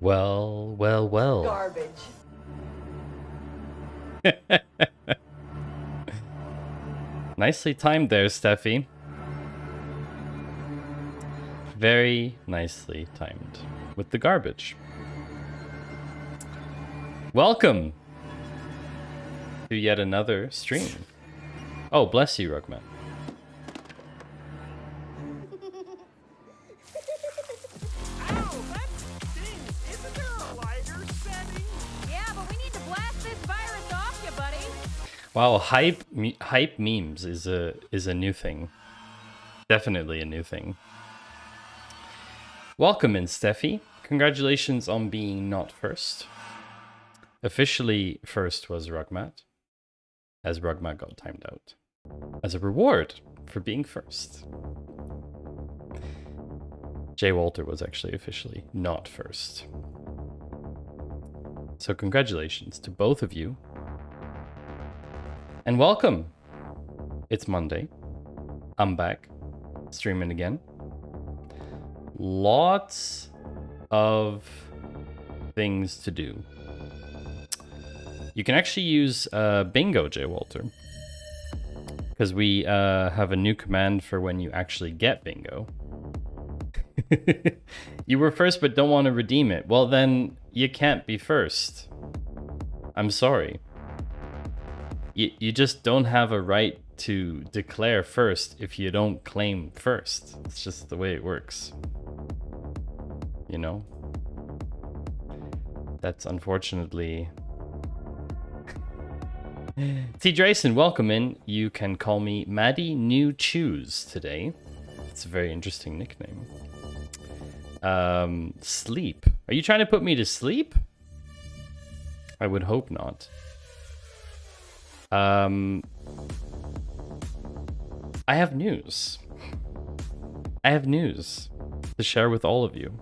Well, well, well. Garbage. Nicely timed there, Steffi. Very nicely timed with the garbage. Welcome to yet another stream. Oh, bless you, Ruckman. Ow, that stings. Isn't there a lighter setting? Yeah, but we need to blast this virus off you, buddy. Wow, hype memes is a new thing. Definitely a new thing. Welcome in, Steffi. Congratulations on being not first. Officially first was Rugmat, as Rugmat got timed out. As a reward for being first. Jay Walter was actually officially not first. So congratulations to both of you. And welcome. It's Monday. I'm back, streaming again. Lots of things to do. You can actually use bingo, Jay Walter, because we have a new command for when you actually get bingo. You were first but don't want to redeem it. Well, then you can't be first. I'm sorry. You just don't have a right to declare first if you don't claim first. It's just the way it works. You know? That's unfortunately... T. Drayson, welcome in. You can call me Maddie New Choose today. It's a very interesting nickname. Sleep. Are you trying to put me to sleep? I would hope not. I have news. I have news to share with all of you.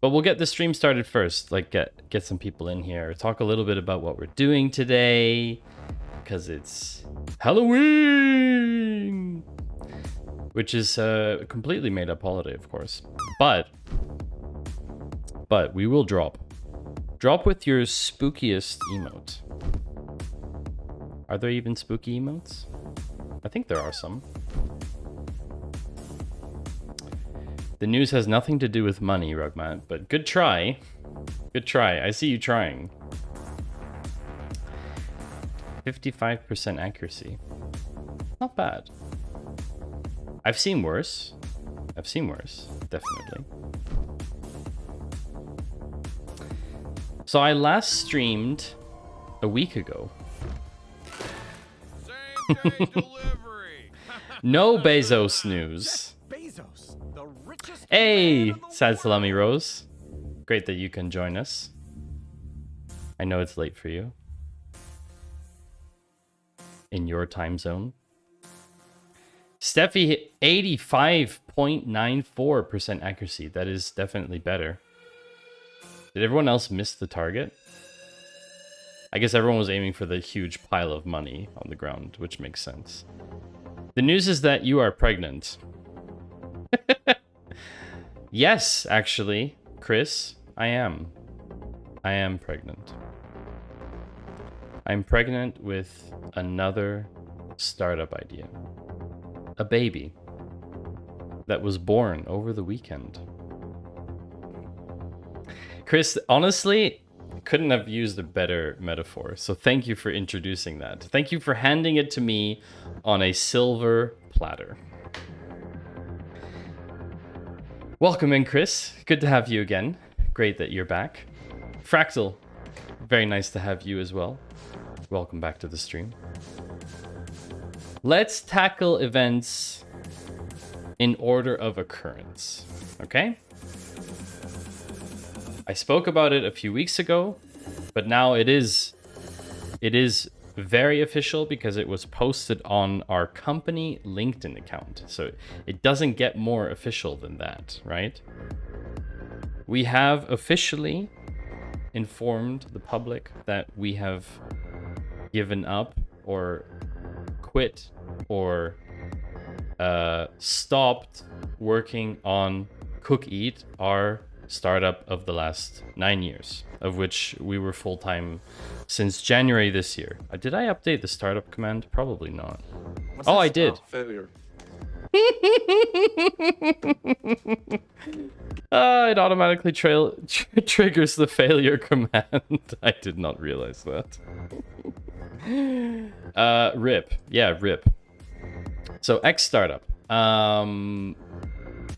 But we'll get the stream started first. Like get some people in here. Talk a little bit about what we're doing today. Because it's Halloween! Which is a completely made up holiday, of course. But we will drop. Drop with your spookiest emote. Are there even spooky emotes? I think there are some. The news has nothing to do with money, Rugmat, but good try. Good try. I see you trying. 55% accuracy. Not bad. I've seen worse. I've seen worse, definitely. So I last streamed a week ago. Same day delivery. No Bezos news. Bezos, the richest Hey, man in the Sad Salami world. Rose. Great that you can join us. I know it's late for you. In your time zone. Steffi hit 85.94% accuracy. That is definitely better. Did everyone else miss the target? I guess everyone was aiming for the huge pile of money on the ground, which makes sense. The news is that you are pregnant. Yes, actually, Chris, I am. I am pregnant. I'm pregnant with another startup idea. A baby that was born over the weekend. Chris, honestly, couldn't have used a better metaphor. So thank you for introducing that. Thank you for handing it to me on a silver platter. Welcome in, Chris. Good to have you again. Great that you're back. Fractal, very nice to have you as well. Welcome back to the stream. Let's tackle events in order of occurrence, okay? I spoke about it a few weeks ago, but now it is very official because it was posted on our company LinkedIn account. So it doesn't get more official than that, right? We have officially informed the public that we have given up or quit or stopped working on Cook Eat, our startup of the last 9 years, of which we were full-time since January this year. Did I update the startup command? Probably not. Oh, I did. Failure. It automatically triggers the failure command. I did not realize that. RIP. Yeah, RIP. So X startup.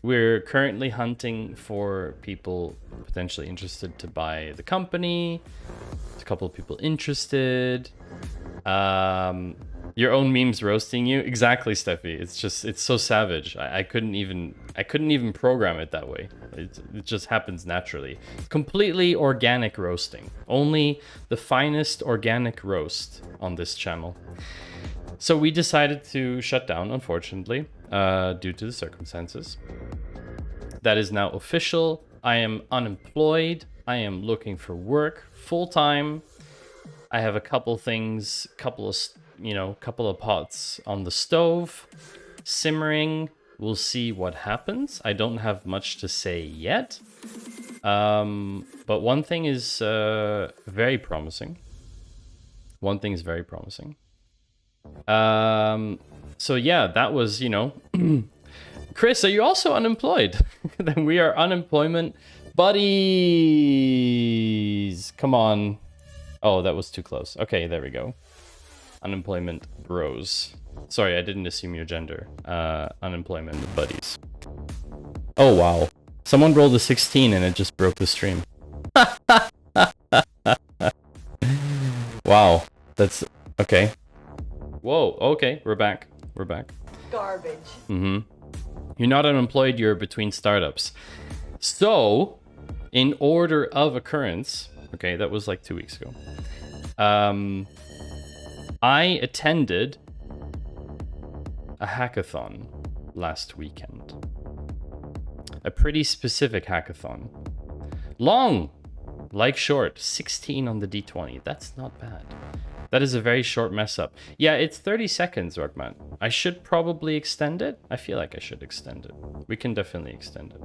We're currently hunting for people potentially interested to buy the company. There's a couple of people interested. Your own memes roasting you. Exactly, Steffi. It's so savage. I couldn't even program it that way. It just happens naturally. Completely organic roasting. Only the finest organic roast on this channel. So we decided to shut down, unfortunately, due to the circumstances. That is now official. I am unemployed. I am looking for work full-time. I have a couple things, couple of pots on the stove, simmering. We'll see what happens. I don't have much to say yet. But one thing is very promising. One thing is very promising. So yeah, that was, Chris, are you also unemployed? Then we are unemployment buddies. Come on. Oh, that was too close. Okay, there we go. Unemployment bros. Sorry, I didn't assume your gender. Unemployment buddies. Oh, wow. Someone rolled a 16 and it just broke the stream. Wow. That's... okay. Whoa, okay, we're back. We're back. Garbage. Mm-hmm. You're not unemployed, you're between startups. So, in order of occurrence... okay, that was like 2 weeks ago. I attended a hackathon last weekend. A pretty specific hackathon. Long, like short, 16 on the D20. That's not bad. That is a very short mess up. Yeah, it's 30 seconds, Rockman. I should probably extend it. I feel like I should extend it. We can definitely extend it.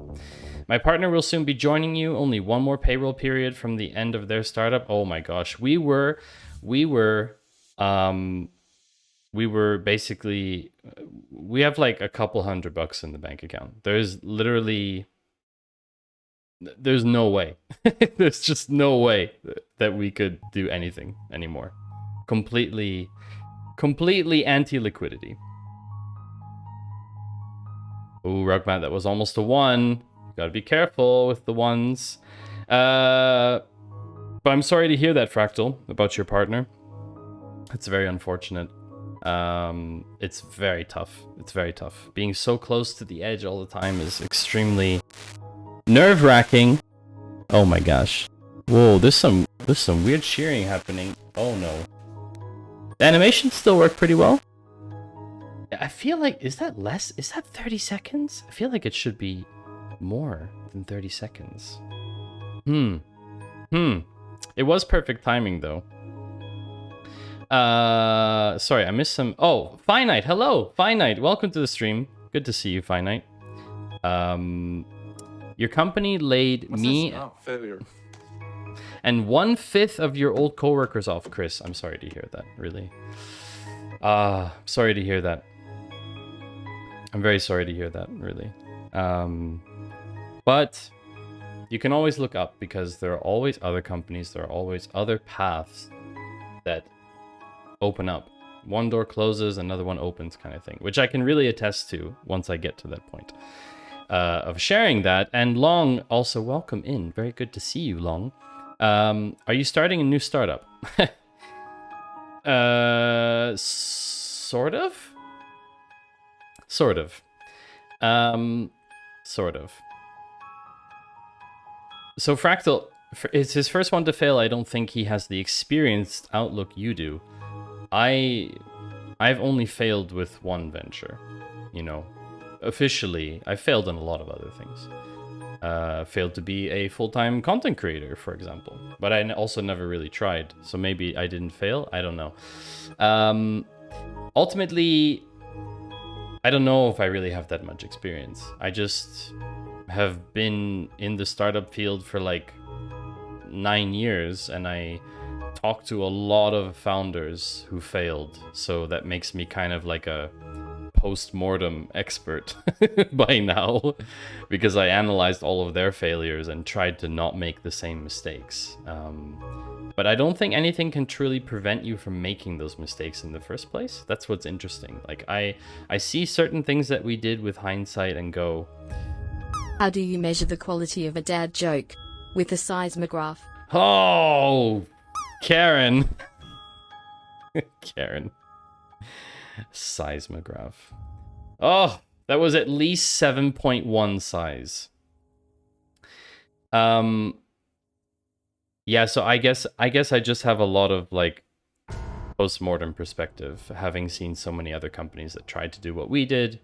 My partner will soon be joining you. Only one more payroll period from the end of their startup. Oh my gosh. We were basically, we have like a couple $100 in the bank account. There's literally, there's no way. There's just no way that we could do anything anymore. Completely anti-liquidity. Ooh, Rugmat, that was almost a 1. Gotta be careful with the 1s. But I'm sorry to hear that, Fractal, about your partner. It's very unfortunate. It's very tough. It's very tough. Being so close to the edge all the time is extremely nerve-wracking. Oh my gosh. Whoa, there's some weird shearing happening. Oh no. The animations still work pretty well. I feel like, is that less? Is that 30 seconds? I feel like it should be more than 30 seconds. It was perfect timing though. Sorry, I missed some. Oh, Finite. Hello, Finite. Welcome to the stream. Good to see you, Finite. Your company laid me Failure. and 1/5 of your old coworkers off, Chris. I'm sorry to hear that, really. Sorry to hear that. I'm very sorry to hear that, really. But you can always look up because there are always other companies, there are always other paths that open up. One door closes, another one opens kind of thing, which I can really attest to once I get to that point of sharing that. And Long, also welcome in. Very good to see you, Long. Are you starting a new startup? Sort of? Sort of. Sort of. So Fractal, it's his first one to fail. I don't think he has the experienced outlook you do. I've only failed with one venture, you know. Officially, I failed on a lot of other things. Failed to be a full-time content creator, for example. But I also never really tried, so maybe I didn't fail. I don't know. Ultimately, I don't know if I really have that much experience. I just have been in the startup field for like 9 years, and I talk to a lot of founders who failed. So that makes me kind of like a post-mortem expert by now, because I analyzed all of their failures and tried to not make the same mistakes. But I don't think anything can truly prevent you from making those mistakes in the first place. That's what's interesting. Like I see certain things that we did with hindsight and go, How do you measure the quality of a dad joke? With a seismograph. oh, Karen. Karen. Seismograph. Oh, that was at least 7.1 size. Yeah, so I guess I just have a lot of like post-mortem perspective, having seen so many other companies that tried to do what we did,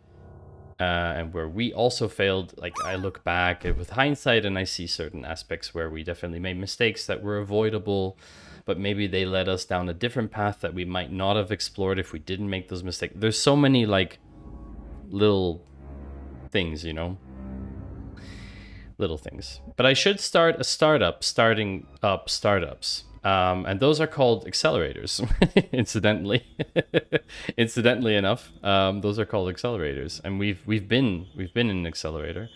and where we also failed. Like I look back with hindsight and I see certain aspects where we definitely made mistakes that were avoidable, but maybe they led us down a different path that we might not have explored if we didn't make those mistakes. There's so many like little things, you know? Little things. But I should start a startup starting up startups. And those are called accelerators, incidentally. Incidentally enough, those are called accelerators. And we've been in an accelerator.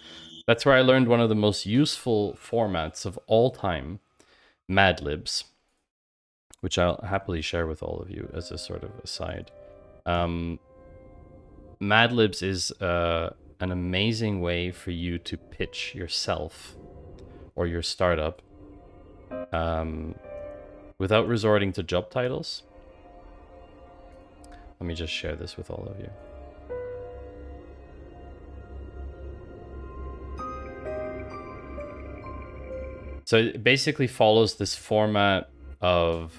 That's where I learned one of the most useful formats of all time, Mad Libs, which I'll happily share with all of you as a sort of aside. Mad Libs is an amazing way for you to pitch yourself or your startup without resorting to job titles. Let me just share this with all of you. So it basically follows this format of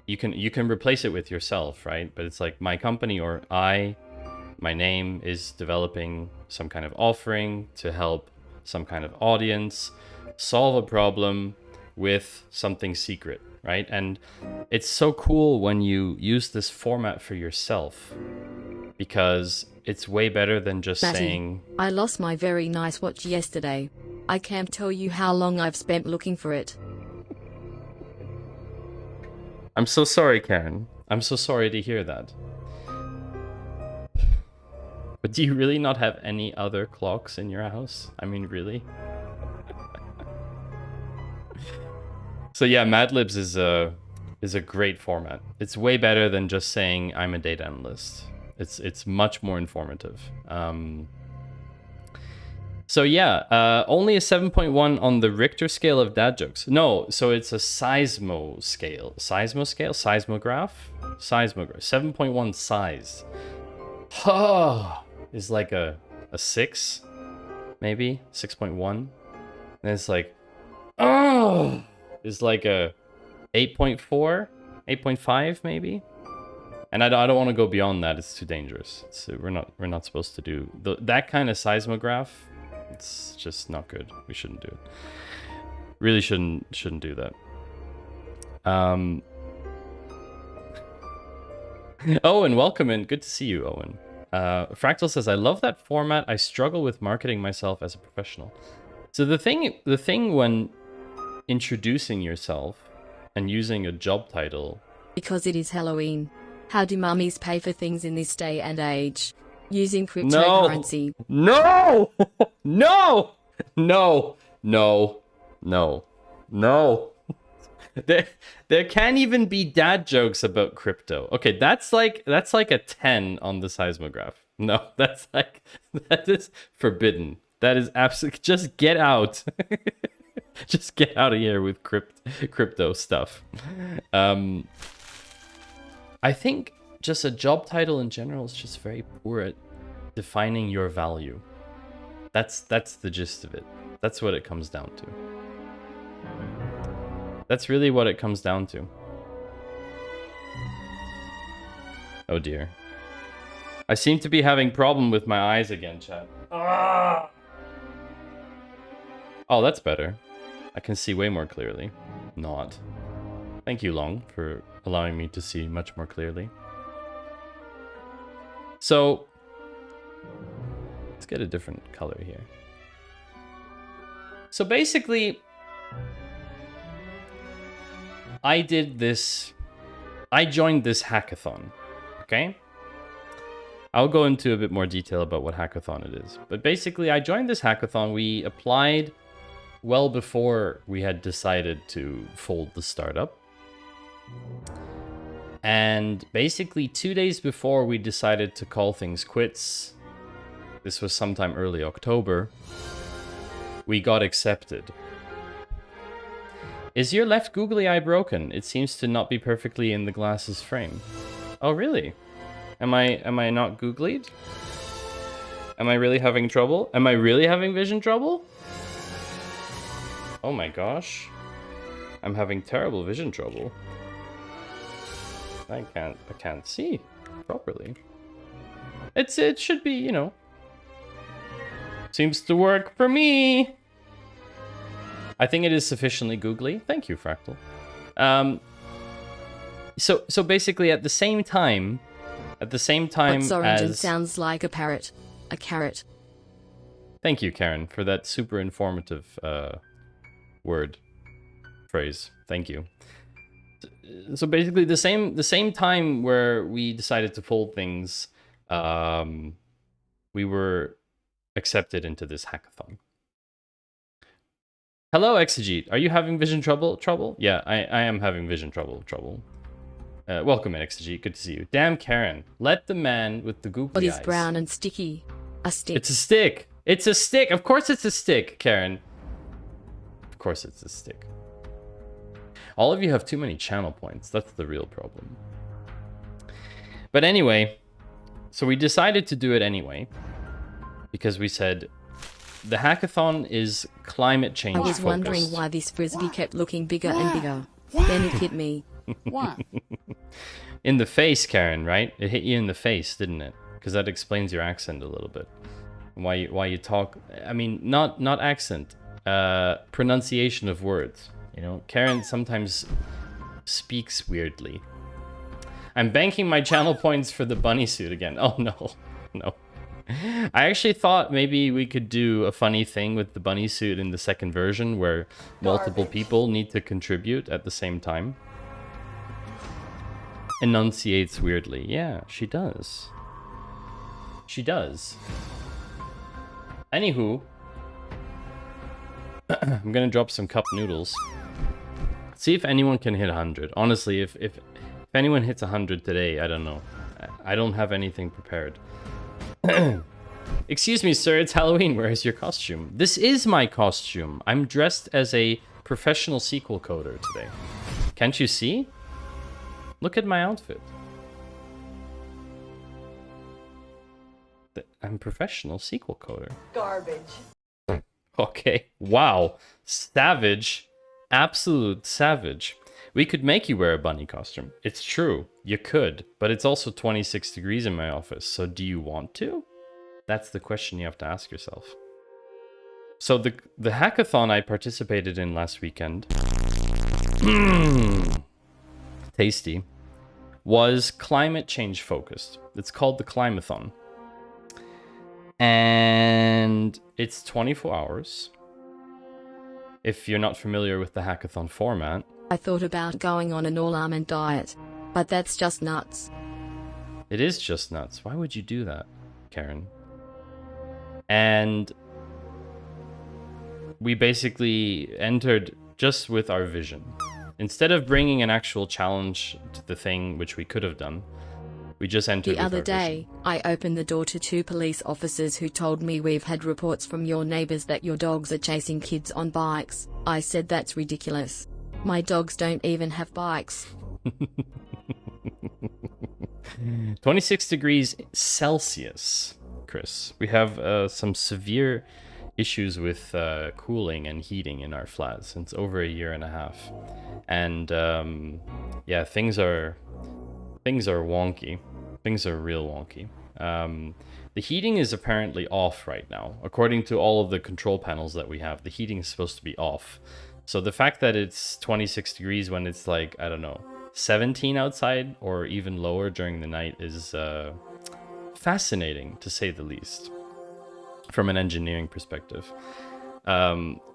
you can replace it with yourself, right? But it's like my company or my name is developing some kind of offering to help some kind of audience solve a problem with something secret, right? And it's so cool when you use this format for yourself, because it's way better than just Matty, saying, I lost my very nice watch yesterday. I can't tell you how long I've spent looking for it. I'm so sorry, Karen. I'm so sorry to hear that. But do you really not have any other clocks in your house? I mean, really? So yeah, Mad Libs is a great format. It's way better than just saying I'm a data analyst. It's much more informative. So yeah, only a 7.1 on the Richter scale of dad jokes. No, so it's a seismo scale. Seismo scale? Seismograph? Seismograph. 7.1 size. Is like a 6, maybe 6.1. And it's like, is like a 8.4, 8.5 maybe. And I don't want to go beyond that. It's too dangerous. We're not supposed to do that kind of seismograph. It's just not good. We shouldn't do it. Really shouldn't do that. Owen, welcome in. Good to see you, Owen. Fractal says, I love that format. I struggle with marketing myself as a professional. So the thing when introducing yourself and using a job title. Because it is Halloween. How do mummies pay for things in this day and age? Using cryptocurrency. No! No! No! No! No! No! There can't even be dad jokes about crypto. Okay, that's like a 10 on the seismograph. No, that is forbidden. That is absolutely, just get out. Just get out of here with crypto stuff. I think just a job title in general is just very poor at defining your value. That's the gist of it. That's what it comes down to. That's really what it comes down to. Oh dear. I seem to be having problem with my eyes again, chat. Ah! Oh, that's better. I can see way more clearly. Not. Thank you, Long, for allowing me to see much more clearly. So, Let's get a different color here. So basically, I joined this hackathon, okay? I'll go into a bit more detail about what hackathon it is. But basically, I joined this hackathon. We applied well before we had decided to fold the startup. And basically 2 days before we decided to call things quits, this was sometime early October, we got accepted. Is your left googly eye broken? It seems to not be perfectly in the glasses frame. Oh, really? Am I not googlied? Am I really having trouble? Am I really having vision trouble? Oh my gosh. I'm having terrible vision trouble. I can't see properly. It should be, you know. Seems to work for me. I think it is sufficiently googly. Thank you, Fractal. So basically at the same time What's orange and as... sounds like a parrot? A carrot. Thank you, Karen, for that super informative phrase. Thank you. So basically the same time where we decided to fold things, we were accepted into this hackathon. Hello, Exegete. Are you having vision trouble? Yeah, I am having vision trouble. Welcome in, Exegete. Good to see you. Damn, Karen. Let the man with the googly eyes. What is brown and sticky? A stick. It's a stick. It's a stick. Of course it's a stick, Karen. Of course it's a stick. All of you have too many channel points. That's the real problem. But anyway, so we decided to do it anyway. Because we said, the hackathon is climate change I was focused. wondering why this frisbee kept looking bigger and bigger. Then it hit me. What? In the face, Karen, right? It hit you in the face, didn't it? Because that explains your accent a little bit. Why you talk... I mean, not accent. Pronunciation of words. You know, Karen sometimes speaks weirdly. I'm banking my channel points for the bunny suit again. Oh, no. No. I actually thought maybe we could do a funny thing with the bunny suit in the second version where multiple people need to contribute at the same time. Enunciates weirdly. Yeah, she does. She does. Anywho, I'm gonna drop some cup noodles. See if anyone can hit 100. Honestly, if anyone hits 100 today, I don't know. I don't have anything prepared. Excuse me, sir, it's Halloween. Where is your costume? This is my costume. I'm dressed as a professional SQL coder today. Can't you see? Look at my outfit. I'm professional SQL coder. Garbage. Okay. Wow. Savage. Absolute savage. We could make you wear a bunny costume. It's true. You could. But it's also 26 degrees in my office. So do you want to? That's the question you have to ask yourself. So the hackathon I participated in last weekend... tasty. Was climate change focused. It's called the Climathon. And it's 24 hours. If you're not familiar with the hackathon format. I thought about going on an all-almond diet, but that's just nuts. It is just nuts. Why would you do that, Karen? And we basically entered just with our vision. Instead of bringing an actual challenge to the thing, which we could have done, we just entered The other day, I opened the door to 2 police officers who told me we've had reports from your neighbors that your dogs are chasing kids on bikes. I said that's ridiculous. My dogs don't even have bikes. 26 degrees Celsius, Chris. We have some severe issues with cooling and heating in our flat since over a year and a half. And yeah, things are wonky. Things are real wonky. The heating is apparently off right now. According to all of the control panels that we have, the heating is supposed to be off. So the fact that it's 26 degrees when it's like, I don't know, 17 outside or even lower during the night is fascinating, to say the least. from an engineering perspective.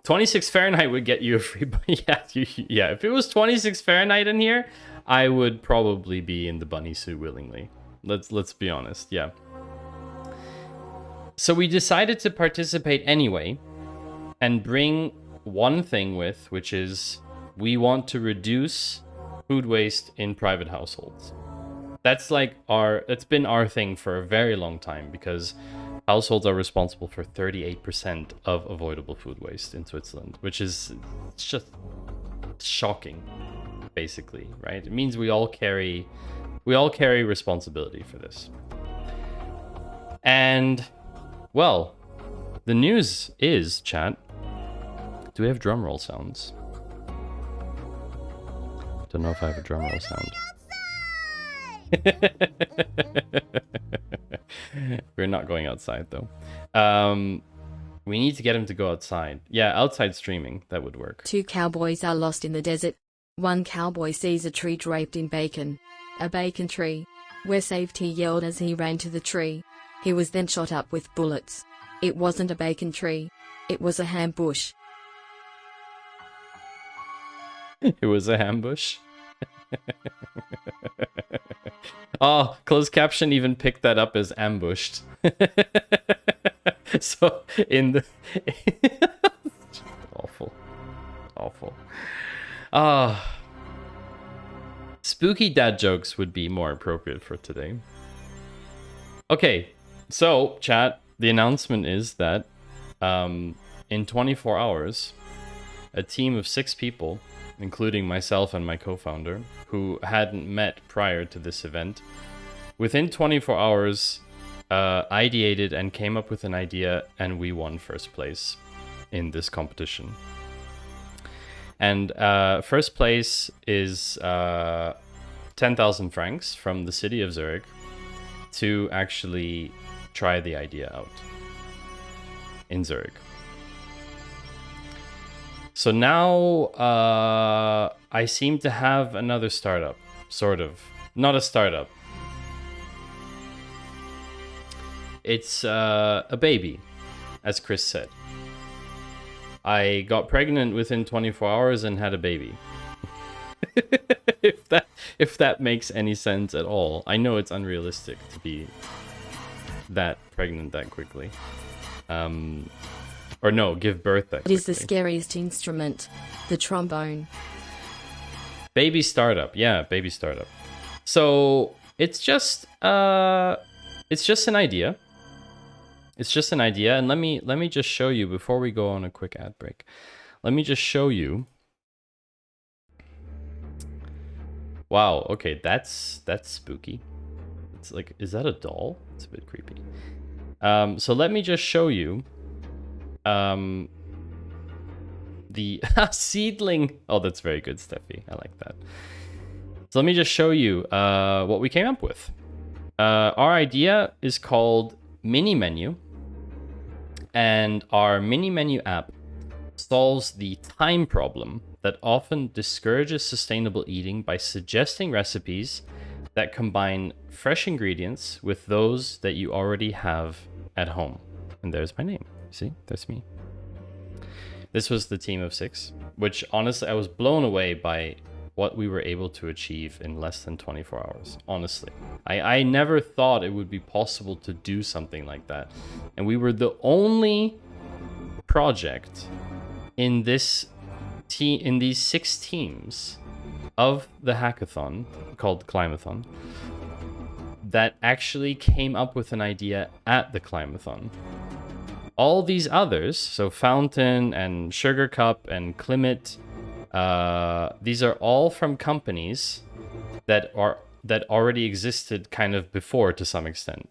26 Fahrenheit would get you a free... yeah, if it was 26 Fahrenheit in here, I would probably be in the bunny suit willingly. Let's be honest, yeah. So we decided to participate anyway and bring one thing with, which is we want to reduce food waste in private households. That's like it's been our thing for a very long time, because households are responsible for 38% of avoidable food waste in Switzerland, which is just shocking, basically, right? It means we all carry responsibility for this. And, well, the news is, chat, do we have drum roll sounds? Don't know if I have a drum roll sound. We're not going outside though. We need to get him to go outside. Yeah, outside streaming, that would work. 2 cowboys are lost in the desert. One cowboy sees a tree draped in bacon. A bacon tree. "We're saved," he yelled as he ran to the tree. He was then shot up with bullets. It wasn't a bacon tree. It was a ham bush. It was a ambush. Oh, closed caption even picked that up as ambushed. So in the awful. Spooky dad jokes would be more appropriate for today. Okay, so chat, the announcement is that in 24 hours, a team of 6 people, including myself and my co-founder, who hadn't met prior to this event, within 24 hours ideated and came up with an idea, and we won first place in this competition. And first place is 10,000 francs from the city of Zurich to actually try the idea out in Zurich. So now I seem to have another startup, sort of. Not a startup. It's a baby, as Chris said. I got pregnant within 24 hours and had a baby. if that makes any sense at all. I know it's unrealistic to be that pregnant that quickly. Or no, give birth that quickly. What is the scariest instrument? The trombone. Baby startup. Yeah, baby startup. So it's just an idea. It's just an idea, and let me just show you before we go on a quick ad break. Let me just show you. Wow, okay, that's spooky. It's like, is that a doll? It's a bit creepy. So let me just show you the seedling. Oh, that's very good, Steffi. I like that. So let me just show you what we came up with. Our idea is called Mini Menu, and our Mini Menu app solves the time problem that often discourages sustainable eating by suggesting recipes that combine fresh ingredients with those that you already have at home. And there's my name. See, there's me. This was the team of 6, which honestly I was blown away by what we were able to achieve in less than 24 hours. Honestly, I never thought it would be possible to do something like that. And we were the only project in this in these 6 teams of the hackathon called Climathon that actually came up with an idea at the Climathon. All these others, so Fountain and Sugar Cup and Climate, these are all from companies that already existed kind of before to some extent.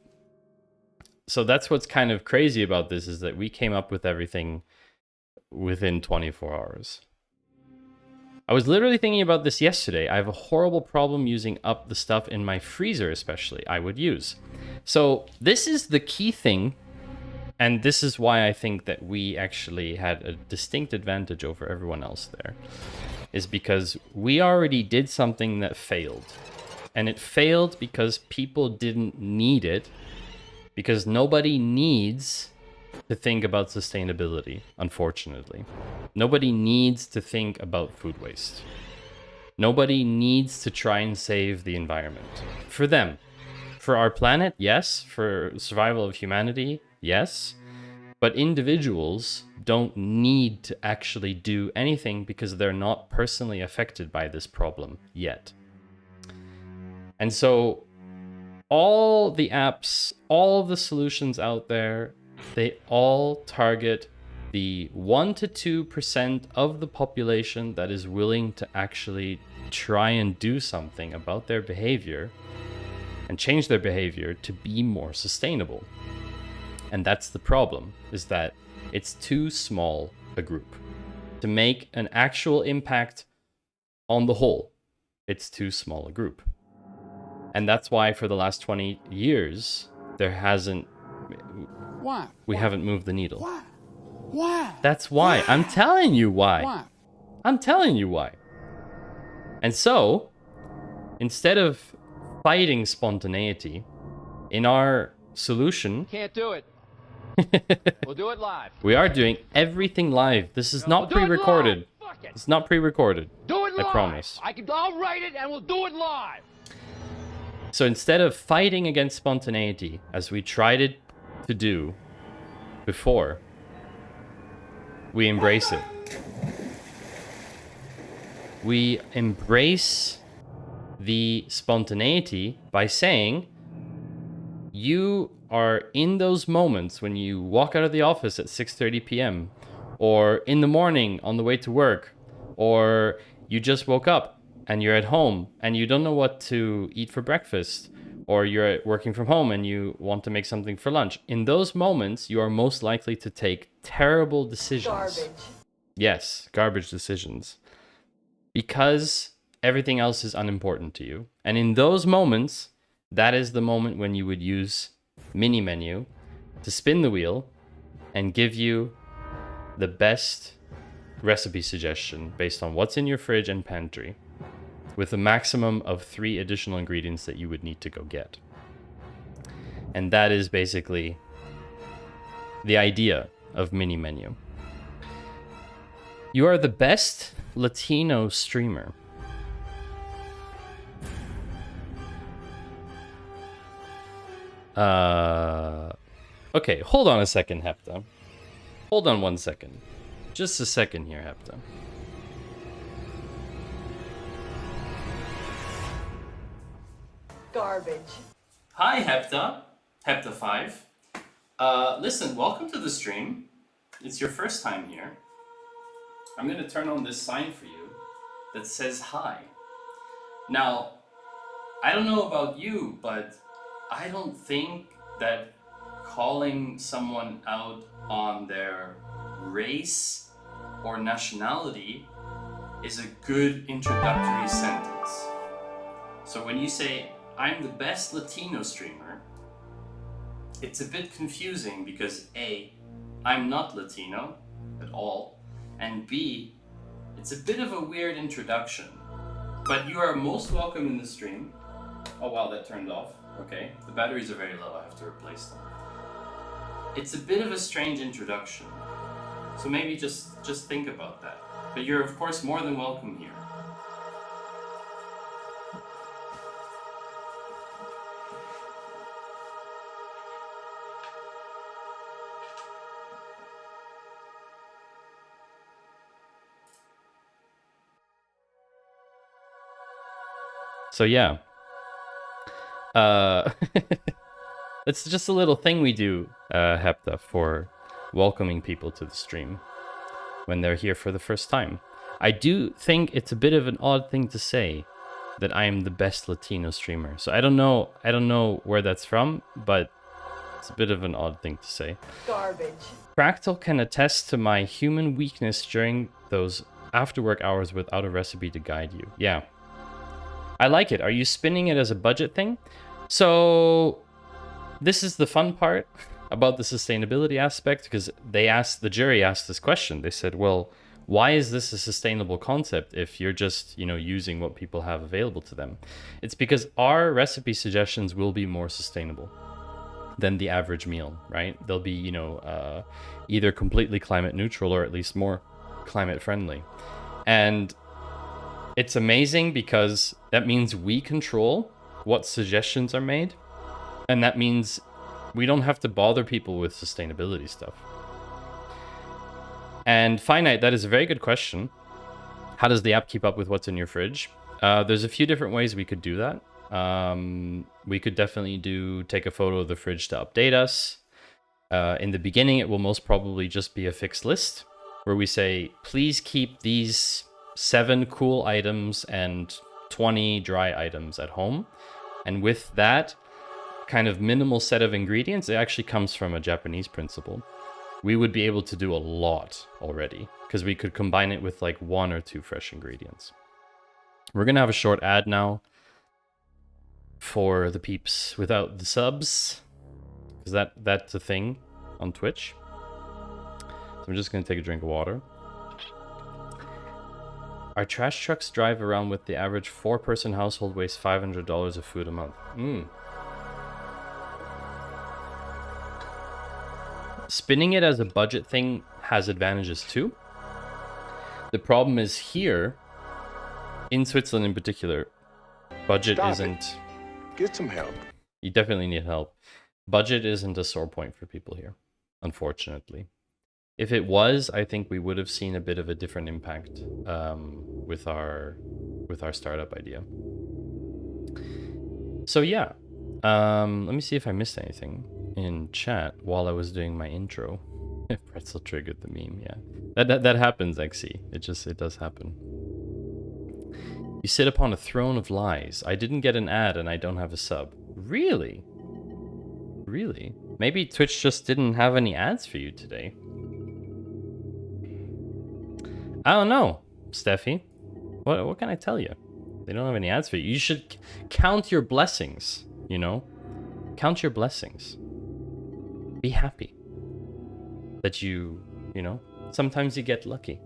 So that's what's kind of crazy about this, is that we came up with everything within 24 hours. I was literally thinking about this yesterday. I have a horrible problem using up the stuff in my freezer, especially, I would use. So this is the key thing, and this is why I think that we actually had a distinct advantage over everyone else there, is because we already did something that failed. And it failed because people didn't need it, because nobody needs to think about sustainability, unfortunately. Nobody needs to think about food waste. Nobody needs to try and save the environment. For them. For our planet, yes. For survival of humanity, yes. But individuals don't need to actually do anything because they're not personally affected by this problem yet. And so all the apps, all the solutions out there, they all target the 1 to 2% of the population that is willing to actually try and do something about their behavior and change their behavior to be more sustainable. And that's the problem, is that it's too small a group to make an actual impact on the whole. It's too small a group. And that's why for the last 20 years, there hasn't... Why? We haven't moved the needle. Why? Why? That's why. I'm telling you why. Why? I'm telling you why. And so, instead of fighting spontaneity, in our solution, Can't do it. We'll do it live. we are doing everything live. This is not We'll do it pre-recorded. live. Fuck it. It's not pre-recorded. Do it live. I promise. I'll write it and we'll do it live. So instead of fighting against spontaneity, as we tried it to do before, we embrace it. We embrace the spontaneity by saying, you are in those moments when you walk out of the office at 6:30 p.m. or in the morning on the way to work, or you just woke up and you're at home and you don't know what to eat for breakfast, or you're working from home and you want to make something for lunch. In those moments, you are most likely to take terrible decisions. Garbage. Yes, garbage decisions. Because everything else is unimportant to you. And in those moments, that is the moment when you would use mini menu to spin the wheel and give you the best recipe suggestion based on what's in your fridge and pantry, with a maximum of 3 additional ingredients that you would need to go get. And that is basically the idea of mini menu. You are the best Latino streamer. Okay, hold on a second, Hepta. Hold on 1 second. Just a second here, Hepta. Garbage. Hi, Hepta. Hepta5. Listen, welcome to the stream. It's your first time here. I'm going to turn on this sign for you that says hi. Now, I don't know about you, but I don't think that calling someone out on their race or nationality is a good introductory sentence. So when you say, I'm the best Latino streamer, it's a bit confusing because A, I'm not Latino at all, and B, it's a bit of a weird introduction. But you are most welcome in the stream. Oh wow, that turned off. Okay, the batteries are very low, I have to replace them. It's a bit of a strange introduction. So maybe just think about that. But you're of course more than welcome here. So yeah, it's just a little thing we do, Hepta, for welcoming people to the stream when they're here for the first time. I do think it's a bit of an odd thing to say that I am the best Latino streamer. So I don't know where that's from, but it's a bit of an odd thing to say. Garbage. Fractal can attest to my human weakness during those after work hours without a recipe to guide you. Yeah. I like it. Are you spinning it as a budget thing? So this is the fun part about the sustainability aspect, because the jury asked this question. They said, well, why is this a sustainable concept if you're just, using what people have available to them? It's because our recipe suggestions will be more sustainable. than the average meal, right? They'll be, you know, either completely climate neutral or at least more climate friendly. And it's amazing because that means we control what suggestions are made. And that means we don't have to bother people with sustainability stuff. And Finite, that is a very good question. How does the app keep up with what's in your fridge? There's a few different ways we could do that. We could definitely take a photo of the fridge to update us. In the beginning, it will most probably just be a fixed list where we say, please keep these 7 cool items and 20 dry items at home. And with that kind of minimal set of ingredients, it actually comes from a Japanese principle. We would be able to do a lot already because we could combine it with like 1 or 2 fresh ingredients. We're going to have a short ad now for the peeps without the subs, because that's a thing on Twitch. So I'm just going to take a drink of water. Our trash trucks drive around with the average 4-person household waste $500 of food a month. Spinning it as a budget thing has advantages too. The problem is here, in Switzerland in particular, budget isn't... Get some help. You definitely need help. Budget isn't a sore point for people here, unfortunately. If it was, I think we would have seen a bit of a different impact with our startup idea. So yeah, let me see if I missed anything in chat while I was doing my intro. Pretzel triggered the meme. Yeah, that happens. XC. It does happen. You sit upon a throne of lies. I didn't get an ad and I don't have a sub. Really? Really? Maybe Twitch just didn't have any ads for you today. I don't know, Steffi. What can I tell you? They don't have any ads for you. You should count your blessings, you know? Count your blessings. Be happy that you know, sometimes you get lucky.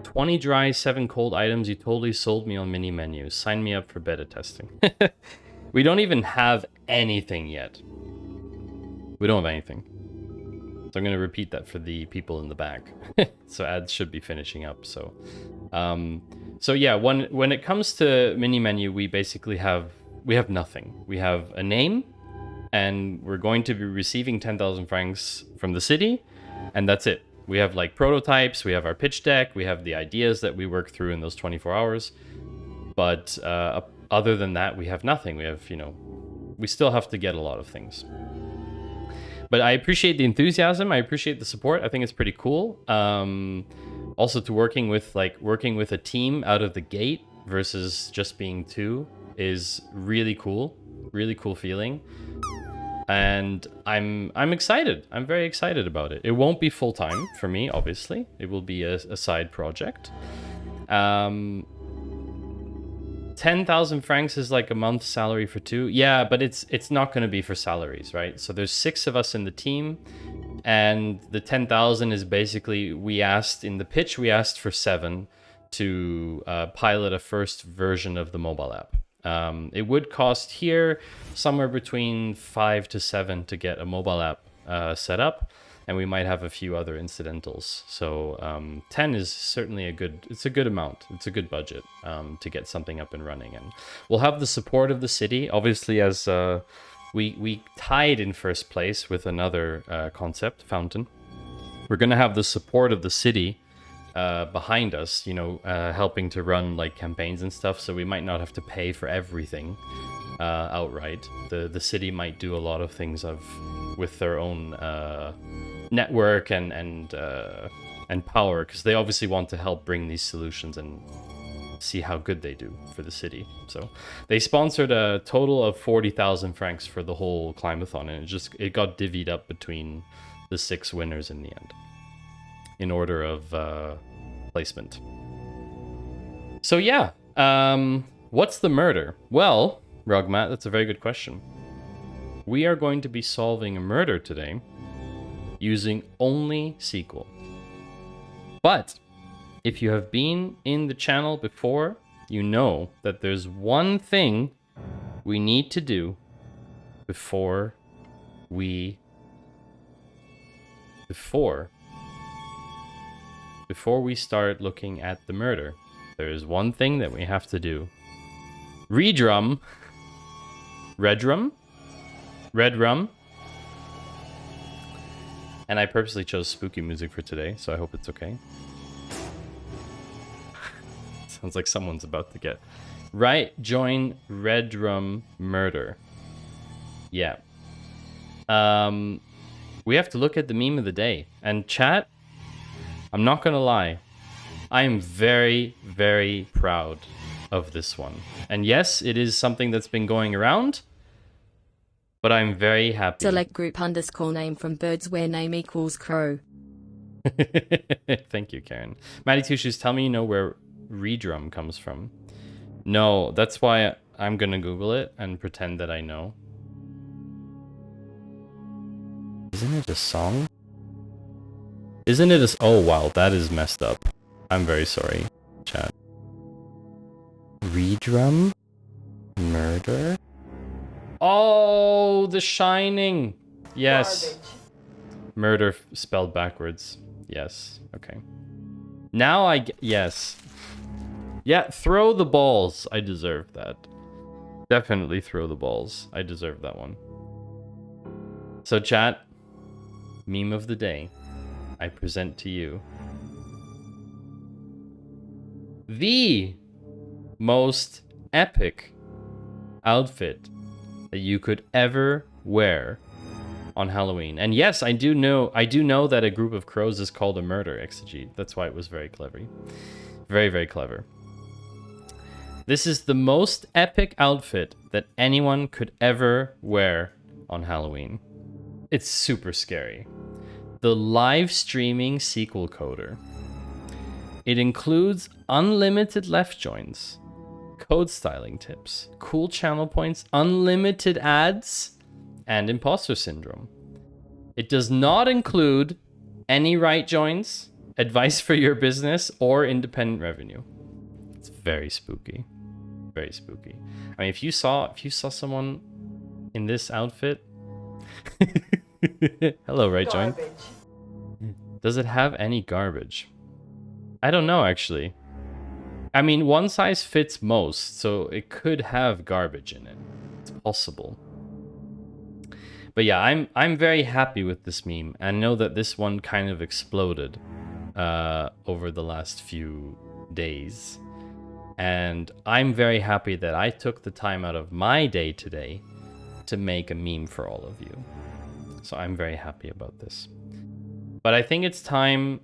20 dry, 7 cold items. You totally sold me on mini menus. Sign me up for beta testing. We don't even have anything yet. We don't have anything. So I'm going to repeat that for the people in the back. So ads should be finishing up. So yeah, when it comes to mini menu, we basically have nothing. We have a name, and we're going to be receiving 10,000 francs from the city, and that's it. We have like prototypes, we have our pitch deck, we have the ideas that we work through in those 24 hours. But other than that, we have nothing. We have, you know, we still have to get a lot of things. But I appreciate the enthusiasm. I appreciate the support. I think it's pretty cool. Also, to working with a team out of the gate versus just being 2 is really cool. Really cool feeling. And I'm excited. I'm very excited about it. It won't be full time for me, obviously. It will be a side project. 10,000 francs is like a month's salary for 2. Yeah, but it's not going to be for salaries, right? So there's 6 of us in the team, and the 10,000 is basically, we asked for 7 to pilot a first version of the mobile app. It would cost here somewhere between 5 to 7 to get a mobile app set up, and we might have a few other incidentals. So 10 is certainly a good amount. It's a good budget to get something up and running. And we'll have the support of the city, obviously, as we tied in first place with another concept, Fountain. We're going to have the support of the city behind us, you know, helping to run like campaigns and stuff. So we might not have to pay for everything outright. The city might do a lot of things with their own network and power, because they obviously want to help bring these solutions and see how good they do for the city. So they sponsored a total of 40,000 francs for the whole Climathon, and it got divvied up between the 6 winners in the end, in order of placement. So yeah, what's the murder? Well, Rugmat, that's a very good question. We are going to be solving a murder today using only SQL. But if you have been in the channel before, you know that there's one thing we need to do before we before we start looking at the murder, there is one thing that we have to do. Redrum. Redrum? Redrum. And I purposely chose spooky music for today, so I hope it's okay. Sounds like someone's about to get... Right, join Redrum murder. Yeah. We have to look at the meme of the day. And chat, I'm not gonna lie, I am very, very proud of this one. And yes, it is something that's been going around, but I'm very happy. Select group _ name from birds where name equals crow. Thank you, Karen. Maddie Two Shoes, tell me you know where redrum comes from. No, that's why I'm gonna Google it and pretend that I know. Isn't it a song? Isn't it a... Oh, wow, that is messed up. I'm very sorry, chat. Redrum? Murder? Oh, The Shining! Yes. Garbage. Murder spelled backwards. Yes, okay. Now I get... Yes. Yeah, throw the balls. I deserve that. Definitely throw the balls. I deserve that one. So chat, meme of the day. I present to you the most epic outfit that you could ever wear on Halloween. And yes, I do know that a group of crows is called a murder exegete. That's why it was very clever. Very, very clever. This is the most epic outfit that anyone could ever wear on Halloween. It's super scary. The live streaming SQL coder. It includes unlimited left joins, code styling tips, cool channel points, unlimited ads, and imposter syndrome. It does not include any right joins, advice for your business, or independent revenue. It's very spooky. Very spooky. I mean, if you saw someone in this outfit... Hello, right join. Garbage. Does it have any garbage? I don't know, actually. I mean, one size fits most, so it could have garbage in it. It's possible. But yeah, I'm very happy with this meme. I know that this one kind of exploded over the last few days. And I'm very happy that I took the time out of my day today to make a meme for all of you. So I'm very happy about this. But I think it's time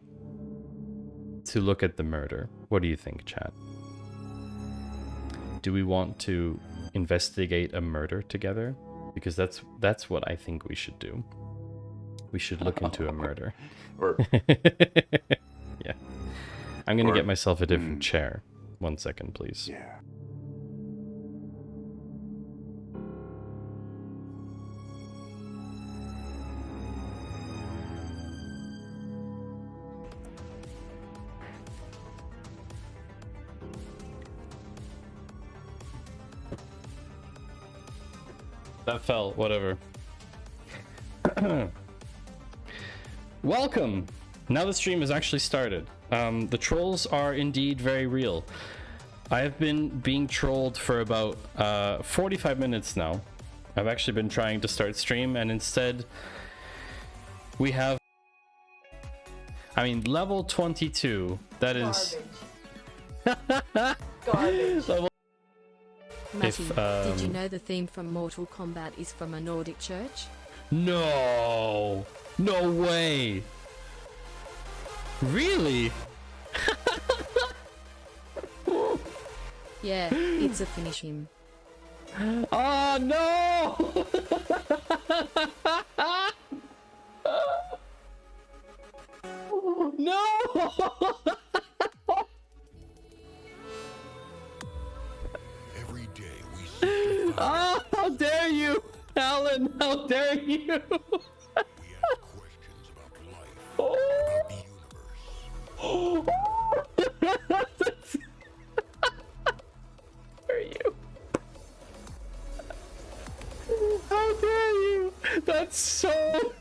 to look at the murder. What do you think, chat? Do we want to investigate a murder together? Because that's what I think we should do. We should look into a murder. Yeah. I'm gonna get myself a different chair. 1 second, please. Yeah. That fell, whatever. Welcome! Now the stream has actually started. The trolls are indeed very real. I have been being trolled for about 45 minutes now. I've actually been trying to start stream, and instead we have... I mean, level 22, that is... Garbage. level... Matty, If, did you know the theme from Mortal Kombat is from a Nordic church? No! No way! Really? Yeah, it's a finish him. Oh no! No! Every day we seek to find Oh, how dare you, Alan! How dare you! we ask questions about life, about the universe. How dare you? How dare you? That's so...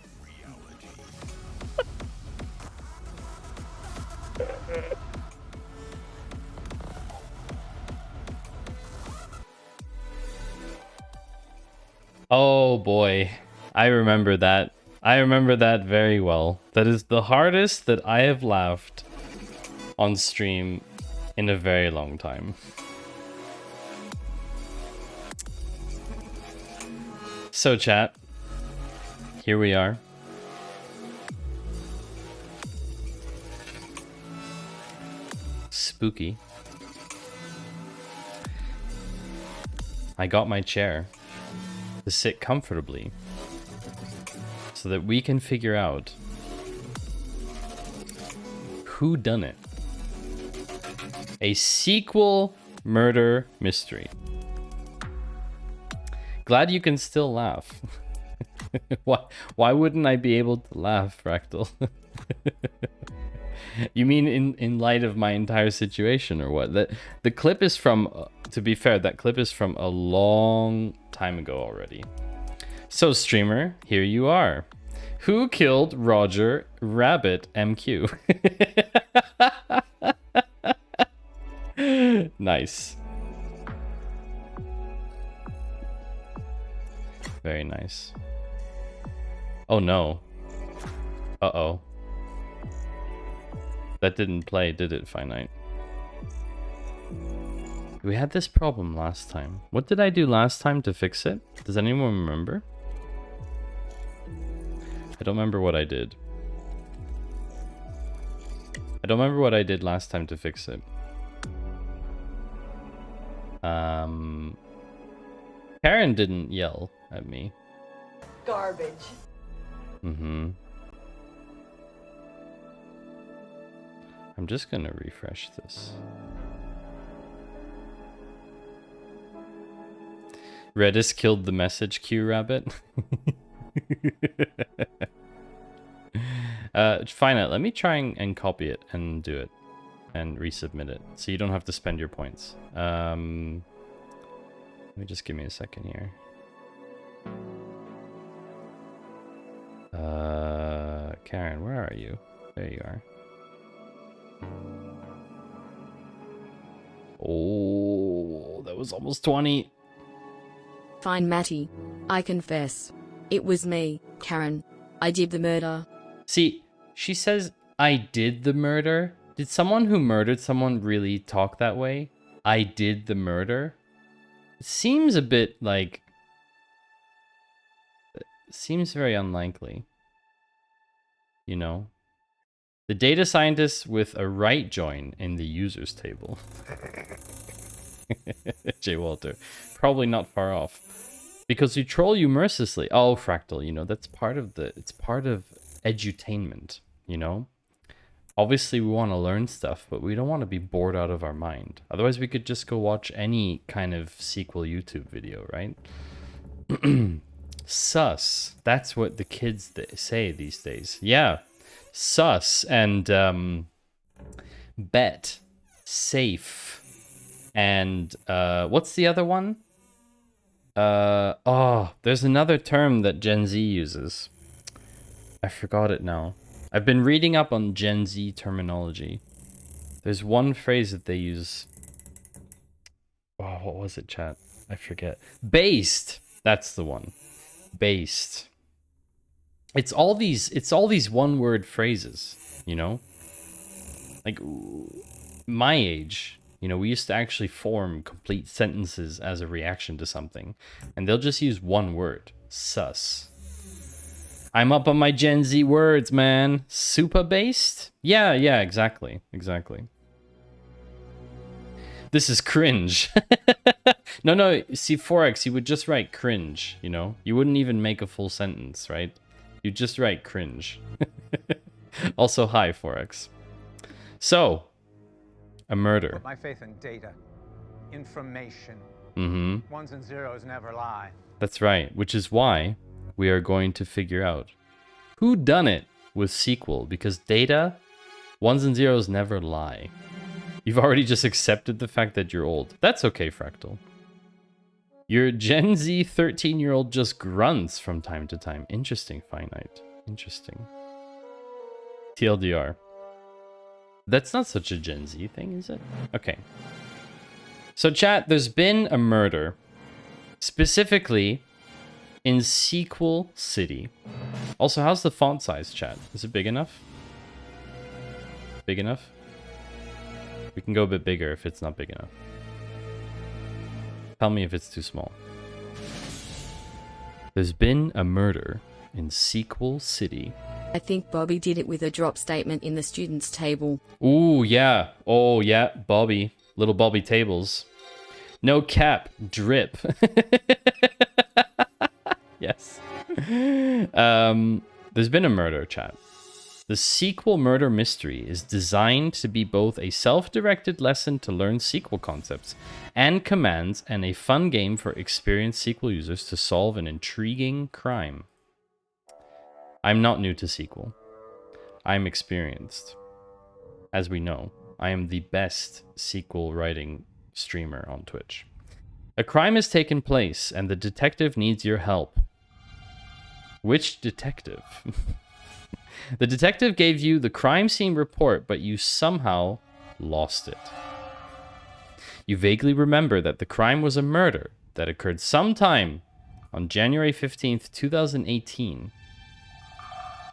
Oh boy, I remember that. I remember that very well. That is the hardest that I have laughed on stream in a very long time. So chat, here we are. Spooky. I got my chair to sit comfortably so that we can figure out who done it. A sequel murder mystery. Glad you can still laugh. Why wouldn't I be able to laugh, Fractal? You mean in light of my entire situation or what? The clip is from, to be fair, that clip is from a long time ago already. So streamer, here you are. Who killed Roger Rabbit MQ? Nice. Very nice. Oh no. Uh-oh. That didn't play, did it, Finite? We had this problem last time. What did I do last time to fix it? Does anyone remember? I don't remember what I did. I don't remember what I did last time to fix it. Karen didn't yell at me. Garbage. Mm-hmm. I'm just gonna refresh this. Redis killed the message queue, Rabbit. Finite, let me try and copy it and do it and resubmit it so you don't have to spend your points. Let me just give me a second here. Karen, where are you? There you are. Oh, that was almost 20. Fine, Matty. I confess. It was me, Karen. I did the murder. See, she says, I did the murder. Did someone who murdered someone really talk that way? I did the murder? It seems a bit like... It seems very unlikely. You know? The data scientist with a right join in the users table. J. Walter. Probably not far off. Because we troll you mercilessly. Oh, Fractal, you know, that's part of the... It's part of edutainment, you know? Obviously, we want to learn stuff, but we don't want to be bored out of our mind. Otherwise, we could just go watch any kind of SQL YouTube video, right? Sus. That's what the kids say these days. Yeah. Sus and bet. Safe. And what's the other one? Oh, there's another term that Gen Z uses. I forgot it now. I've been reading up on Gen Z terminology. There's one phrase that they use. Oh, what was it, chat? I forget. Based. That's the one. Based. It's all these one-word phrases, you know? Like my age, you know, we used to actually form complete sentences as a reaction to something, and they'll just use one word. Sus. I'm up on my Gen Z words, man. Super based? Yeah, exactly. Exactly. This is cringe. No, see, Forex, you would just write cringe, you know? You wouldn't even make a full sentence, right? You'd just write cringe. Also, hi, Forex. So, a murder. Put my faith in data. Information. Mm-hmm. Ones and zeros never lie. That's right, which is why we are going to figure out who done it with SQL, because data, ones and zeros never lie. You've already just accepted the fact that you're old. That's okay, Fractal. Your Gen Z 13-year-old just grunts from time to time. Interesting, Finite. Interesting. TLDR. That's not such a Gen Z thing, is it? Okay. So chat, there's been a murder. Specifically in SQL City. Also, how's the font size, chat? Is it big enough? Big enough? We can go a bit bigger if it's not big enough. Tell me if it's too small. There's been a murder in SQL City. I think Bobby did it with a drop statement in the students' table. Ooh, yeah. Oh, yeah. Bobby. Little Bobby tables. No cap. Drip. Yes. There's been a murder, chat. The SQL murder mystery is designed to be both a self-directed lesson to learn SQL concepts and commands and a fun game for experienced SQL users to solve an intriguing crime. I'm not new to SQL. I'm experienced. As we know, I am the best SQL writing streamer on Twitch. A crime has taken place and the detective needs your help. Which detective? The detective gave you the crime scene report, but you somehow lost it. You vaguely remember that the crime was a murder that occurred sometime on January 15th, 2018,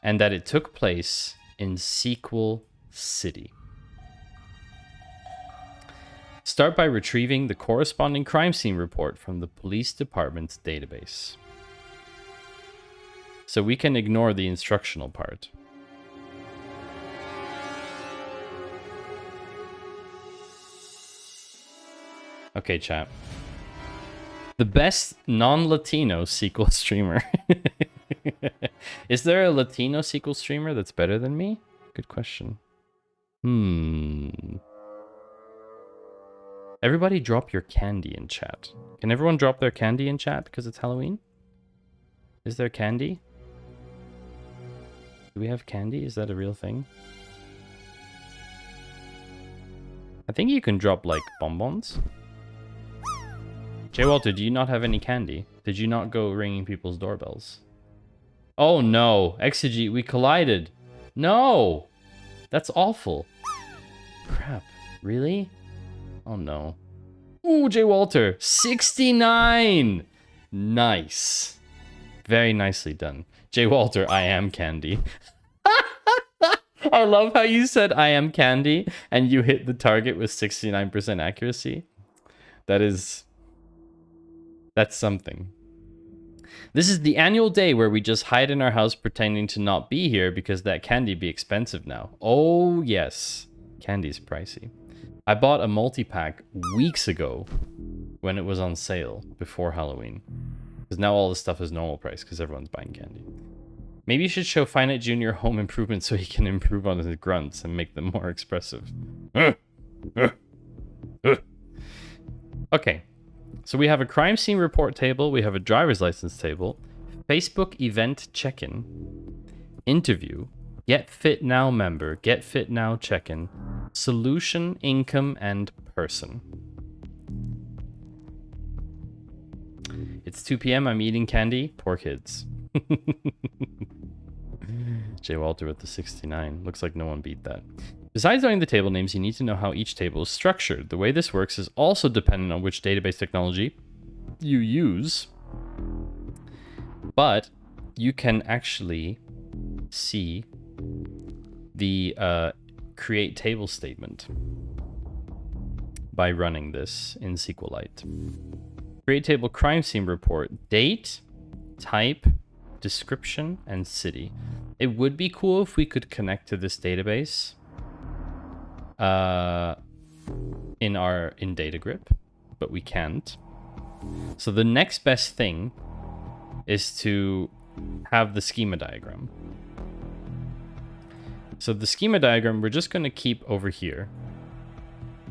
and that it took place in SQL City. Start by retrieving the corresponding crime scene report from the police department's database. So we can ignore the instructional part. Okay, chat. The best non-Latino SQL streamer. Is there a Latino SQL streamer that's better than me? Good question. Everybody drop your candy in chat. Can everyone drop their candy in chat because it's Halloween? Is there candy? Do we have candy? Is that a real thing? I think you can drop, like, bonbons. J. Walter, do you not have any candy? Did you not go ringing people's doorbells? Oh, no. Exegete, we collided. No! That's awful. Crap. Really? Oh, no. Ooh, J. Walter. 69! Nice. Very nicely done. J. Walter, I am candy. I love how you said I am candy and you hit the target with 69% accuracy. That's something. This is the annual day where we just hide in our house pretending to not be here because that candy be expensive now. Oh, yes. Candy's pricey. I bought a multi-pack weeks ago when it was on sale before Halloween. Because now all this stuff is normal price because everyone's buying candy. Maybe you should show Finite Jr. home improvement so he can improve on his grunts and make them more expressive. Okay. So we have a crime scene report table. We have a driver's license table. Facebook event check-in. Interview. Get Fit Now member. Get Fit Now check-in. Solution, income, and person. It's 2 p.m. I'm eating candy. Poor kids. J. Walter with the 69. Looks like no one beat that. Besides knowing the table names, you need to know how each table is structured. The way this works is also dependent on which database technology you use. But you can actually see the create table statement by running this in SQLite. Create table crime scene report. Date, type, description, and city. It would be cool if we could connect to this database in Datagrip, but we can't. So the next best thing is to have the schema diagram. So the schema diagram we're just going to keep over here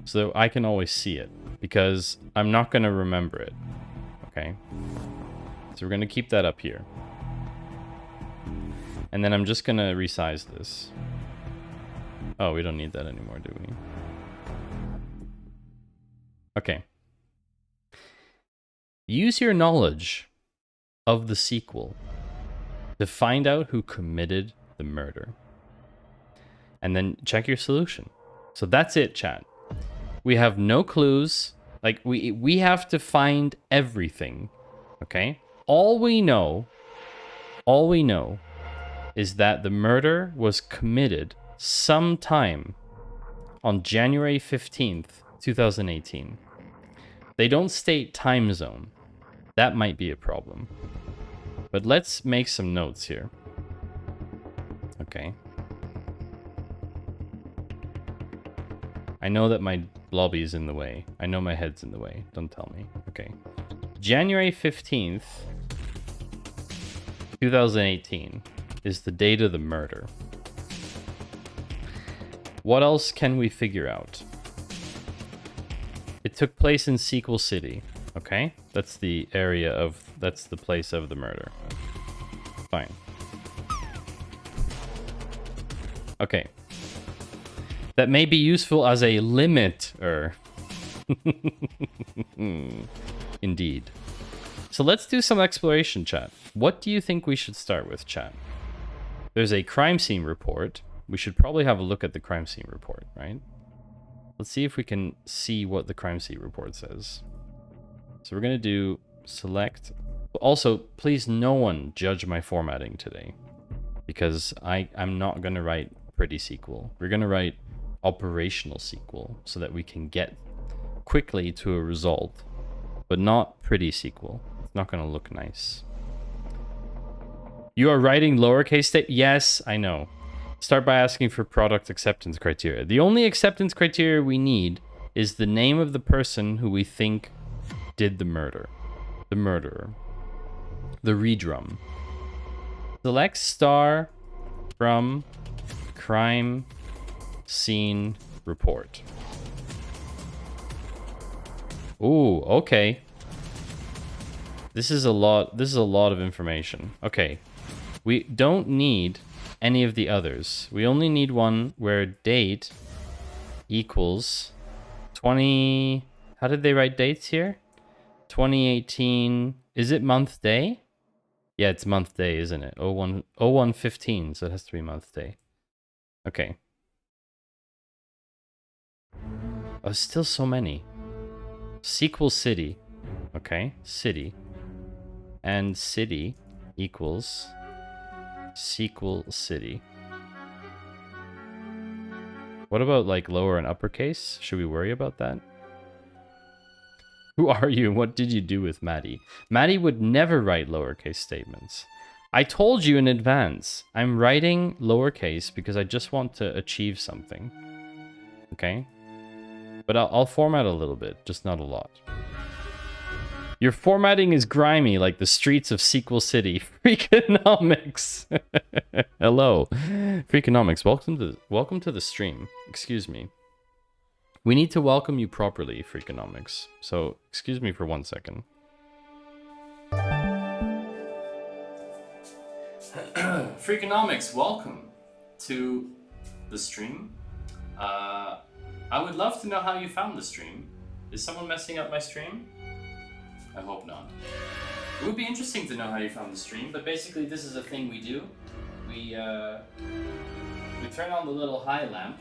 so I can always see it because I'm not going to remember it. Okay. So we're going to keep that up here. And then I'm just going to resize this. Oh, we don't need that anymore, do we? Okay. Use your knowledge of the sequel to find out who committed the murder. And then check your solution. So that's it, chat. We have no clues. Like, we have to find everything. Okay? All we know is that the murder was committed sometime on January 15th, 2018. They don't state time zone. That might be a problem. But let's make some notes here. Okay. I know that my lobby is in the way. I know my head's in the way. Don't tell me. Okay. January 15th, 2018 is the date of the murder. What else can we figure out? It took place in SQL City. Okay? That's the area of... That's the place of the murder. Fine. Okay. That may be useful as a limiter. Indeed. So let's do some exploration, chat. What do you think we should start with, chat? There's a crime scene report. We should probably have a look at the crime scene report, right? Let's see if we can see what the crime scene report says. So we're going to do select. Also, please no one judge my formatting today, because I'm not going to write pretty SQL. We're going to write operational SQL so that we can get quickly to a result, but not pretty SQL. It's not going to look nice. You are writing lowercase state? Yes, I know. Start by asking for product acceptance criteria. The only acceptance criteria we need is the name of the person who we think did the murder. The murderer. The redrum. Select star from crime scene report. Ooh, okay. This is a lot of information. Okay. We don't need any of the others. We only need one where date equals 20... How did they write dates here? 2018... Is it month day? Yeah, it's month day, isn't it? 0115, so it has to be month day. Okay. Oh, still so many. SQL City. Okay, city. And city equals SQL City. What about like lower and uppercase? Should we worry about that? Who are you and what did you do with Maddie? Maddie would never write lowercase statements. I told you in advance. I'm writing lowercase because I just want to achieve something. Okay? But I'll format a little bit, just not a lot. Your formatting is grimy like the streets of SQL City. Freakonomics. Hello. Freakonomics, welcome to the stream. Excuse me. We need to welcome you properly, Freakonomics. So, excuse me for 1 second. Freakonomics, welcome to the stream. I would love to know how you found the stream. Is someone messing up my stream? I hope not. It would be interesting to know how you found the stream, but basically this is a thing we do. We turn on the little high lamp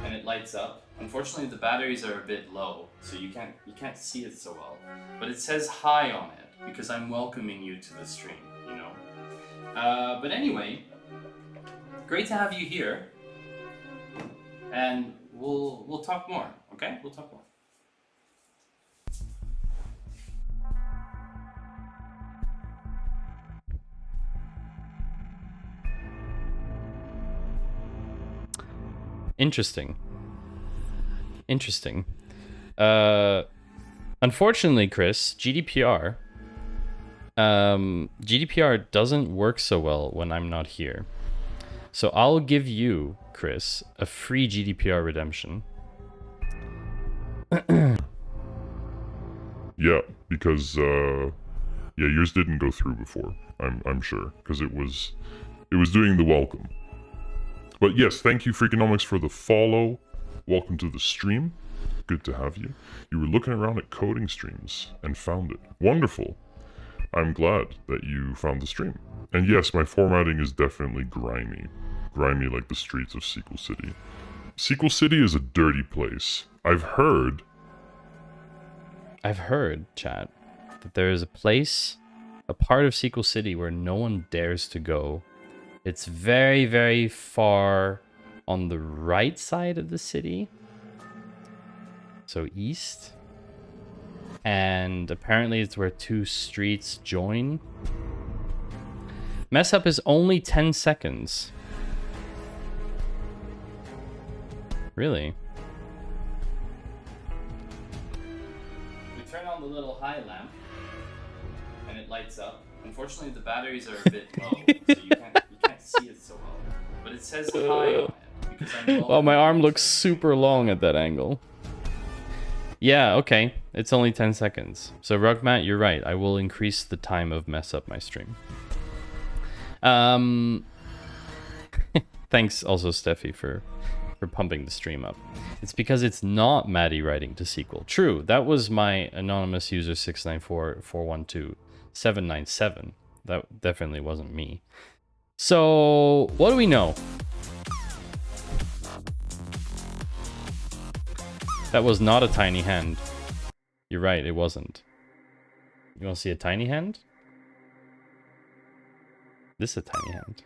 and it lights up. Unfortunately the batteries are a bit low, so you can't see it so well. But it says hi on it because I'm welcoming you to the stream, you know. But anyway, great to have you here. And we'll talk more, okay? We'll talk more. Interesting. Unfortunately, Chris, GDPR doesn't work so well when I'm not here. So I'll give you, Chris, a free GDPR redemption. Yeah, because yours didn't go through before. I'm sure, because it was doing the welcome. But yes, thank you, Freakonomics, for the follow. Welcome to the stream. Good to have you. You were looking around at coding streams and found it. Wonderful. I'm glad that you found the stream. And yes, my formatting is definitely grimy. Grimy like the streets of SQL City. SQL City is a dirty place. I've heard, chat, that there is a place, a part of SQL City where no one dares to go. It's very, very far on the right side of the city. So east. And apparently it's where two streets join. Mess up is only 10 seconds. Really? We turn on the little high lamp and it lights up. Unfortunately the batteries are a bit low, so you can't see it so well. But it says high on it because I'm low. Oh, my arm looks super long at that angle. Yeah, okay. It's only 10 seconds. So Rugmat, you're right. I will increase the time of mess up my stream. Thanks also, Steffi, for pumping the stream up. It's because it's not Maddie writing to SQL. True, that was my anonymous user 694412797. That definitely wasn't me. So, what do we know? That was not a tiny hand. You're right, it wasn't. You want to see a tiny hand? This is a tiny hand.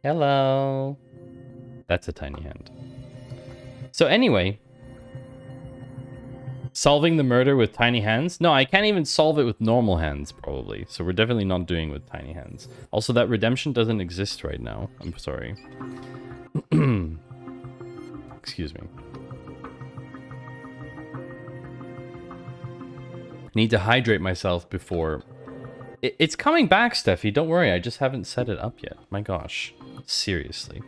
Hello. That's a tiny hand. So anyway, solving the murder with tiny hands? No, I can't even solve it with normal hands, probably. So we're definitely not doing it with tiny hands. Also, that redemption doesn't exist right now. I'm sorry. Excuse me. Need to hydrate myself before... It's coming back, Steffi. Don't worry. I just haven't set it up yet. My gosh. Seriously.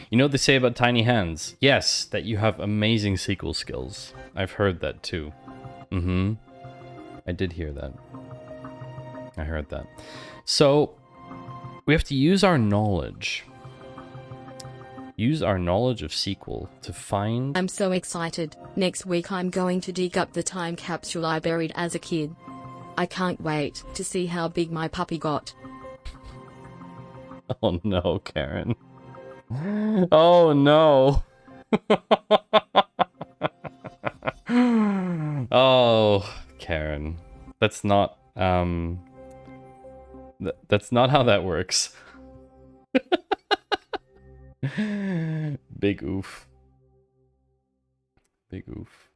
You know what they say about tiny hands? Yes, that you have amazing SQL skills. I've heard that too. Mm-hmm. I did hear that. I heard that. So, we have to use our knowledge. Use our knowledge of SQL to find... I'm so excited. Next week I'm going to dig up the time capsule I buried as a kid. I can't wait to see how big my puppy got. Oh no, Karen. Oh no. Oh, Karen. That's not that's not how that works. Big oof. Big oof.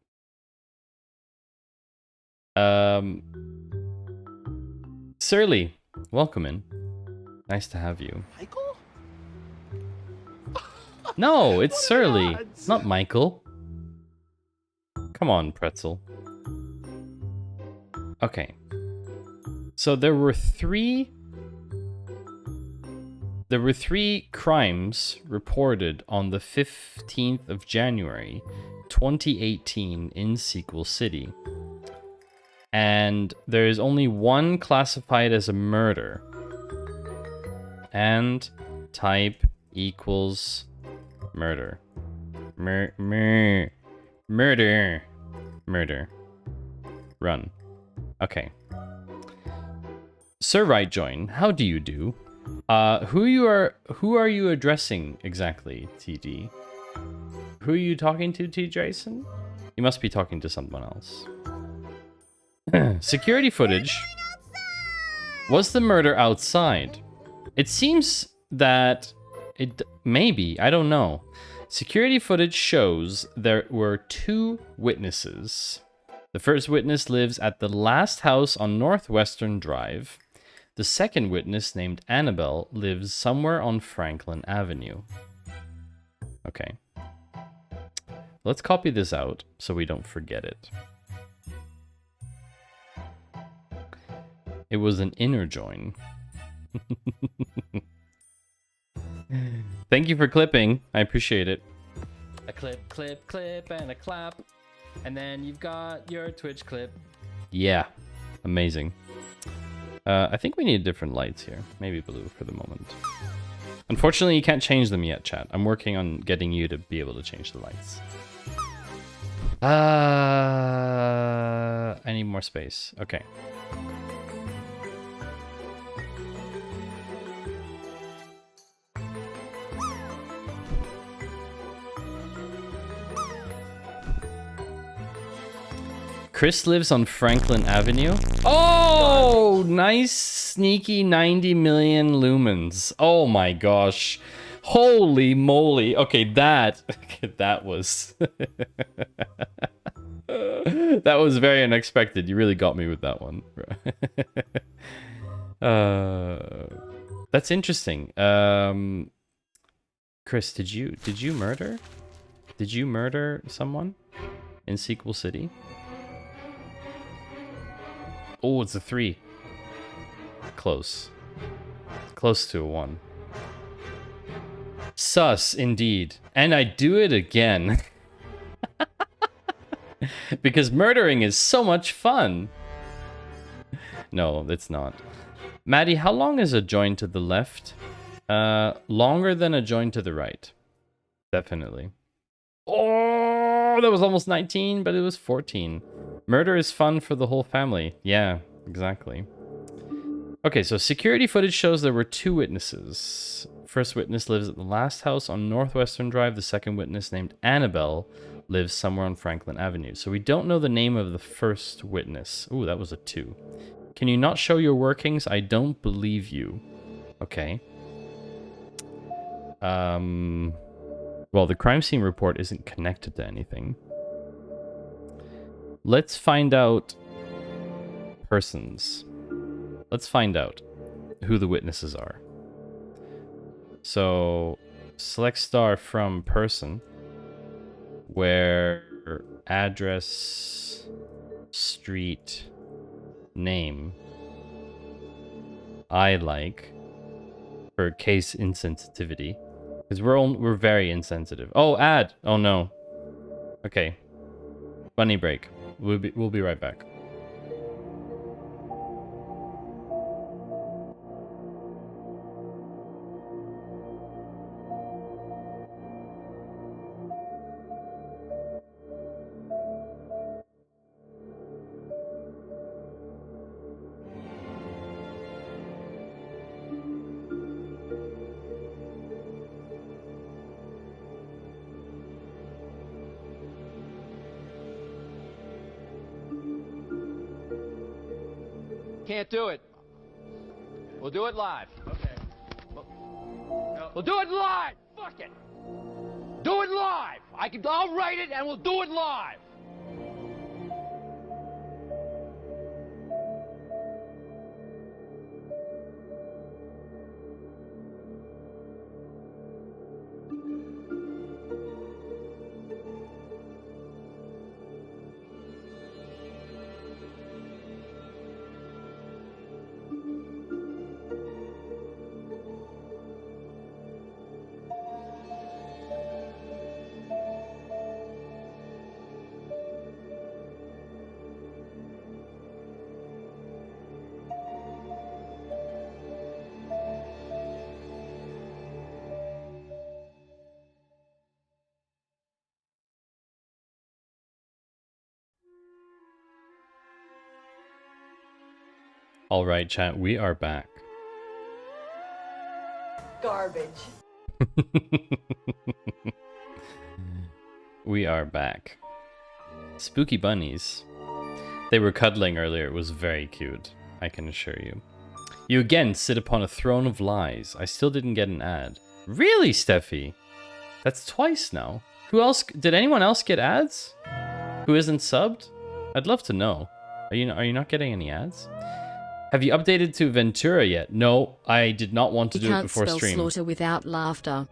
Surly, welcome in. Nice to have you. Michael? No, it's What are the Surly, odds? not Michael. Come on, Pretzel. Okay. So there were three crimes reported on the 15th of January, 2018 in SQL City. And there is only one classified as a murder. And type equals murder. Murder. Murder. Run. Okay. Sir Rightjoin, how do you do? Who are you addressing exactly, TD? Who are you talking to, T. Jason? You must be talking to someone else. Security footage. Was the murder outside? It seems that it maybe, I don't know. Security footage shows there were two witnesses. The first witness lives at the last house on Northwestern Drive. The second witness, named Annabelle, lives somewhere on Franklin Avenue. Okay. Let's copy this out so we don't forget it. It was an inner join. Thank you for clipping. I appreciate it. A clip, clip, clip, and a clap. And then you've got your Twitch clip. Yeah. Amazing. I think we need different lights here. Maybe blue for the moment. Unfortunately, you can't change them yet, chat. I'm working on getting you to be able to change the lights. I need more space. Okay. Chris lives on Franklin Avenue. Oh, nice sneaky 90 million lumens. Oh my gosh. Holy moly. Okay, that was that was very unexpected. You really got me with that one. That's interesting. Chris, did you murder? Did you murder someone in Sequel City? Oh, it's a 3. Close. Close to a 1. Sus, indeed. And I do it again. Because murdering is so much fun. No, it's not. Maddie, how long is a join to the left? Longer than a join to the right. Definitely. Oh, that was almost 19, but it was 14. Murder is fun for the whole family. Yeah, exactly. Okay, so security footage shows there were 2 witnesses. First witness lives at the last house on Northwestern Drive. The second witness, named Annabelle, lives somewhere on Franklin Avenue. So we don't know the name of the first witness. Ooh, that was a 2. Can you not show your workings? I don't believe you. Okay. Well, the crime scene report isn't connected to anything. Let's find out persons. Let's find out who the witnesses are. So, select star from person, where address, street, name, I like, for case insensitivity. Because we're very insensitive. Oh, add! Oh no. Okay. Bunny break. We'll be right back. Can't do it. We'll do it live. Okay. We'll do it live. Fuck it. Do it live. I'll write it and we'll do it live. All right, chat, we are back. Garbage. We are back. Spooky bunnies. They were cuddling earlier. It was very cute, I can assure you. You again sit upon a throne of lies. I still didn't get an ad. Really, Steffi? That's twice now. Who else? Did anyone else get ads? Who isn't subbed? I'd love to know. Are you not getting any ads? Have you updated to Ventura yet? No, I did not want to do it before stream. You can't spell slaughter without laughter.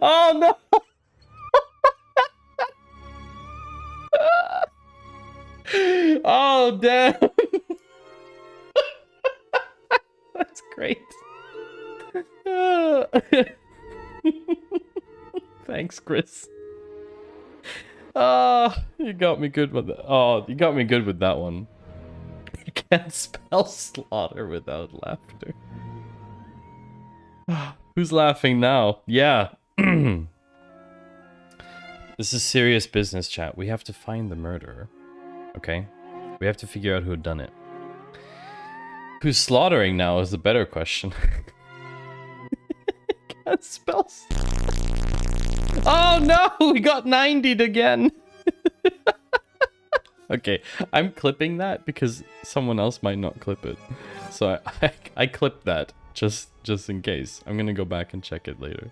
Oh no! Oh damn! That's great. Chris. Oh, you got me good with that. Oh, you got me good with that one. You can't spell slaughter without laughter. Who's laughing now? Yeah. This is serious business, chat. We have to find the murderer. Okay? We have to figure out who had done it. Who's slaughtering now is the better question. Can't spell. Oh no! We got 90'd again! Okay, I'm clipping that because someone else might not clip it. So I clipped that just in case. I'm gonna go back and check it later.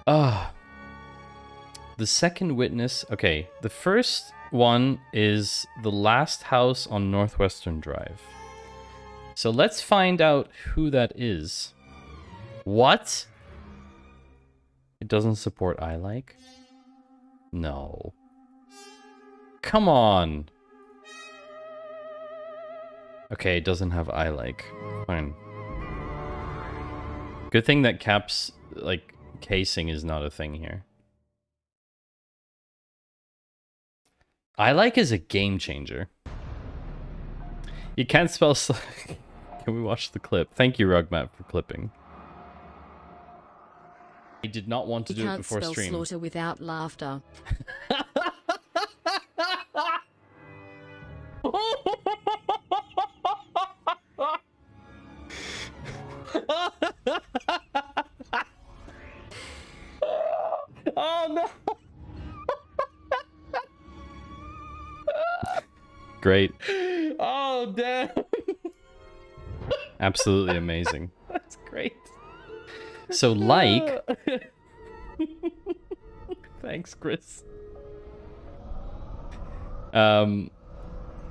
The second witness... Okay, the first one is the last house on Northwestern Drive. So let's find out who that is. What? It doesn't support I like? No. Come on. Okay, it doesn't have I like. Fine. Good thing that caps, like, casing is not a thing here. I like is a game changer. You can't spell... Can we watch the clip? Thank you, Rugmat, for clipping. I did not want to do it before stream. You can't spell slaughter without laughter. Oh no! Great. Oh damn! Absolutely amazing. That's great. So like... Thanks, Chris.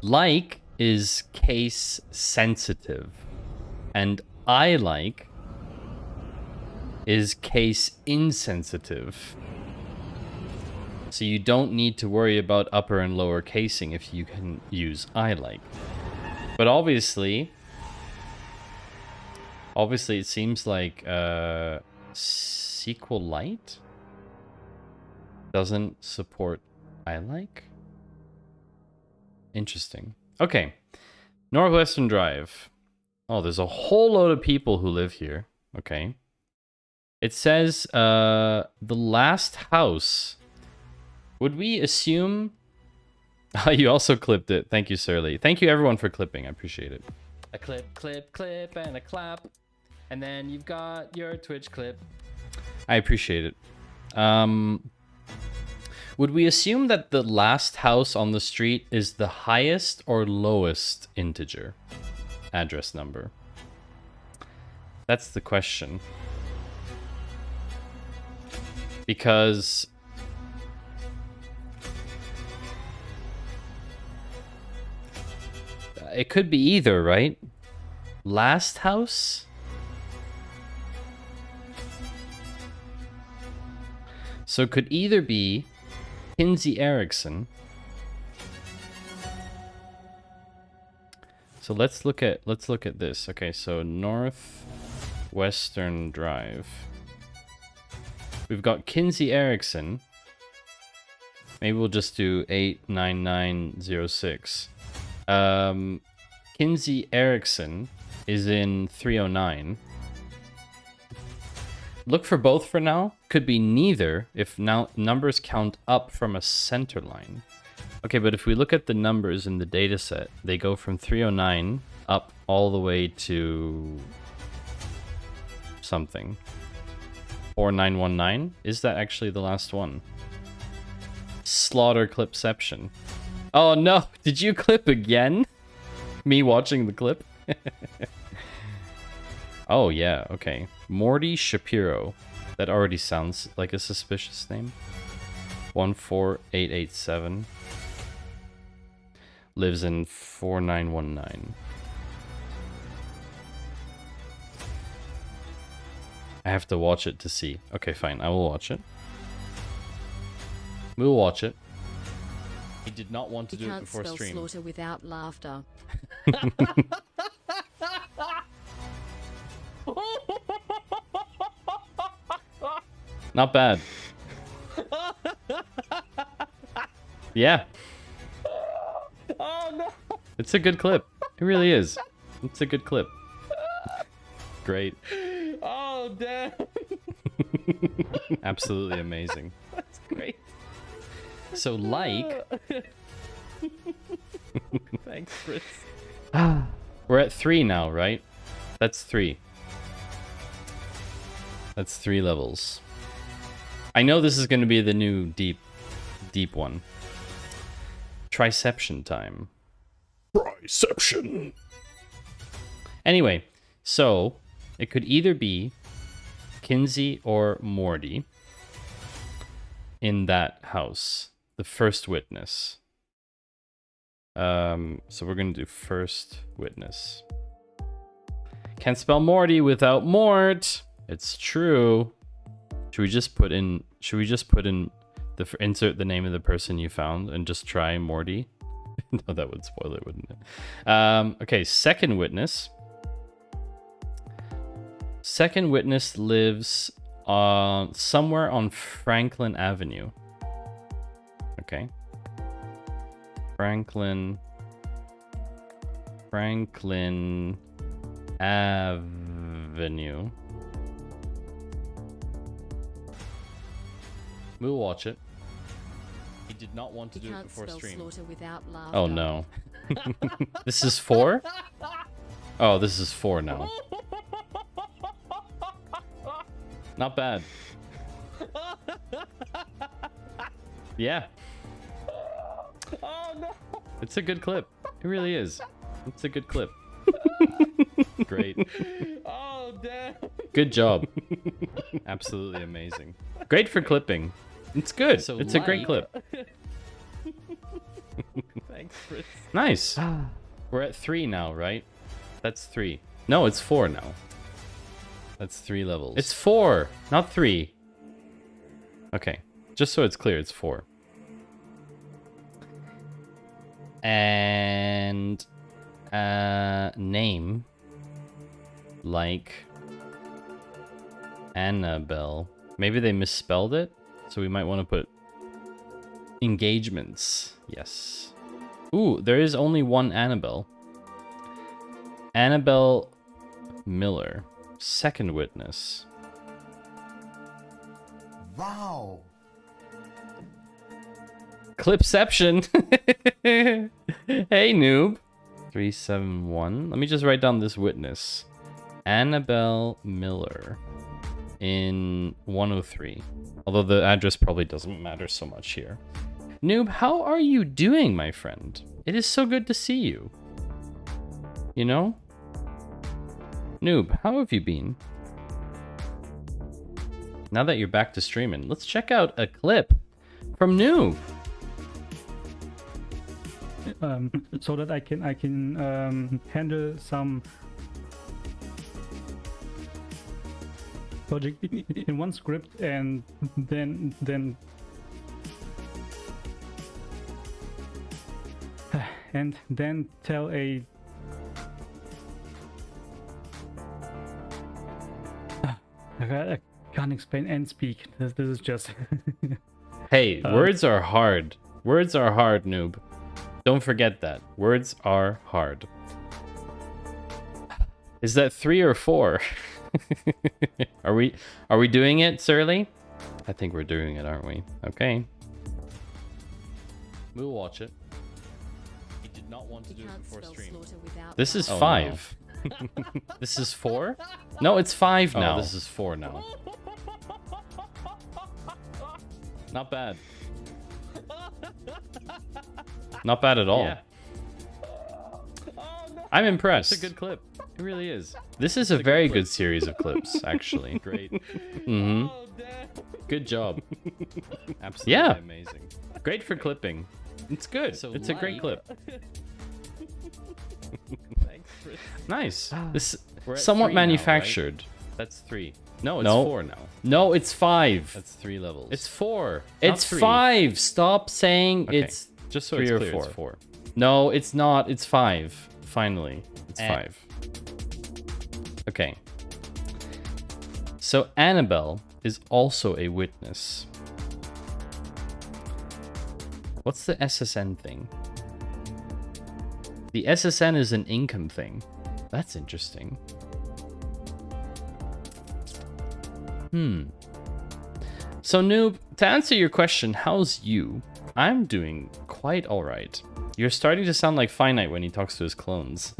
Like is case sensitive. And I like is case insensitive. So you don't need to worry about upper and lower casing if you can use I like. But obviously it seems like SQLite doesn't support I like. Interesting. Okay. Northwestern Drive. Oh, there's a whole load of people who live here. Okay. It says the last house. Would we assume... You also clipped it. Thank you, Surly. Thank you, everyone, for clipping. I appreciate it. A clip, clip, clip, and a clap. And then you've got your Twitch clip. I appreciate it. Would we assume that the last house on the street is the highest or lowest integer address number? That's the question. Because... it could be either, right? Last house? So it could either be Kinsey Erickson. So let's look at this. Okay, so Northwestern Drive. We've got Kinsey Erickson. Maybe we'll just do 89906. Kinsey Erickson is in 309. Look for both for now. Could be neither if now numbers count up from a center line. Okay, but if we look at the numbers in the data set, they go from 309 up all the way to something. 4919? Is that actually the last one? Slaughter clipception. Oh no, did you clip again? Me watching the clip? Oh yeah, okay. Morty Shapiro. That already sounds like a suspicious name. 14887. Lives in 4919. I have to watch it to see. Okay, fine. I will watch it. We'll watch it. I did not want to do it before stream. You can't spell slaughter without laughter. Not bad. Yeah. Oh no! It's a good clip. It really is. It's a good clip. Great. Oh damn! Absolutely amazing. That's great. So like, Thanks, Chris. we're at 3 now, right? That's 3. That's 3 levels. I know this is going to be the new deep one. Triception time. Triception. Anyway, so it could either be Kinsey or Morty in that house. The first witness. So we're going to do first witness. Can't spell Morty without Mort. It's true. Should we just put in the insert the name of the person you found and just try Morty? No, that would spoil it, wouldn't it? Okay, second witness. Second witness lives somewhere on Franklin Avenue. Okay. Franklin Avenue. We'll watch it. He did not want to You do it can't before spell stream. slaughter without laughter. Oh no. This is 4? Oh, this is 4 now. Not bad. Yeah. Oh no! It's a good clip. It really is. It's a good clip. Great. Oh damn! Good job. Absolutely amazing. Great for clipping. It's good. So It's a great clip. Thanks, Chris. Nice. We're at 3 now, right? That's 3. No, it's 4 now. That's 3 levels. It's 4, not 3. Okay. Just so it's clear, it's 4. And name like Annabelle. Maybe they misspelled it, so we might want to put engagements. Yes. Ooh, there is only one Annabelle. Annabelle Miller, second witness. Wow. Clipception. Hey, noob. 371. Let me just write down this witness. Annabelle Miller in 103. Although the address probably doesn't matter so much here. Noob, how are you doing, my friend? It is so good to see you. You know? Noob, how have you been? Now that you're back to streaming, let's check out a clip from Noob. So that I can handle some project in one script and then tell a I can't explain and speak. This is just Hey, words are hard. Words are hard, noob. Don't forget that. Words are hard. Is that 3 or 4? Are we doing it, Surly? I think we're doing it, aren't we? Okay. We'll watch it. He did not want to do it before stream. This is 5. No. This is 4? No, it's 5 now. This is 4 now. Not bad. Not bad at all. Yeah. I'm impressed. It's a good clip. It really is. This is a very good series of clips, actually. Great. Mm-hmm. Good job. Absolutely amazing. Great for clipping. It's good. So it's a great clip. Thanks, Chris. Nice. This somewhat manufactured. Now, right? That's 3. No, it's 4 now. No, it's 5. That's 3 levels. It's 4. It's 5. Stop saying it's just so 3 or 4. It's 4. No, it's not. It's 5. Finally, it's 5. Okay. So Annabelle is also a witness. What's the SSN thing? The SSN is an income thing. That's interesting. So Noob, to answer your question, how's you? I'm doing quite alright. You're starting to sound like Finite when he talks to his clones.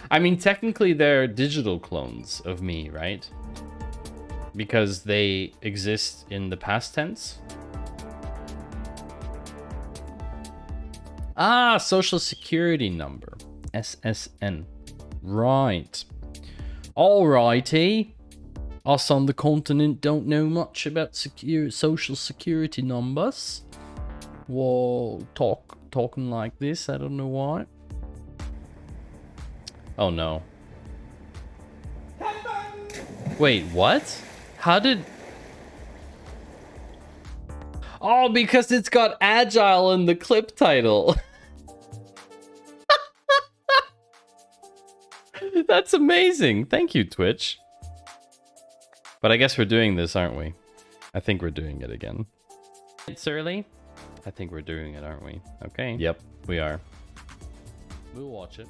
I mean, technically they're digital clones of me, right? Because they exist in the past tense. Ah, Social Security Number. SSN. Right. Alrighty. Us on the continent don't know much about social security numbers. Well, talking like this, I don't know why. Oh no. Wait, what? How did... Oh, because it's got Agile in the clip title. That's amazing. Thank you, Twitch. But I guess we're doing this, aren't we? I think we're doing it again. It's early. I think we're doing it, aren't we? Okay. Yep, we are. We'll watch it.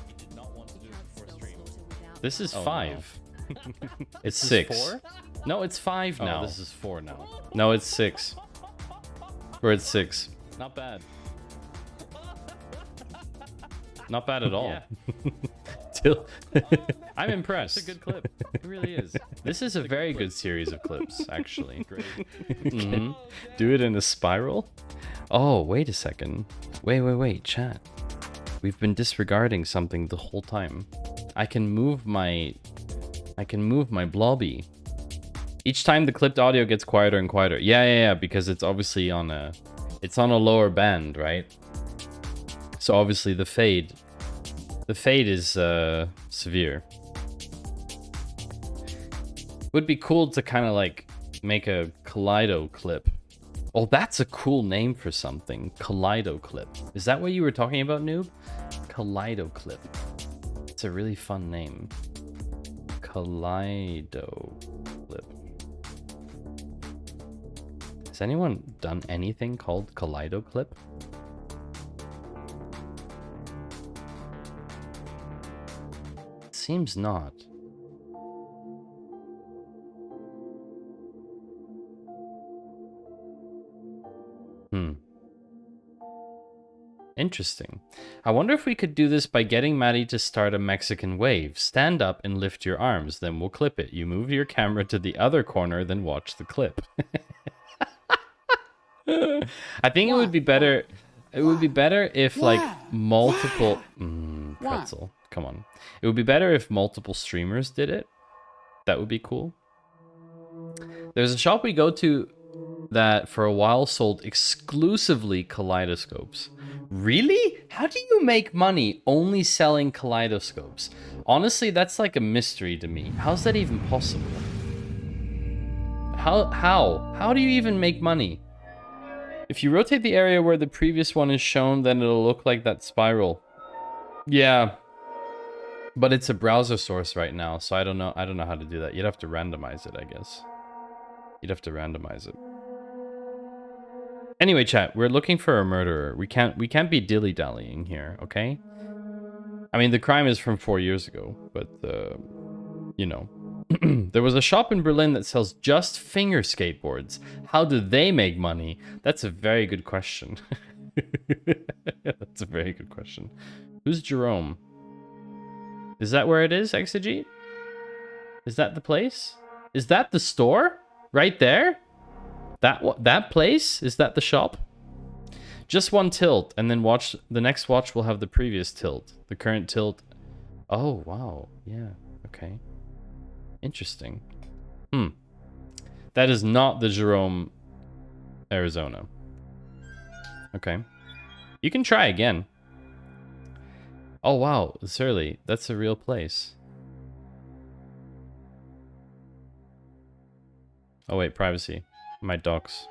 He did not want to do it before stream. This is 5. No. It's 6. 4? No, it's 5 now. This is 4 now. No, it's 6. We're at 6. Not bad. Not bad at all. Yeah. Still, I'm impressed. It's a good clip. It really is. This is a very good series of clips, actually. Great. Do it in a spiral? Oh, wait a second. Wait, chat. We've been disregarding something the whole time. I can move my blobby. Each time the clipped audio gets quieter and quieter. Yeah, because it's obviously on a lower band, right? So obviously the fade is severe. Would be cool to kind of like make a Kaleido clip. Oh, that's a cool name for something. Kaleido clip. Is that what you were talking about, Noob? Kaleido clip. It's a really fun name. Kaleido clip. Has anyone done anything called Kaleido clip? Seems not. Interesting. I wonder if we could do this by getting Maddie to start a Mexican wave. Stand up and lift your arms, then we'll clip it. You move your camera to the other corner, then watch the clip. I think it would be better. It would be better if like multiple pretzel. Come on. It would be better if multiple streamers did it. That would be cool. There's a shop we go to that for a while sold exclusively kaleidoscopes. Really? How do you make money only selling kaleidoscopes? Honestly, that's like a mystery to me. How's that even possible? How do you even make money? If you rotate the area where the previous one is shown, then it'll look like that spiral. Yeah. But it's a browser source right now, so I don't know how to do that. You'd have to randomize it, I guess. You'd have to randomize it. Anyway, chat, we're looking for a murderer. We can't be dilly-dallying here, okay? I mean, the crime is from 4 years ago, but you know. There was a shop in Berlin that sells just finger skateboards. How do they make money? That's a very good question. That's a very good question. Who's Jerome? Is that where it is, Exegete? Is that the place? Is that the store? Right there? That place? Is that the shop? Just one tilt, and then watch the next watch will have the previous tilt. The current tilt. Oh, wow. Yeah, okay. Interesting. That is not the Jerome, Arizona. Okay. You can try again. Oh, wow. Surly, that's a real place. Oh, wait. Privacy. My docs.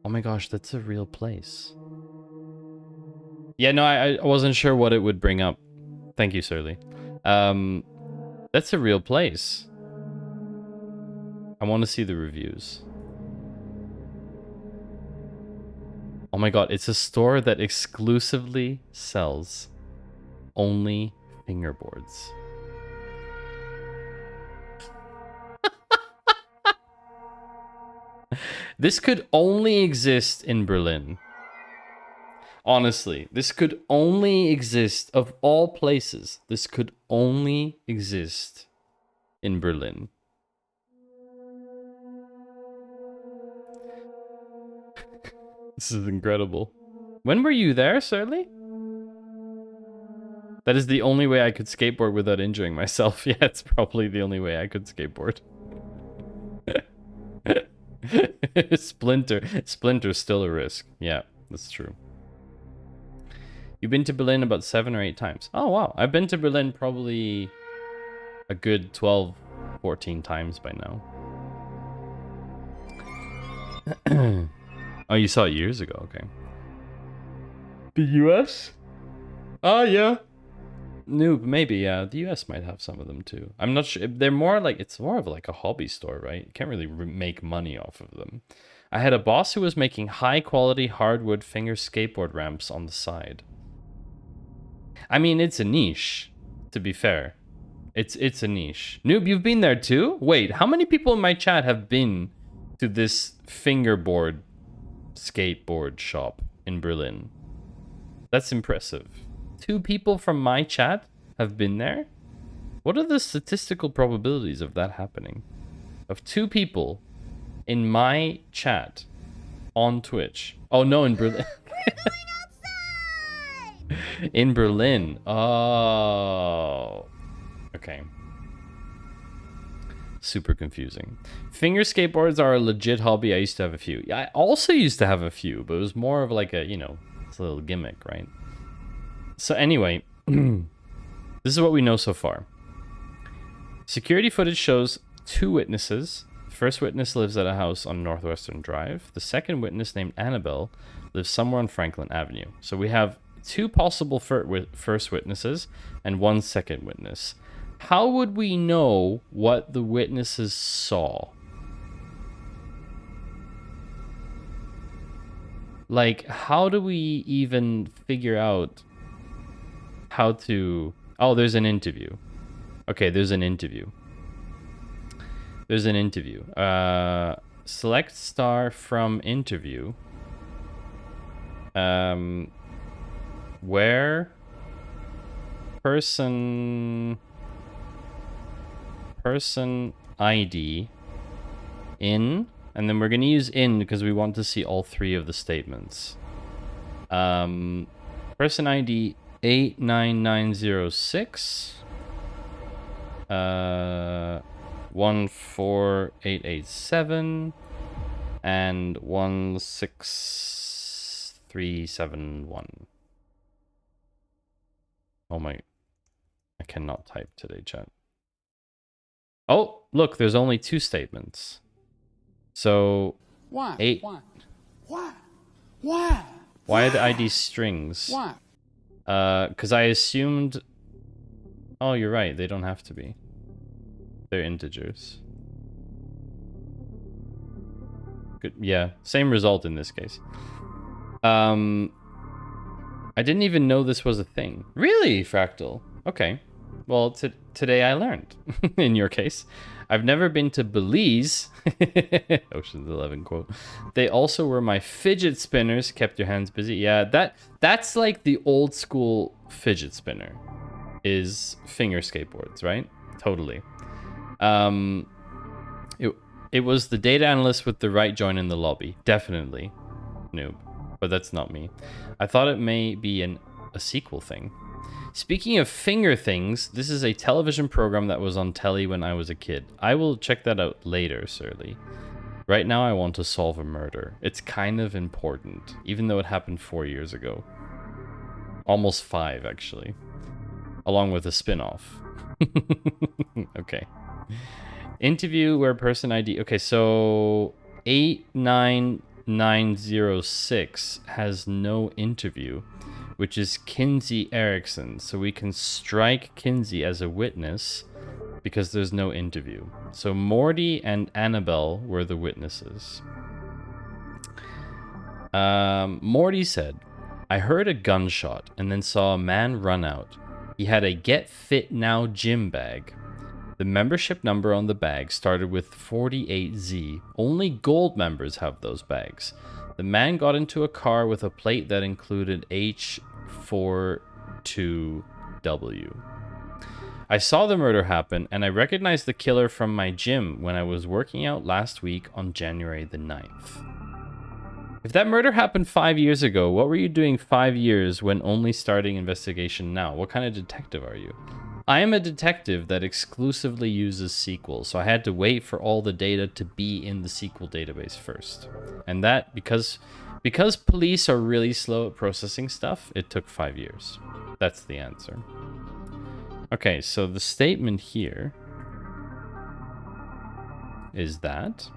Oh my gosh, that's a real place. Yeah, no, I wasn't sure what it would bring up. Thank you, Surly. That's a real place. I want to see the reviews. Oh my god, it's a store that exclusively sells only fingerboards. This could only exist in Berlin. Honestly, this could only exist, of all places, this could only exist in Berlin. This is incredible. When were you there, Surly? That is the only way I could skateboard without injuring myself. Yeah, it's probably the only way I could skateboard. Splinter's still a risk. Yeah, that's true. You've been to Berlin about 7 or 8 times. Oh, wow. I've been to Berlin probably a good 12, 14 times by now. Oh, you saw it years ago. Okay. The US? Oh, yeah. Noob, maybe, yeah. The US might have some of them too. I'm not sure. They're more like, it's more of like a hobby store, right? You can't really make money off of them. I had a boss who was making high quality hardwood finger skateboard ramps on the side. I mean, it's a niche, to be fair. It's a niche. Noob, you've been there too? Wait, how many people in my chat have been to this fingerboard skateboard shop in Berlin? That's impressive. 2 people from my chat have been there? What are the statistical probabilities of that happening? Of 2 people in my chat on Twitch. Oh no, in Berlin. In Berlin. Oh. Okay. Super confusing. Finger skateboards are a legit hobby. I used to have a few. I also used to have a few, but it was more of like a, you know, it's a little gimmick, right? So anyway, this is what we know so far. Security footage shows 2 witnesses. The first witness lives at a house on Northwestern Drive. The second witness, named Annabelle, lives somewhere on Franklin Avenue. So we have 2 possible first witnesses and 1 second witness. How would we know what the witnesses saw? Like, how do we even figure out how to... Oh, there's an interview. Okay, there's an interview. There's an interview. Select star from interview. Where person ID in, and then we're going to use in because we want to see all 3 of the statements. Person ID 89906 14887 and 16371. Oh my, I cannot type today, chat. Oh, look, there's only 2 statements. So Why? 8. Why? Why? Why? Why are the IDs strings? Why? Because I assumed... Oh, you're right. They don't have to be. They're integers. Good. Yeah, same result in this case. I didn't even know this was a thing. Really, Fractal? Okay. Well, today I learned. In your case. I've never been to Belize. Ocean's 11 quote. They also were my fidget spinners. Kept your hands busy. Yeah, that's like the old school fidget spinner. Is finger skateboards, right? Totally. It was the data analyst with the right join in the lobby. Definitely. Noob. But that's not me. I thought it may be a sequel thing. Speaking of finger things, this is a television program that was on telly when I was a kid. I will check that out later, Surly. Right now I want to solve a murder. It's kind of important, even though it happened 4 years ago. Almost 5, actually. Along with a spin-off. Okay. Interview where person ID... Okay, so 89906 has no interview, which is Kinsey Erickson. So we can strike Kinsey as a witness because there's no interview. So Morty and Annabelle were the witnesses. Morty said, I heard a gunshot and then saw a man run out. He had a Get Fit Now gym bag. The membership number on the bag started with 48Z. Only gold members have those bags. The man got into a car with a plate that included H42W. I saw the murder happen, and I recognized the killer from my gym when I was working out last week on January the 9th. If that murder happened 5 years ago, what were you doing 5 years when only starting investigation now? What kind of detective are you? I am a detective that exclusively uses SQL, so I had to wait for all the data to be in the SQL database first. And that, because police are really slow at processing stuff, it took 5 years. That's the answer. Okay, so the statement here is that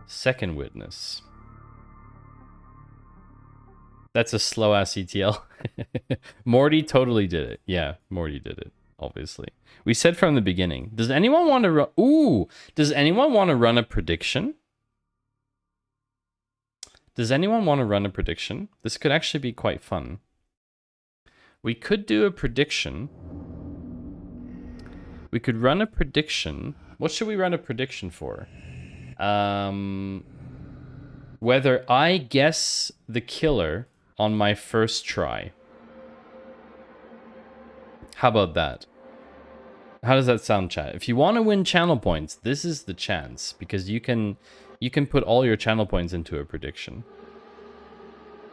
second witness. That's a slow ass ETL. Morty totally did it. Yeah, Morty did it, obviously. We said from the beginning. Does anyone want to run? Ooh, does anyone want to run a prediction? Does anyone want to run a prediction? This could actually be quite fun. We could do a prediction. We could run a prediction. What should we run a prediction for? Whether I guess the killer on my first try. How about that? How does that sound, chat? If you want to win channel points, this is the chance, because you can put all your channel points into a prediction.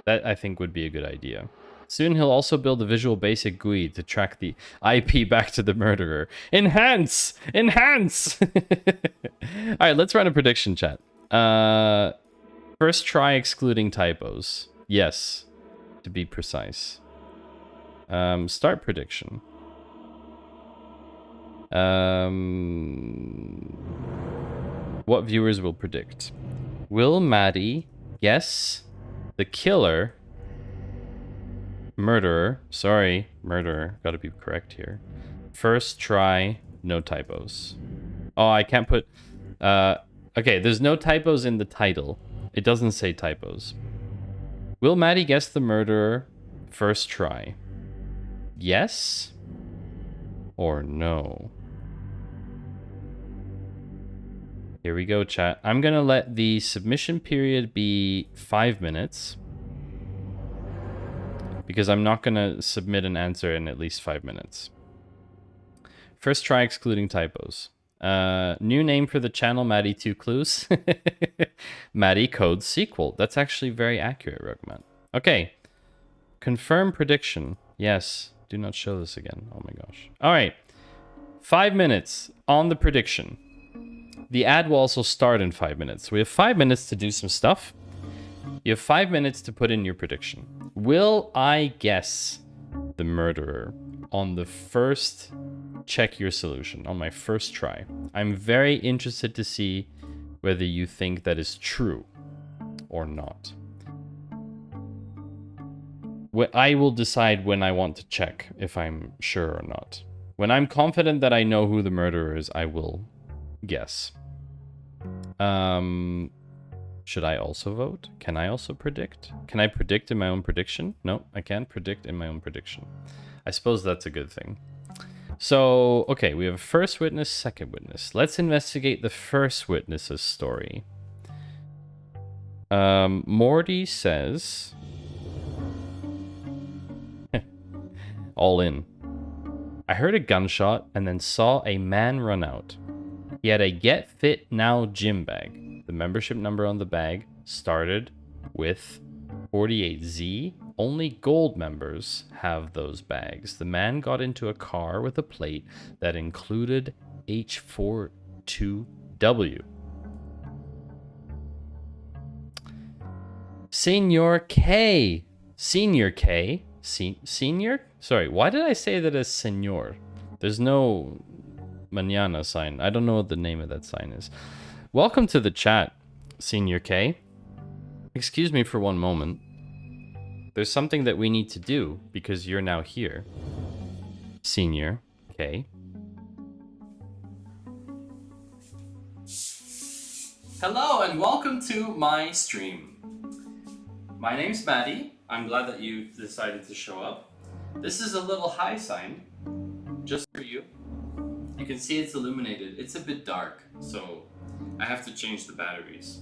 That, I think, would be a good idea. Soon he'll also build a Visual Basic GUI to track the IP back to the murderer. Enhance! Enhance! Alright, let's run a prediction, chat. First try excluding typos. Yes, to be precise. Start prediction. What viewers will predict? Will Maddie guess the killer, murderer, sorry, murderer, gotta be correct here. First try, no typos. Oh, I can't put, okay, there's no typos in the title. It doesn't say typos. Will Maddie guess the murderer, first try? Yes or no? Here we go, chat. I'm going to let the submission period be 5 minutes, because I'm not going to submit an answer in at least 5 minutes. First try excluding typos. New name for the channel, Maddie 2 Clues. Maddie Codes SQL. That's actually very accurate, Rugman. Okay. Confirm prediction. Yes. Do not show this again. Oh my gosh. All right. 5 minutes on the prediction. The ad will also start in 5 minutes. We have 5 minutes to do some stuff. You have 5 minutes to put in your prediction. Will I guess the murderer on the first check your solution, on my first try? I'm very interested to see whether you think that is true or not. I will decide when I want to check if I'm sure or not. When I'm confident that I know who the murderer is, I will guess. Should I also vote? Can I also predict? Can I predict in my own prediction? No, I can't predict in my own prediction. I suppose that's a good thing. So, okay, we have a first witness, second witness. Let's investigate the first witness's story. Morty says... all in. I heard a gunshot and then saw a man run out. He had a Get Fit Now gym bag. The membership number on the bag started with 48Z. Only gold members have those bags. The man got into a car with a plate that included H42W. Senior K. Senior K. Senior? Sorry, why did I say that as senor? There's no mañana sign. I don't know what the name of that sign is. Welcome to the chat, Senior K. Excuse me for one moment. There's something that we need to do because you're now here. Senior. Okay. Hello and welcome to my stream. My name's Maddie. I'm glad that you decided to show up. This is a little hi sign just for you. You can see it's illuminated. It's a bit dark, so I have to change the batteries.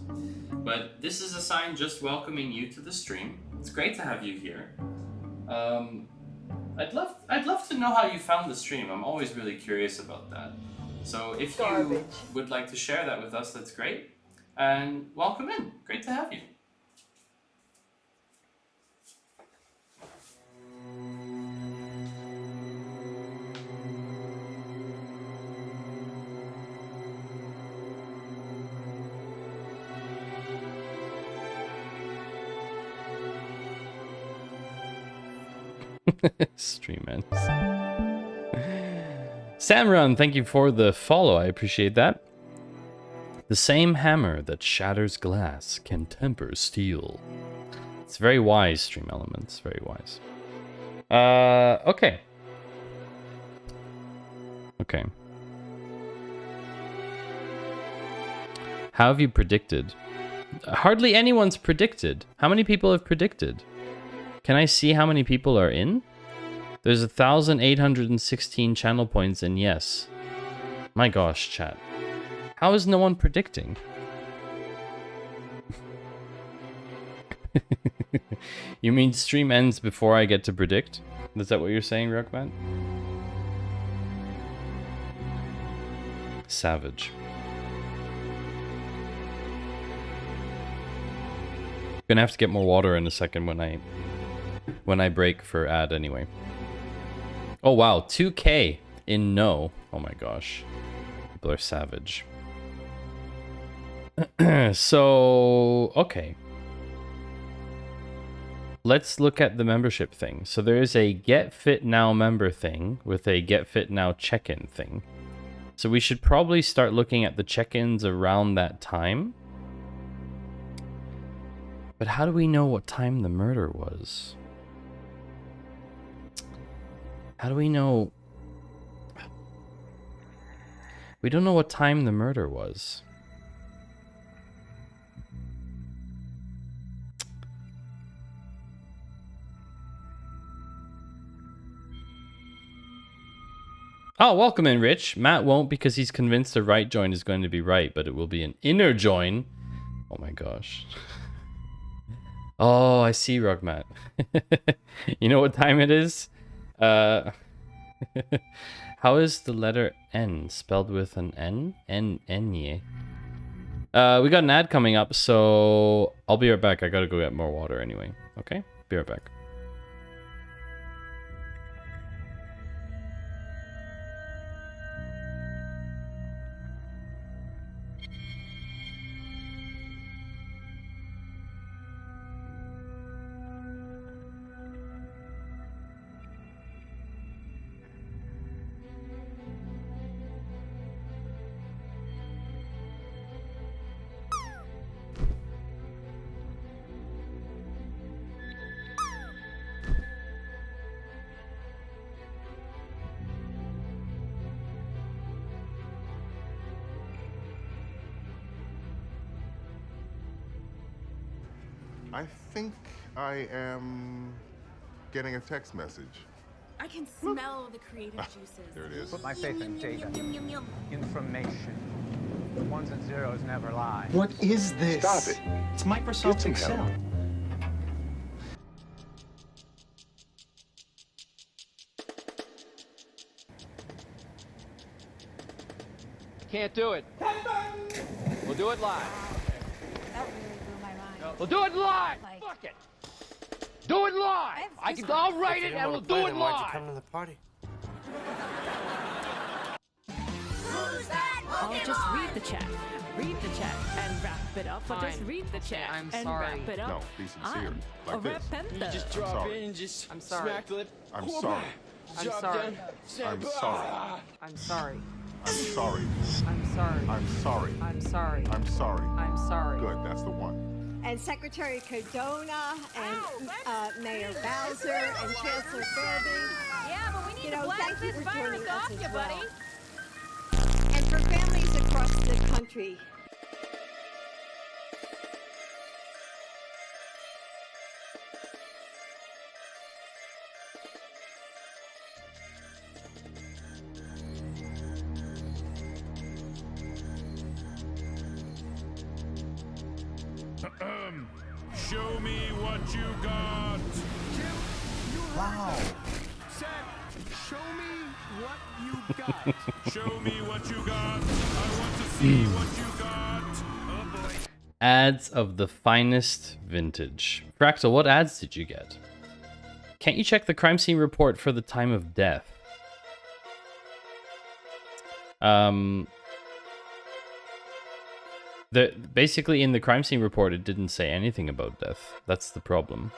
But this is a sign just welcoming you to the stream. It's great to have you here. I'd love to know how you found the stream. I'm always really curious about that. So if you would like to share that with us, that's great. And welcome in. Great to have you. Stream ends. Samrun, thank you for the follow. I appreciate that. The same hammer that shatters glass can temper steel. It's very wise, Stream Elements. Very wise. Okay. Okay. How have you predicted? Hardly anyone's predicted. How many people have predicted? Can I see how many people are in? There's 1,816 channel points and yes. My gosh, chat. How is no one predicting? You mean stream ends before I get to predict? Is that what you're saying, Rockman? Savage. Gonna have to get more water in a second when I break for ad anyway. Oh wow, 2K in no. Oh my gosh. People are savage. So, okay. Let's look at the membership thing. So there is a Get Fit Now member thing with a Get Fit Now check-in thing. So we should probably start looking at the check-ins around that time. But how do we know what time the murder was? How do we know? We don't know what time the murder was. Oh, welcome in, Rich. Matt won't because he's convinced the right join is going to be right, but it will be an inner join. Oh my gosh. Oh, I see, Rugmat. You know what time it is? How is the letter N spelled with an N? N-ye. We got an ad coming up, so I'll be right back. I gotta go get more water anyway. Okay? Be right back. I think I am getting a text message. I can smell the creative juices. There it is. Put my faith in data. Information. The ones and zeros never lie. What is this? Stop it. It's Microsoft Excel. Can't do it. We'll do it live. That really blew my mind. We'll do it live. Fuck it. Do it live. I'll write it and we'll do it live. Why'd you come to the party? I'll just read the chat. Read the chat and wrap it up. But just read the chat I'm and sorry. wrap it up. No, be sincere. I'm Like this. repenter. You just I'm drop sorry. in and just I'm sorry. smack the lip. I'm sorry. I'm Drop sorry. down, stand I'm up. sorry. I'm sorry. I'm sorry. I'm sorry. I'm sorry. I'm sorry. I'm sorry. I'm sorry. Good, that's the one. and Secretary Cardona and Mayor Bowser and Chancellor Fairby. Yeah, but we need to blast thank you this for virus joining off us as you, well. buddy. And for families across the country. Show me what you got. Wow. Said, show me what you got. Show me what you got. I want to see what you got. Oh boy. Ads of the finest vintage. Fractal, what ads did you get? Can't you check the crime scene report for the time of death? Basically in the crime scene report, it didn't say anything about death. That's the problem.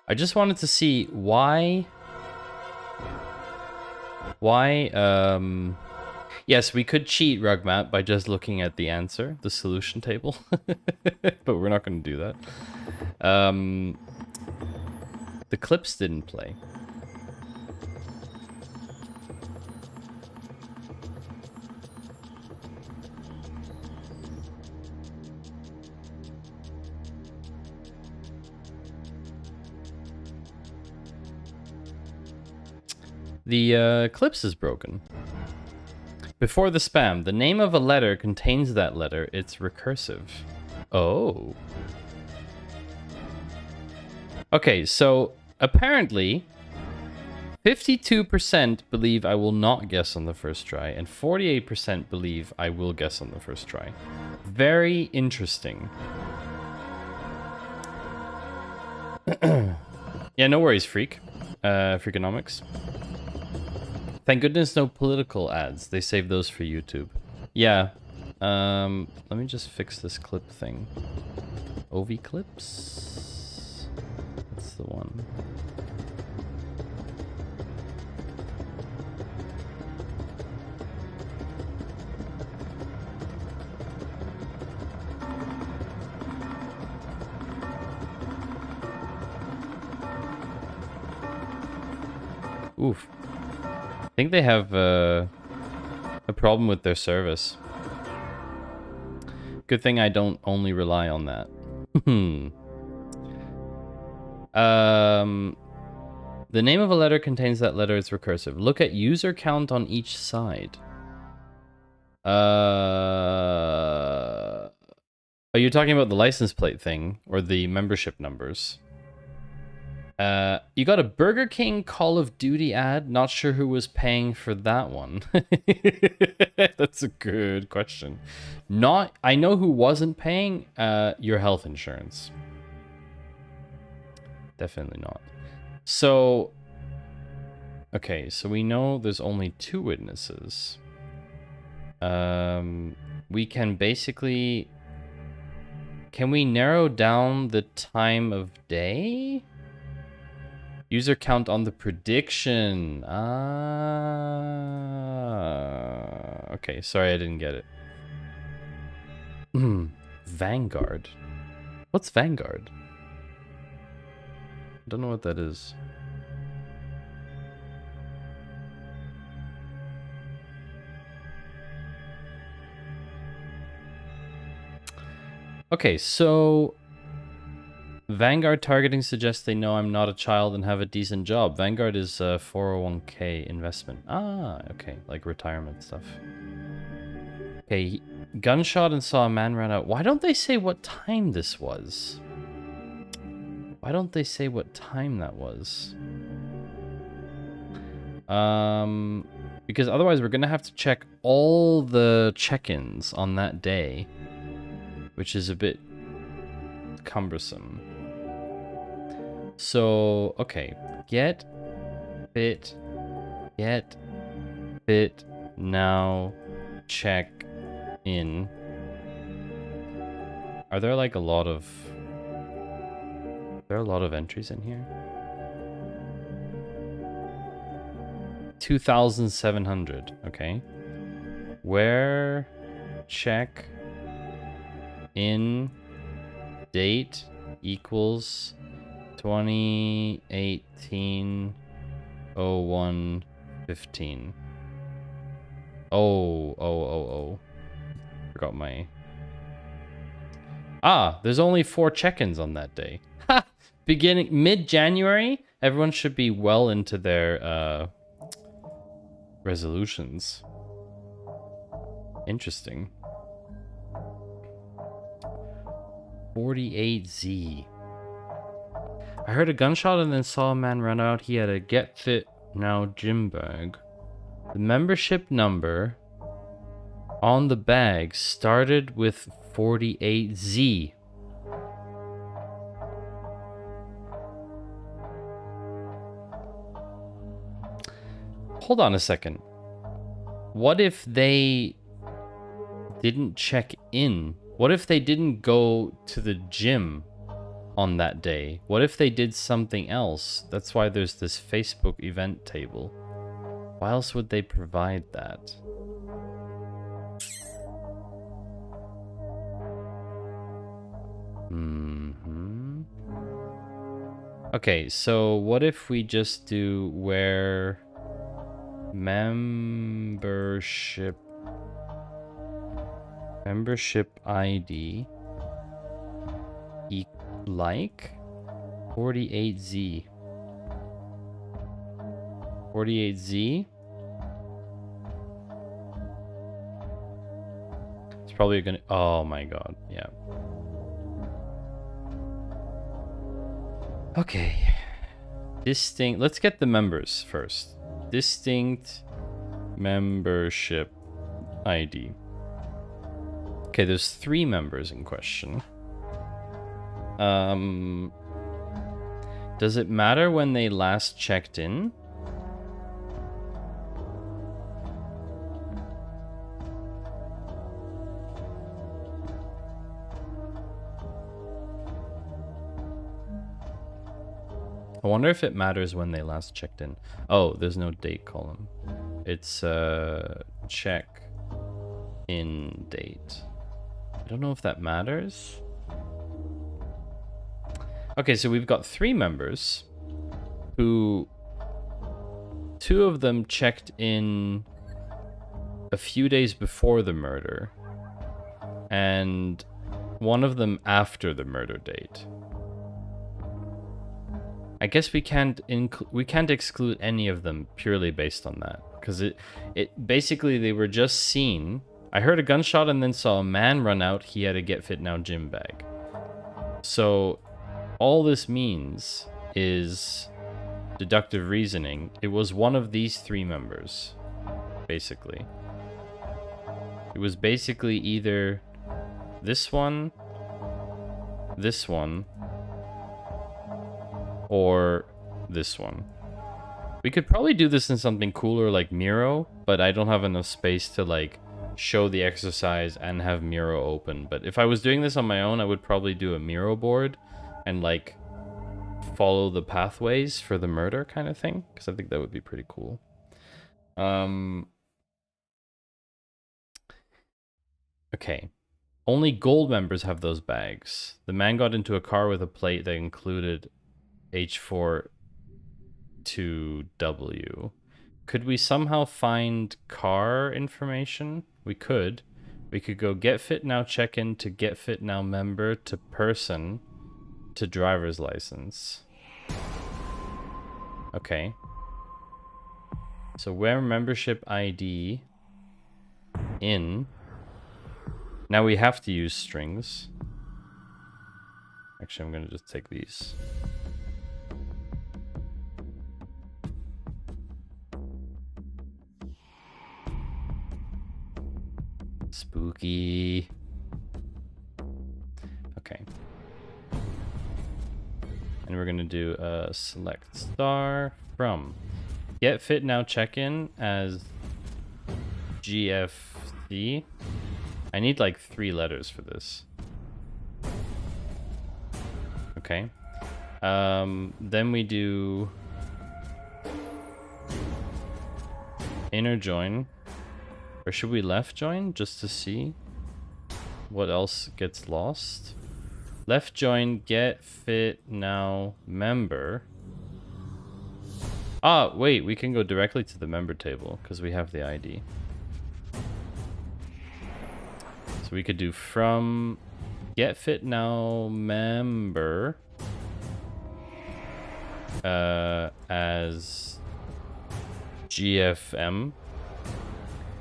I just wanted to see why... Yes, we could cheat, Rugmat, by just looking at the answer, the solution table. But we're not going to do that. The clips didn't play. The clips is broken. Before the spam, the name of a letter contains that letter. It's recursive. Oh. Okay, so apparently 52% believe I will not guess on the first try, and 48% believe I will guess on the first try. Very interesting. Yeah, no worries, Freak. Freakonomics. Thank goodness no political ads. They save those for YouTube. Yeah. Let me just fix this clip thing. OV clips? That's the one. Oof. I think they have a problem with their service. Good thing I don't only rely on that. The name of a letter contains that letter. It's recursive. Look at user count on each side. Are you talking about the license plate thing or the membership numbers? You got a Burger King Call of Duty ad. Not sure who was paying for that one. That's a good question. I know who wasn't paying. Your health insurance. Definitely not. So, okay, so we know there's only 2 witnesses. We can basically... Can we narrow down the time of day? User count on the prediction. Okay, sorry I didn't get it. Vanguard. What's Vanguard? I don't know what that is. Okay, so Vanguard targeting suggests they know I'm not a child and have a decent job. Vanguard is a 401k investment. Ah, okay, like retirement stuff. Okay, gunshot and saw a man run out. Why don't they say what time this was? Why don't they say what time that was? Because otherwise we're gonna have to check all the check-ins on that day, which is a bit cumbersome. So, okay, get bit, now, check in. Are there like a lot of... There are a lot of entries in here? 2,700, okay. Where check in date equals 2018 01/15. Oh. Forgot my... Ah, there's only 4 check-ins on that day. Ha! Beginning mid-January, everyone should be well into their resolutions. Interesting. 48Z. I heard a gunshot and then saw a man run out. He had a Get Fit Now gym bag. The membership number on the bag started with 48Z. Hold on a second. What if they didn't check in? What if they didn't go to the gym on that day? What if they did something else? That's why there's this Facebook event table. Why else would they provide that? Okay, so what if we just do where membership ID like 48Z. 48Z. It's probably gonna... Oh my god, yeah. Okay. Distinct... Let's get the members first. Distinct membership ID. Okay, there's 3 members in question. Does it matter when they last checked in? I wonder if it matters when they last checked in. Oh, there's no date column. It's check in date. I don't know if that matters. Okay, so we've got 3 members who 2 of them checked in a few days before the murder and 1 of them after the murder date. I guess we can't exclude any of them purely based on that, because it basically they were just seen. I heard a gunshot and then saw a man run out. He had a Get Fit Now gym bag. So all this means is deductive reasoning. It was one of these 3 members, basically. It was basically either this one, or this one. We could probably do this in something cooler like Miro, but I don't have enough space to like show the exercise and have Miro open. But if I was doing this on my own, I would probably do a Miro board and like follow the pathways for the murder kind of thing, because I think that would be pretty cool. Okay. Only gold members have those bags. The man got into a car with a plate that included H42W. Could we somehow find car information? We could. We could go Get Fit Now check-in to Get Fit Now member to person to driver's license. Okay. So where membership ID in... Now we have to use strings. Actually, I'm going to just take these. Spooky. Okay. And we're going to do a select star from Get Fit Now check-in as GFC. I need like 3 letters for this. Okay. Then we do inner join. Or should we left join just to see what else gets lost? Left join get fit now member. Ah, wait, we can go directly to the member table because we have the ID. So we could do from get fit now member as GFM.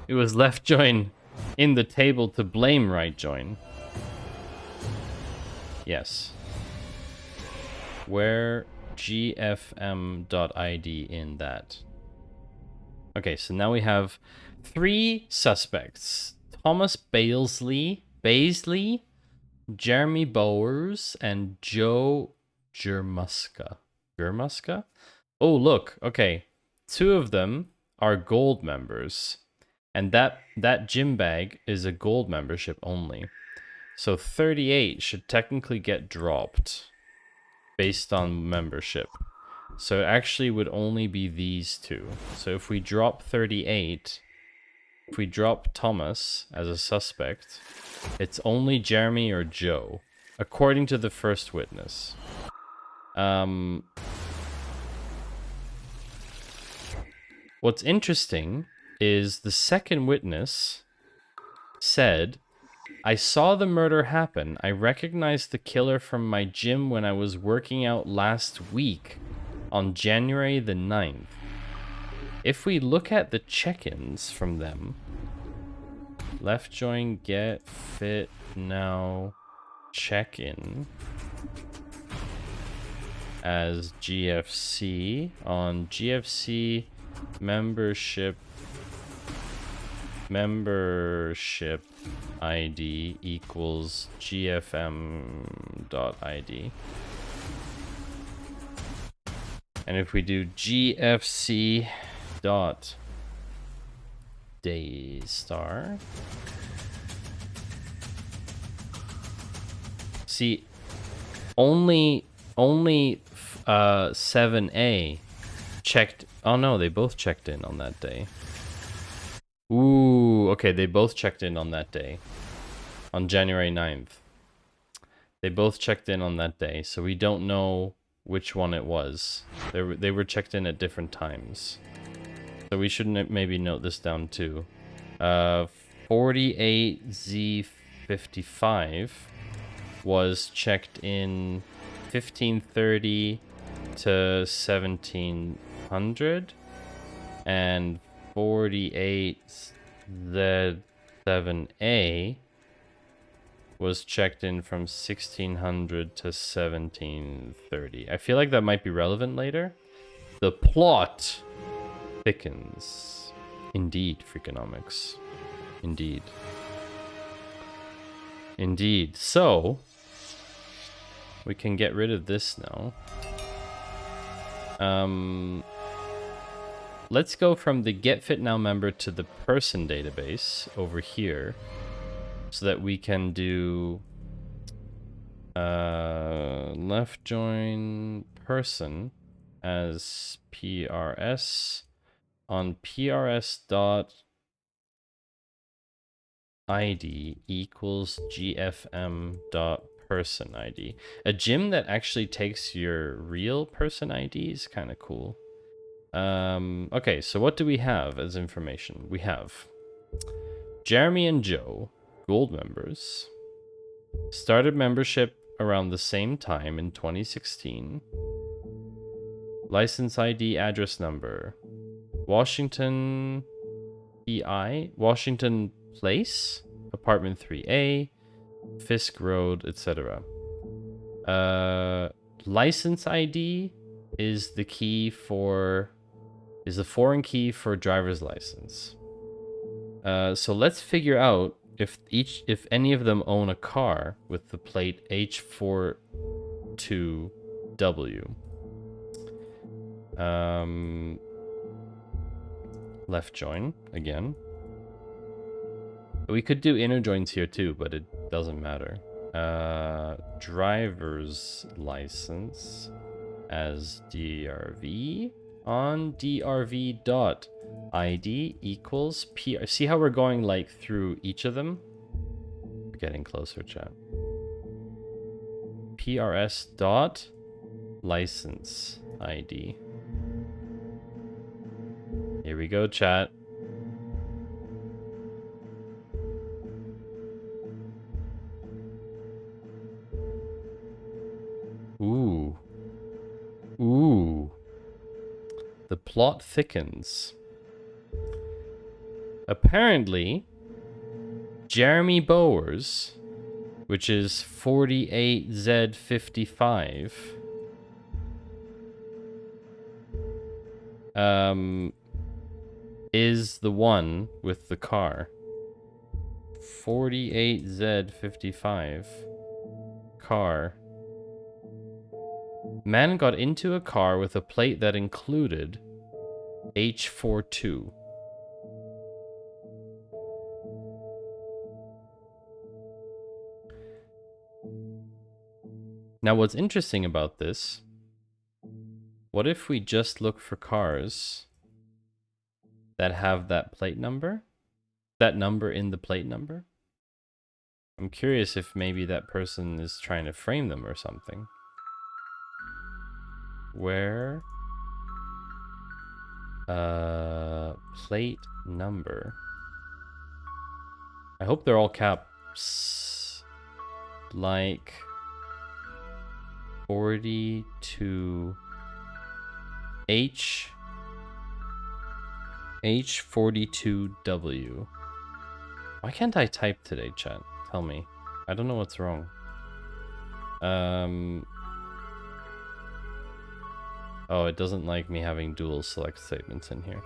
It was left join in the table to blame right join. Yes. Where gfm.id in that. Okay, so now we have 3 suspects. Thomas Baisley, Jeremy Bowers, and Joe Germuska. Germuska? Oh, look. Okay. 2 of them are gold members. And that gym bag is a gold membership only. So 38 should technically get dropped based on membership. So it actually would only be these 2. So if we drop 38, if we drop Thomas as a suspect, it's only Jeremy or Joe, according to the first witness. What's interesting is the second witness said, I saw the murder happen. I recognized the killer from my gym when I was working out last week on January the 9th. If we look at the check-ins from them, left join get fit now check-in as GFC on GFC membership ID equals gfm.id. And if we do gfc dot daystar, see, only 7A checked. Oh no, they both checked in on that day. Ooh, okay, they both checked in on that day. On January 9th. They both checked in on that day, so we don't know which one it was. They were checked in at different times. So we should maybe note this down too. 48Z55 was checked in 1530 to 1700, and 48Z7A was checked in from 1600 to 1730. I feel like that might be relevant later. The plot thickens. Indeed, Freakonomics. Indeed. Indeed. So, we can get rid of this now. Let's go from the Get Fit Now member to the person database over here, so that we can do left join person as PRS on PRS.id equals GFM.person ID. A gym that actually takes your real person ID is kind of cool. Okay, so what do we have as information? We have Jeremy and Joe, gold members, started membership around the same time in 2016. License ID, address number, Washington PI, Washington Place, apartment 3A, Fisk Road, etc. License ID is the key for, is the foreign key for driver's license. So let's figure out if any of them own a car with the plate H42W. Left join again. We could do inner joins here too, but it doesn't matter. Driver's license as DRV on drv.id equals P. See how we're going like through each of them? We're getting closer, chat. PRS dot license ID. Here we go, chat. Ooh. Ooh. The plot thickens. Apparently, Jeremy Bowers, which is 48Z55, is the one with the car. 48Z55 car. Man got into a car with a plate that included H42. Now, what's interesting about this, what if we just look for cars that have that plate number? That number in the plate number? I'm curious if maybe that person is trying to frame them or something. Where? Plate number. I hope they're all caps. Like 42 H42W. Why can't I type today, chat? Tell me. I don't know what's wrong. Oh, it doesn't like me having dual select statements in here.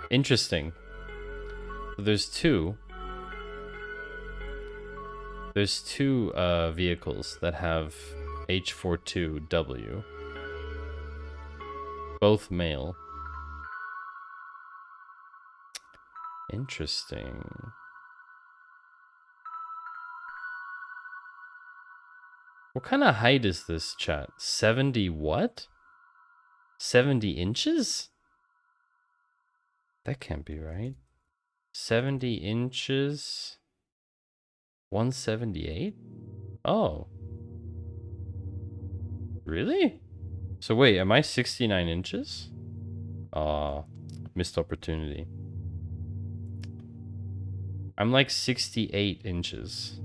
Interesting. So there's two vehicles that have H42W. Both male. Interesting. What kind of height is this, chat? 70 what? 70 inches? That can't be right. 70 inches. 178? Oh. Really? So wait, am I 69 inches? Aw, missed opportunity. I'm like 68 inches.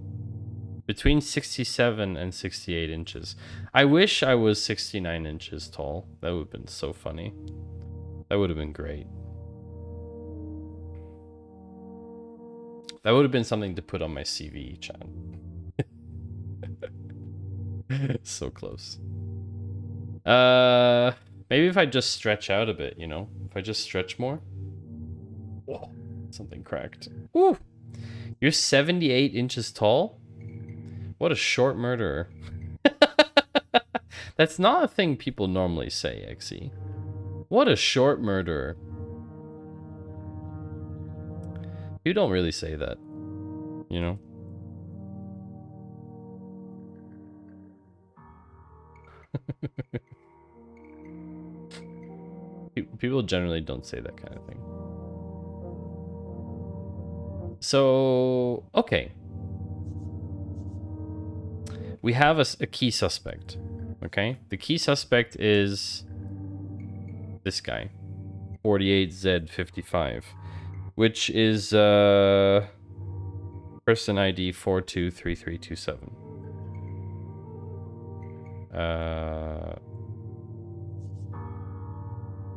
Between 67 and 68 inches. I wish I was 69 inches tall. That would have been so funny. That would have been great. That would have been something to put on my CV, chat. So close. Maybe if I just stretch out a bit, you know? If I just stretch more. Whoa, something cracked. Woo! You're 78 inches tall? What a short murderer. That's not a thing people normally say, XE. What a short murderer. You don't really say that, you know? People generally don't say that kind of thing. So, okay. We have a key suspect, okay? The key suspect is this guy, 48Z55, which is person ID 423327.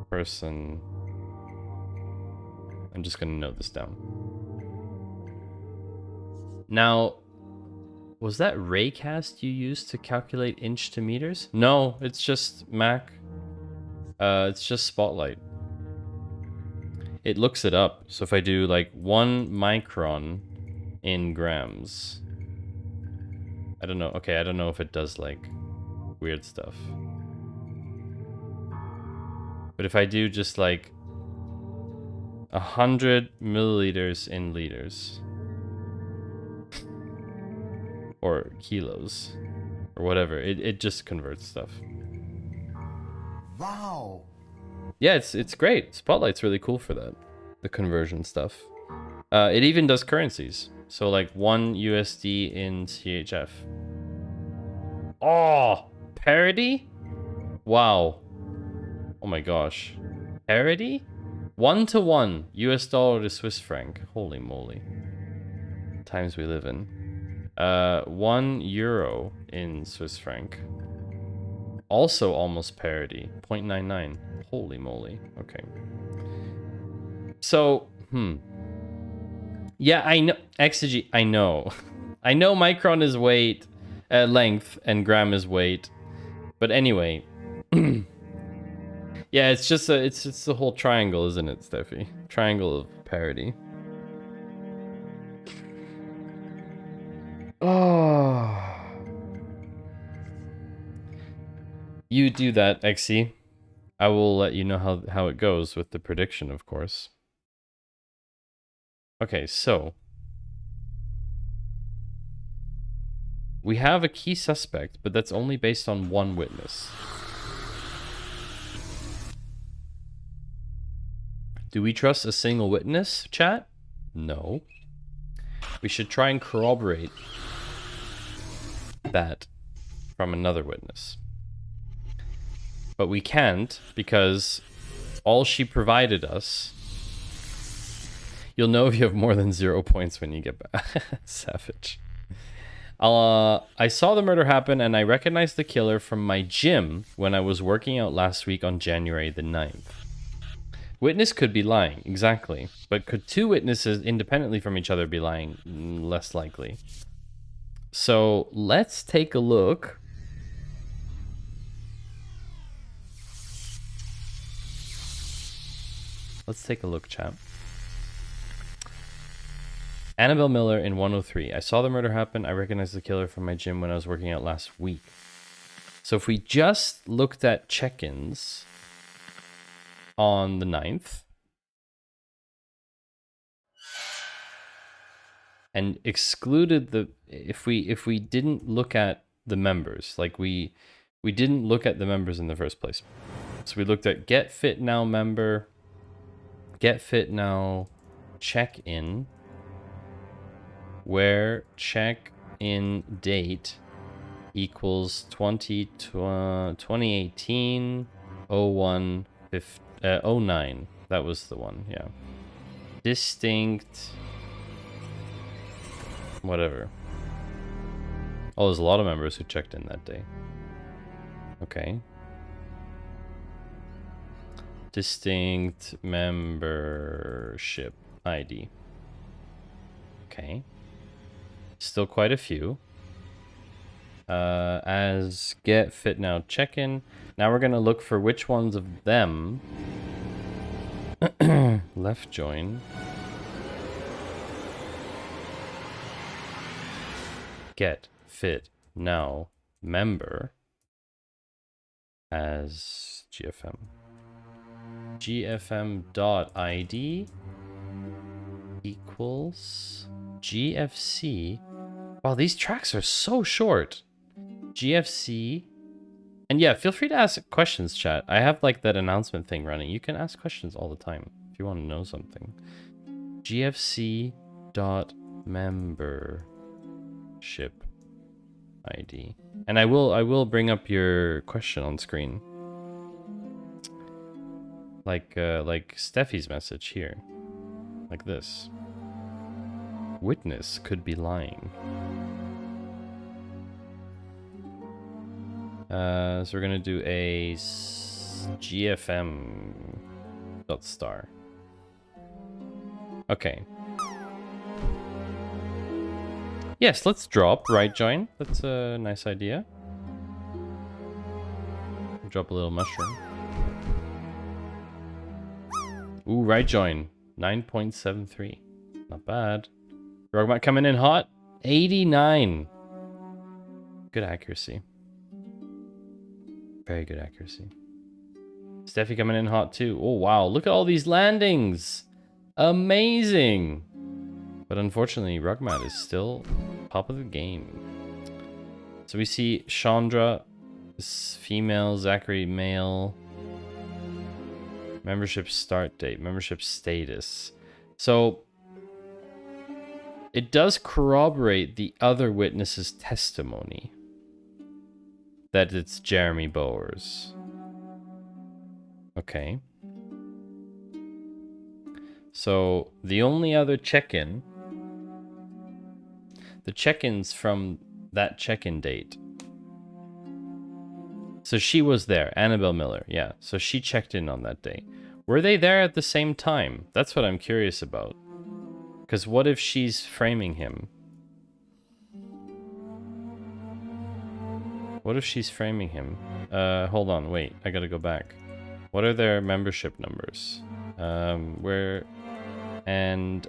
Person. I'm just gonna note this down. Now, was that raycast you used to calculate inch to meters? No, it's just Mac. It's just Spotlight. It looks it up. So if I do like 1 micron in grams, I don't know. Okay, I don't know if it does like weird stuff. But if I do just like 100 milliliters in liters, or kilos, or whatever, it just converts stuff. Wow. Yeah, it's great. Spotlight's really cool for that, the conversion stuff. It even does currencies. So like 1 USD in CHF. Oh, parity? Wow. Oh my gosh. Parity? 1-to-1 US dollar to Swiss franc. Holy moly. Times we live in. 1 euro in Swiss franc. Also almost parity. 0.99. Holy moly. Okay. So, yeah, I know. Exegy, I know. I know micron is weight, length, and gram is weight. But anyway. Yeah, it's just it's the whole triangle, isn't it, Steffi? Triangle of parity. Oh. You do that, Xe. I will let you know how it goes with the prediction, of course. Okay, so we have a key suspect, but that's only based on one witness. Do we trust a single witness, chat? No. We should try and corroborate that from another witness. But we can't, because all she provided us... You'll know if you have more than 0 points when you get back. Savage. I saw the murder happen and I recognized the killer from my gym when I was working out last week on January the 9th. Witness could be lying, exactly. But could two witnesses independently from each other be lying? Less likely. So let's take a look. Let's take a look, chat. Annabelle Miller in 103. I saw the murder happen. I recognized the killer from my gym when I was working out last week. So if we just looked at check-ins on the 9th and excluded the... If we didn't look at the members, like we didn't look at the members in the first place. So we looked at get fit now member, get fit now check-in, where check-in date equals 2018 01 09. That was the one, yeah. Distinct whatever. Oh, there's a lot of members who checked in that day. Okay. Distinct membership ID. Okay. Still quite a few. As get fit now check-in. Now we're gonna look for which ones of them left join. Get fit now member as GFM. GFM.id equals GFC. Wow, these tracks are so short. GFC. And yeah, feel free to ask questions, chat. I have like that announcement thing running. You can ask questions all the time if you want to know something. GFC.membership ID. And I will bring up your question on screen. Like Steffi's message here. Like this. Witness could be lying. So we're gonna do a GFM.star. Okay. Yes, let's drop right join. That's a nice idea. Drop a little mushroom. Ooh, right join. 9.73. Not bad. Rogmat coming in hot. 89. Good accuracy. Very good accuracy. Steffi coming in hot too. Oh, wow. Look at all these landings. Amazing. But unfortunately, Rugmat is still top of the game. So we see Chandra is female, Zachary male. Membership start date, membership status. So it does corroborate the other witness's testimony that it's Jeremy Bowers. Okay. So the only other check-in, the check-ins from that check-in date. So she was there, Annabelle Miller, yeah. So she checked in on that day. Were they there at the same time? That's what I'm curious about. Because what if she's framing him? What if she's framing him? Hold on, wait, I gotta go back. What are their membership numbers? Where... And,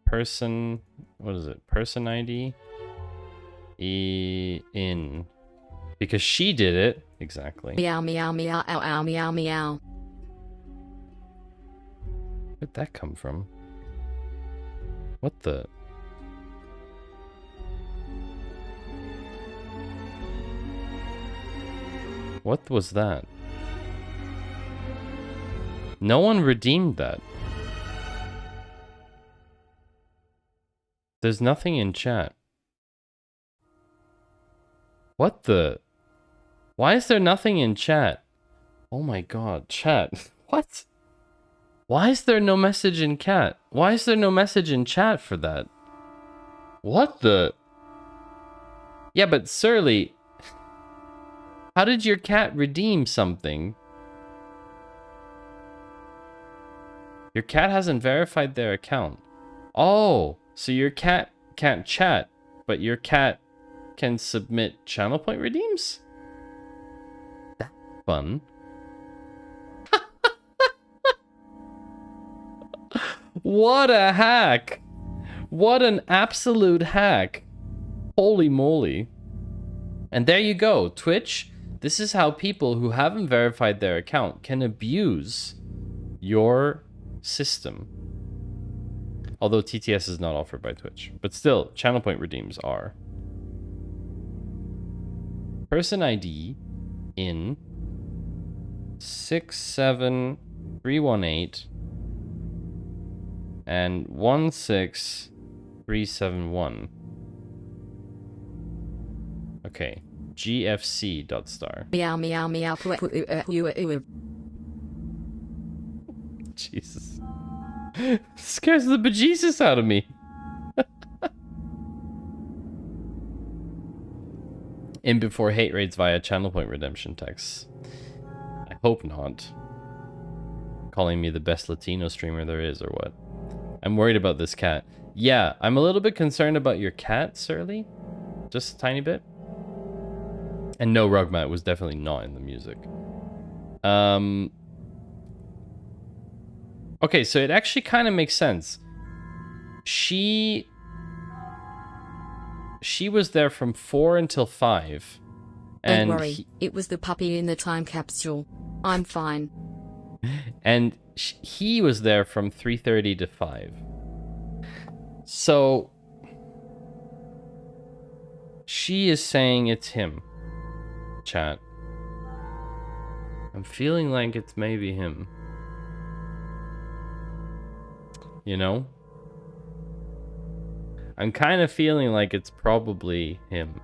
person... What is it? Person ID? In... Because she did it. Exactly. Meow, meow, meow, ow, ow, meow, meow. Where'd that come from? What the... What was that? No one redeemed that. There's nothing in chat. What the... Why is there nothing in chat? Oh my god, chat. What? Why is there no message in chat? Why is there no message in chat for that? What the... Yeah, but Surly... How did your cat redeem something? Your cat hasn't verified their account. Oh, so your cat can't chat, but your cat can submit channel point redeems? That's fun. What a hack! What an absolute hack! Holy moly. And there you go, Twitch. This is how people who haven't verified their account can abuse your system. Although TTS is not offered by Twitch. But still, channel point redeems are. Person ID in 67318 and 16371. Okay. GFC.star. Meow, meow, meow. Jesus. Scares the bejesus out of me. In before hate raids via channel point redemption texts. I hope not. Calling me the best Latino streamer there is or what? I'm worried about this cat. Yeah, I'm a little bit concerned about your cat, Surly. Just a tiny bit. And no, Rugmat was definitely not in the music. Okay, so it actually kind of makes sense. She was there from 4 until 5. Don't worry, it was the puppy in the time capsule. I'm fine. And he was there from 3:30 to 5. So she is saying it's him. Chat. I'm feeling like it's maybe him. You know? I'm kind of feeling like it's probably him.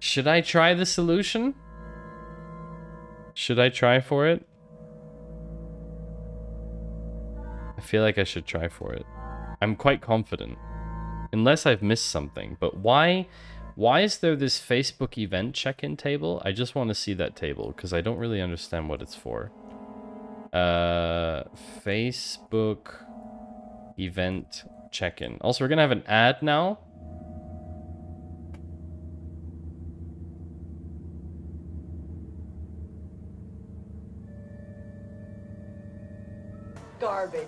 Should I try the solution? Should I try for it? I feel like I should try for it. I'm quite confident. Unless I've missed something. But why is there this Facebook event check-in table? I just want to see that table because I don't really understand what it's for. Facebook event check-in. Also, we're gonna have an ad now. Garbage.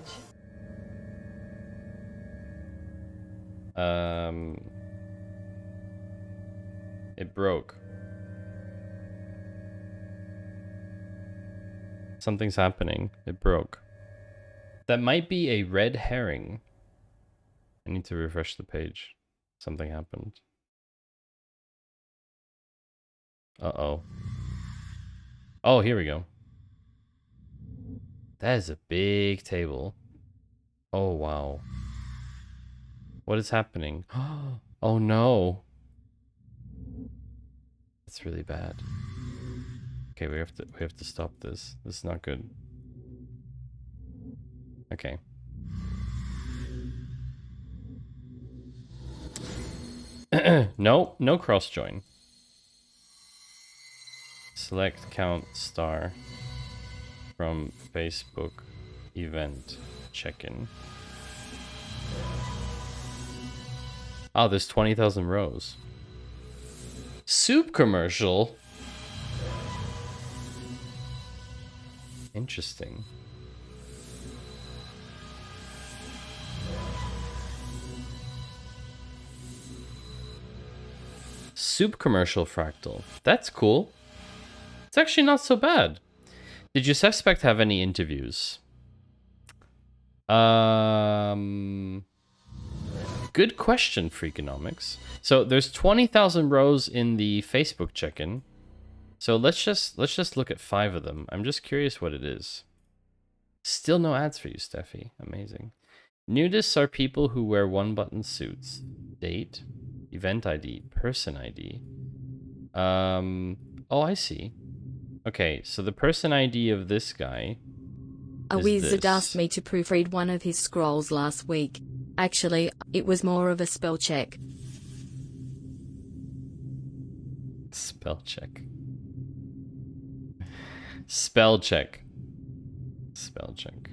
It broke. Something's happening. It broke. That might be a red herring. I need to refresh the page. Something happened. Uh-oh. Oh, here we go. That is a big table. Oh, wow. What is happening? Oh, no. That's really bad. Okay, we have to stop this. This is not good. Okay. No cross join. Select count star from Facebook event check-in. Oh, there's 20,000 rows. Soup commercial. Interesting. Soup commercial fractal. That's cool. It's actually not so bad. Did your suspect have any interviews? Good question, Freakonomics. So there's 20,000 rows in the Facebook check-in. So let's just look at 5 of them. I'm just curious what it is. Still no ads for you, Steffi. Amazing. Nudists are people who wear one-button suits. Date, event ID, person ID. Oh, I see. Okay, so the person ID of this guy. A wizard asked me to proofread one of his scrolls last week. Actually, it was more of a spell check. Spell check. Spell check. Spell check.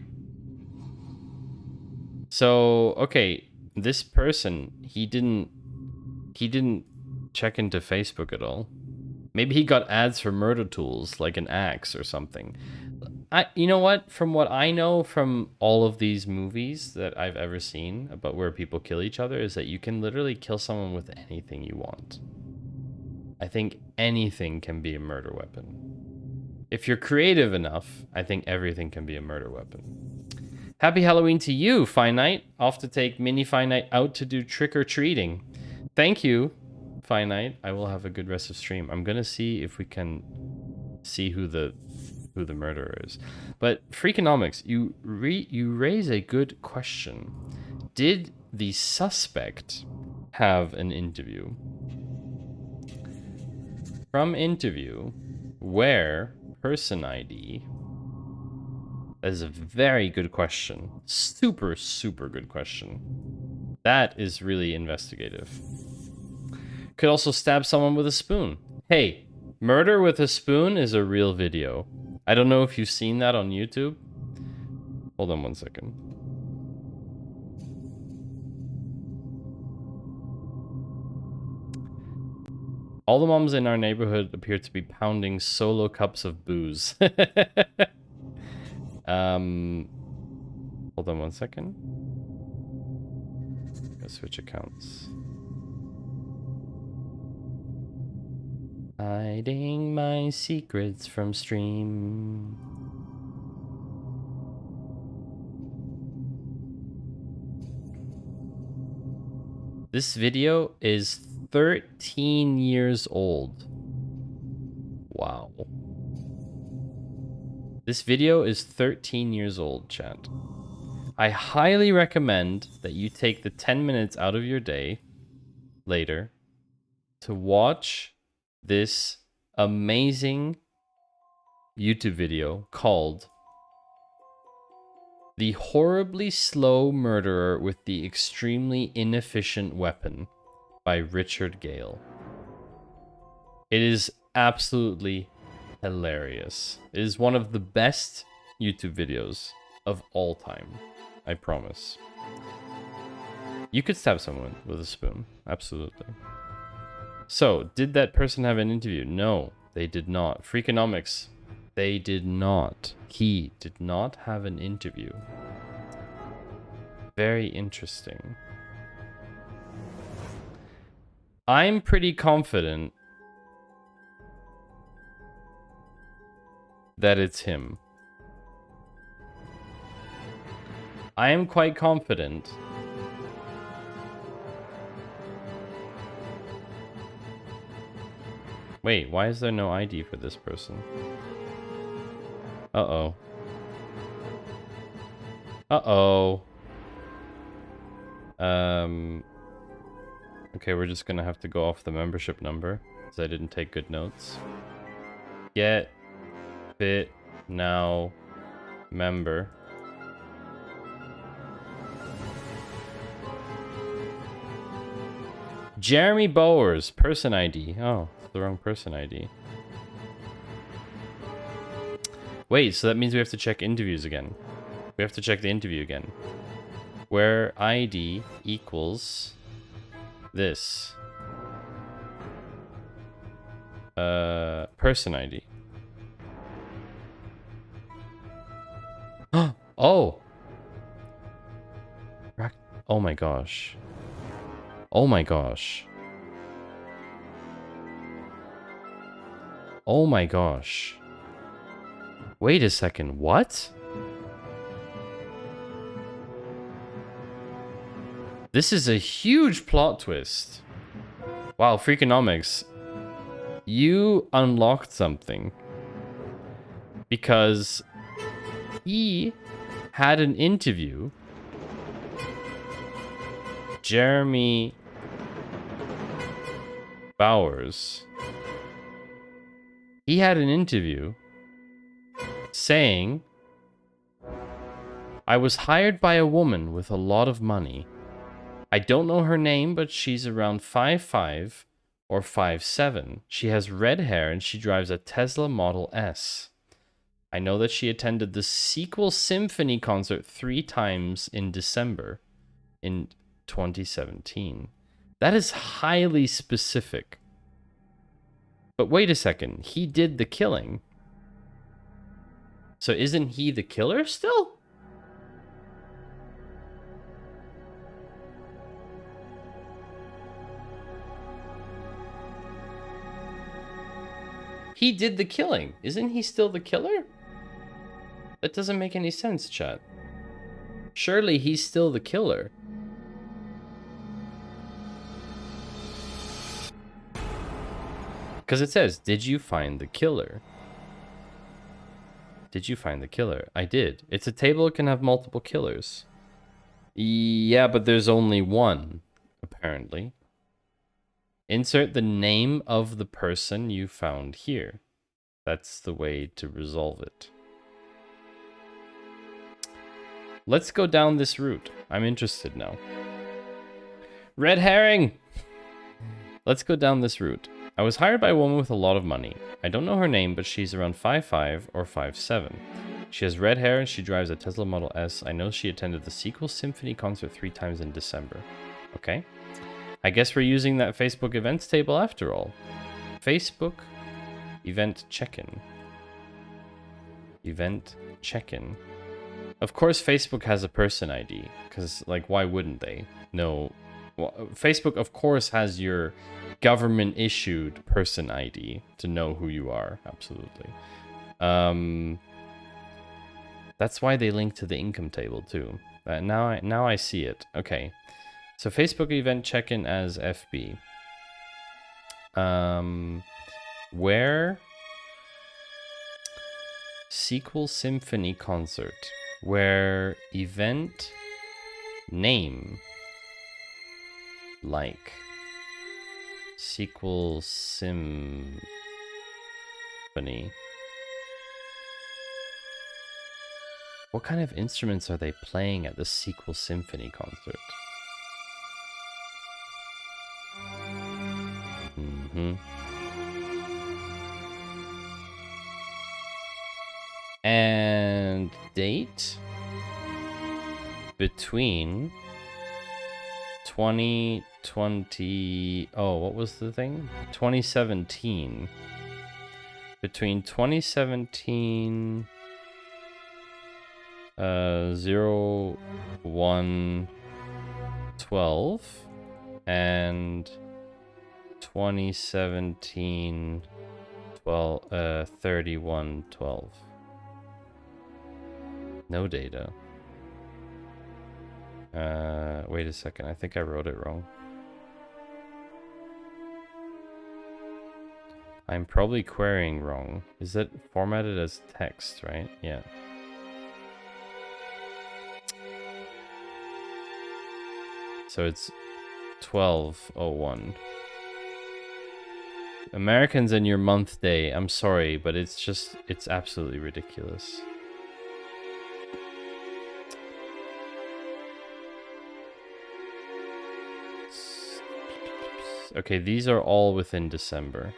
So, okay, this person, he didn't check into Facebook at all. Maybe he got ads for murder tools, like an axe or something. You know what? From what I know from all of these movies that I've ever seen about where people kill each other is that you can literally kill someone with anything you want. I think anything can be a murder weapon. If you're creative enough, I think everything can be a murder weapon. Happy Halloween to you, Finite. Off to take Mini Finite out to do trick-or-treating. Thank you, Finite. I will have a good rest of stream. I'm gonna see if we can see who the murderer is. But Freakonomics, you raise a good question. Did the suspect have an interview? From interview, where person ID? That is a very good question. Super, super good question. That is really investigative. Could also stab someone with a spoon. Hey, murder with a spoon is a real video. I don't know if you've seen that on YouTube. Hold on one second. All the moms in our neighborhood appear to be pounding solo cups of booze. Hold on one second. Let's switch accounts. Hiding my secrets from stream. This video is 13 years old. Wow. This video is 13 years old, chat. I highly recommend that you take the 10 minutes out of your day later to watch this amazing YouTube video called The Horribly Slow Murderer with the Extremely Inefficient Weapon by Richard Gale. It is absolutely hilarious. It is one of the best YouTube videos of all time. I promise. You could stab someone with a spoon. Absolutely. So, did that person have an interview? No, they did not. Freakonomics, they did not. He did not have an interview. Very interesting. I'm pretty confident that it's him. I am quite confident. Wait, why is there no ID for this person? Uh-oh. Uh-oh. Okay, we're just gonna have to go off the membership number because I didn't take good notes. Get fit now member. Jeremy Bowers, person ID. Oh, it's the wrong person ID. Wait, so that means we have to check interviews again. We have to check the interview again. Where ID equals this. Person ID. Oh! Oh my gosh. Oh my gosh. Oh my gosh. Wait a second, what? This is a huge plot twist. Wow, Freakonomics. You unlocked something. Because he had an interview. Jeremy Bowers. He had an interview saying, I was hired by a woman with a lot of money. I don't know her name, but she's around 5'5" or 5'7". She has red hair and she drives a Tesla Model S. I know that she attended the SQL Symphony concert 3 times in December in 2017. That is highly specific. But wait a second, he did the killing. So isn't he the killer still? He did the killing. Isn't he still the killer? That doesn't make any sense, chat. Surely he's still the killer. Because it says, did you find the killer? Did you find the killer? I did. It's a table that can have multiple killers. Yeah, but there's only one, apparently. Insert the name of the person you found here. That's the way to resolve it. Let's go down this route. I'm interested now. Red herring! Let's go down this route. I was hired by a woman with a lot of money. I don't know her name, but she's around 5'5" or 5'7". She has red hair and she drives a Tesla Model S. I know she attended the SQL Symphony concert 3 times in December. Okay. I guess we're using that Facebook events table after all. Facebook event check-in. Event check-in. Of course Facebook has a person ID, because, like, why wouldn't they? No. Well, Facebook, of course, has your government-issued person ID to know who you are. Absolutely. That's why they link to the income table, too. Now I see it. Okay. So Facebook event check-in as FB. Where? SQL Symphony concert. Where event name like SQL Symphony. What kind of instruments are they playing at the SQL Symphony concert? And date between 2020. Oh, what was the thing? 2017. Between 2017 01/12 and 2017 31/12. No data. Wait a second. I think I wrote it wrong. I'm probably querying wrong. Is it formatted as text, right? Yeah. So it's 12:01. Americans and your month day. I'm sorry, but it's absolutely ridiculous. Okay, these are all within December.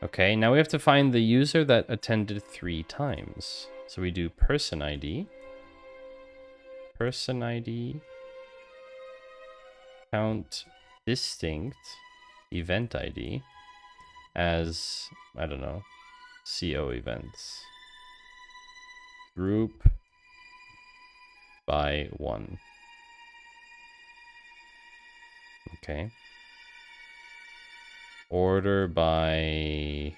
Okay, now we have to find the user that attended 3 times. So we do person ID. Person ID. Count distinct event ID as, I don't know, CO events. Group by 1. Okay. Order by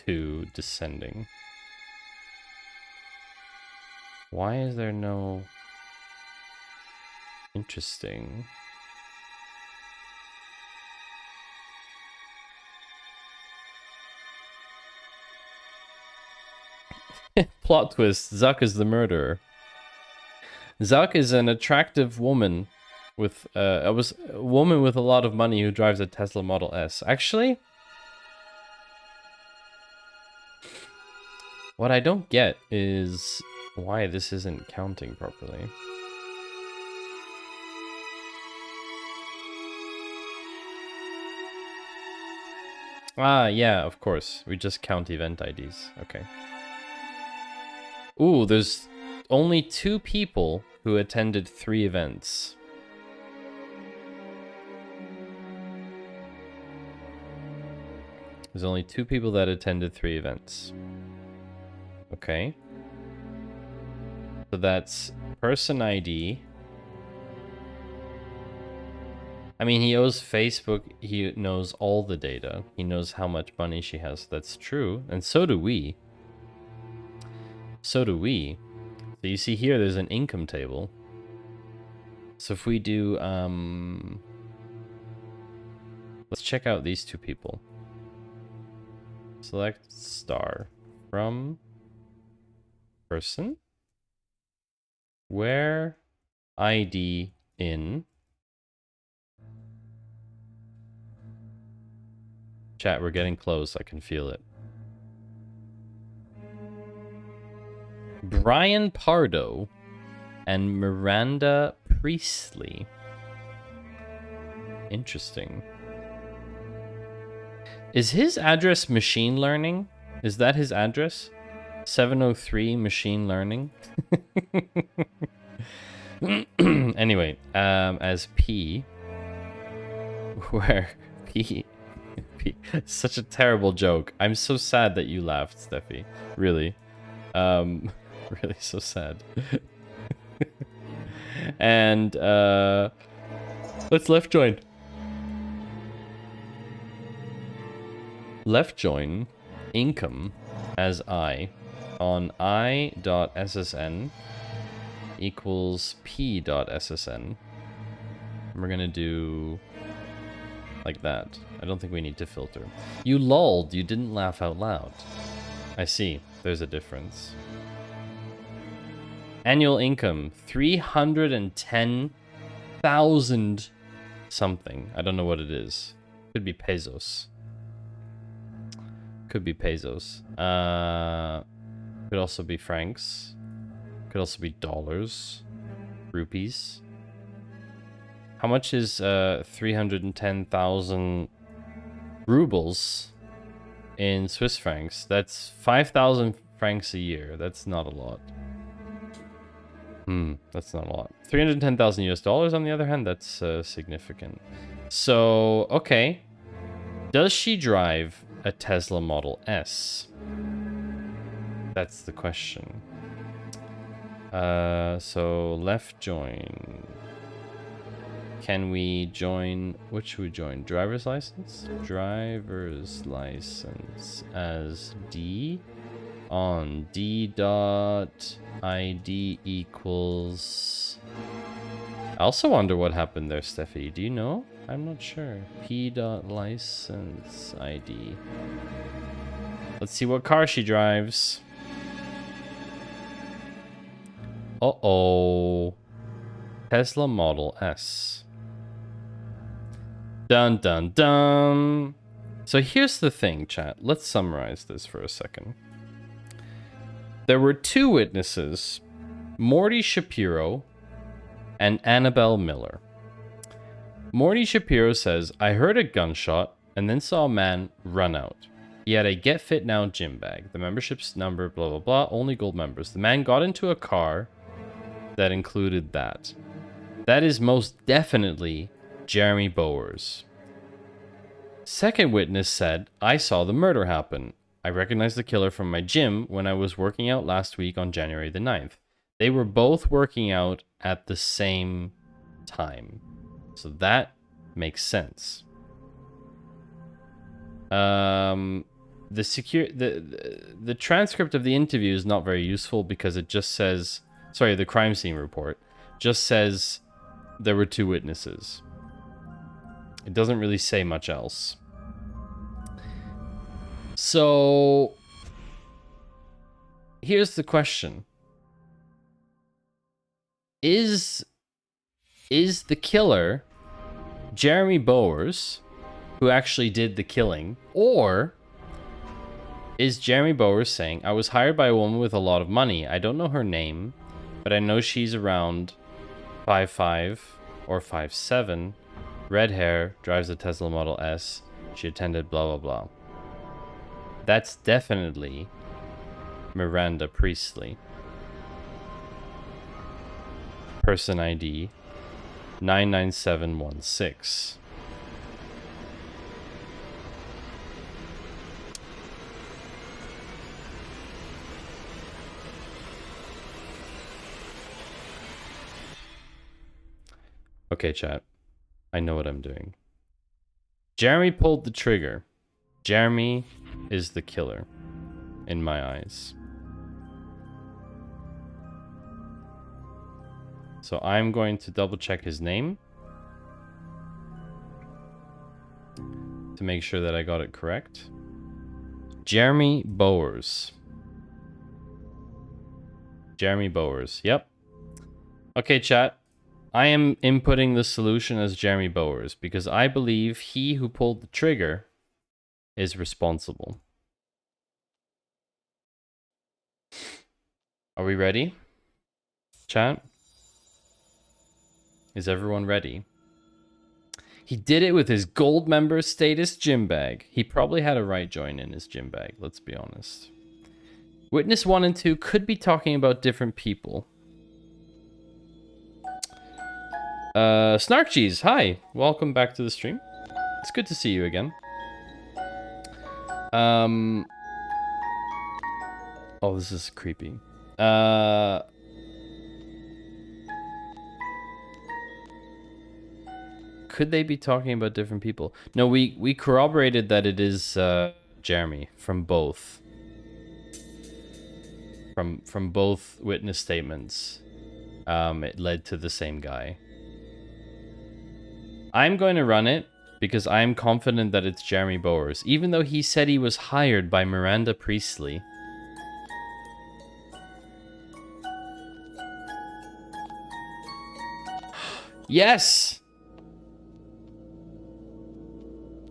2 descending. Why is there no... Interesting. Plot twist, Zuck is the murderer. Zuck is an attractive woman with a woman with a lot of money who drives a Tesla Model S. Actually, what I don't get is why this isn't counting properly. Ah, yeah, of course. We just count event IDs. Okay. Ooh, there's only 2 people who attended 3 events. There's only 2 people that attended 3 events. Okay. So that's person ID. I mean, he owes Facebook, he knows all the data. He knows how much money she has. That's true. And so do we. So do we. So you see here, there's an income table. So if we do, let's check out these 2 people. Select star from person. Where ID in. Chat, we're getting close. I can feel it. Brian Pardo and Miranda Priestley. Interesting. Is his address machine learning? Is that his address? 703 machine learning? Anyway, as P, where P, such a terrible joke. I'm so sad that you laughed, Steffi. Really. Really so sad. And let's left join. Left join income as I on I.ssn equals P.ssn. And we're gonna do like that. I don't think we need to filter. You lulled, you didn't laugh out loud. I see, there's a difference. Annual income, 310,000 something. I don't know what it is. Could be pesos. Could be pesos. Could also be francs. Could also be dollars. Rupees. How much is 310,000 rubles in Swiss francs? That's 5,000 francs a year. That's not a lot. That's not a lot. 310,000 US dollars, on the other hand, that's significant. So, okay. Does she drive a Tesla Model S? That's the question. So, left join. Can we join... What should we join? Driver's license? Driver's license as D on D.ID equals... I also wonder what happened there, Steffi. Do you know? I'm not sure. P.license ID. Let's see what car she drives. Uh-oh. Tesla Model S. Dun dun dun. So here's the thing, chat. Let's summarize this for a second. There were two witnesses, Morty Shapiro and Annabelle Miller. Morty Shapiro says, I heard a gunshot and then saw a man run out. He had a Get Fit Now gym bag. The membership's number, blah, blah, blah, only gold members. The man got into a car that included that. That is most definitely Jeremy Bowers. Second witness said, I saw the murder happen. I recognized the killer from my gym when I was working out last week on January the 9th. They were both working out at the same time. So that makes sense. The transcript of the interview is not very useful because it just says, sorry, the crime scene report just says there were two witnesses. It doesn't really say much else. So here's the question. Is the killer Jeremy Bowers, who actually did the killing, or is Jeremy Bowers saying, I was hired by a woman with a lot of money. I don't know her name, but I know she's around 5'5" or 5'7", red hair, drives a Tesla Model S, she attended blah blah blah. That's definitely Miranda Priestley. Person ID 99716. Okay, chat. I know what I'm doing. Jeremy pulled the trigger. Jeremy is the killer, in my eyes. So I'm going to double check his name to make sure that I got it correct. Jeremy Bowers. Jeremy Bowers. Yep. Okay, chat. I am inputting the solution as Jeremy Bowers because I believe he who pulled the trigger is responsible. Are we ready? Chat? Is everyone ready? He did it with his gold member status gym bag. He probably had a right join in his gym bag, let's be honest. Witness 1 and 2 could be talking about different people. Snark Cheese, hi. Welcome back to the stream. It's good to see you again. Oh, this is creepy. Could they be talking about different people? No, we corroborated that it is Jeremy from both. From both witness statements. It led to the same guy. I'm going to run it because I'm confident that it's Jeremy Bowers, even though he said he was hired by Miranda Priestley. Yes!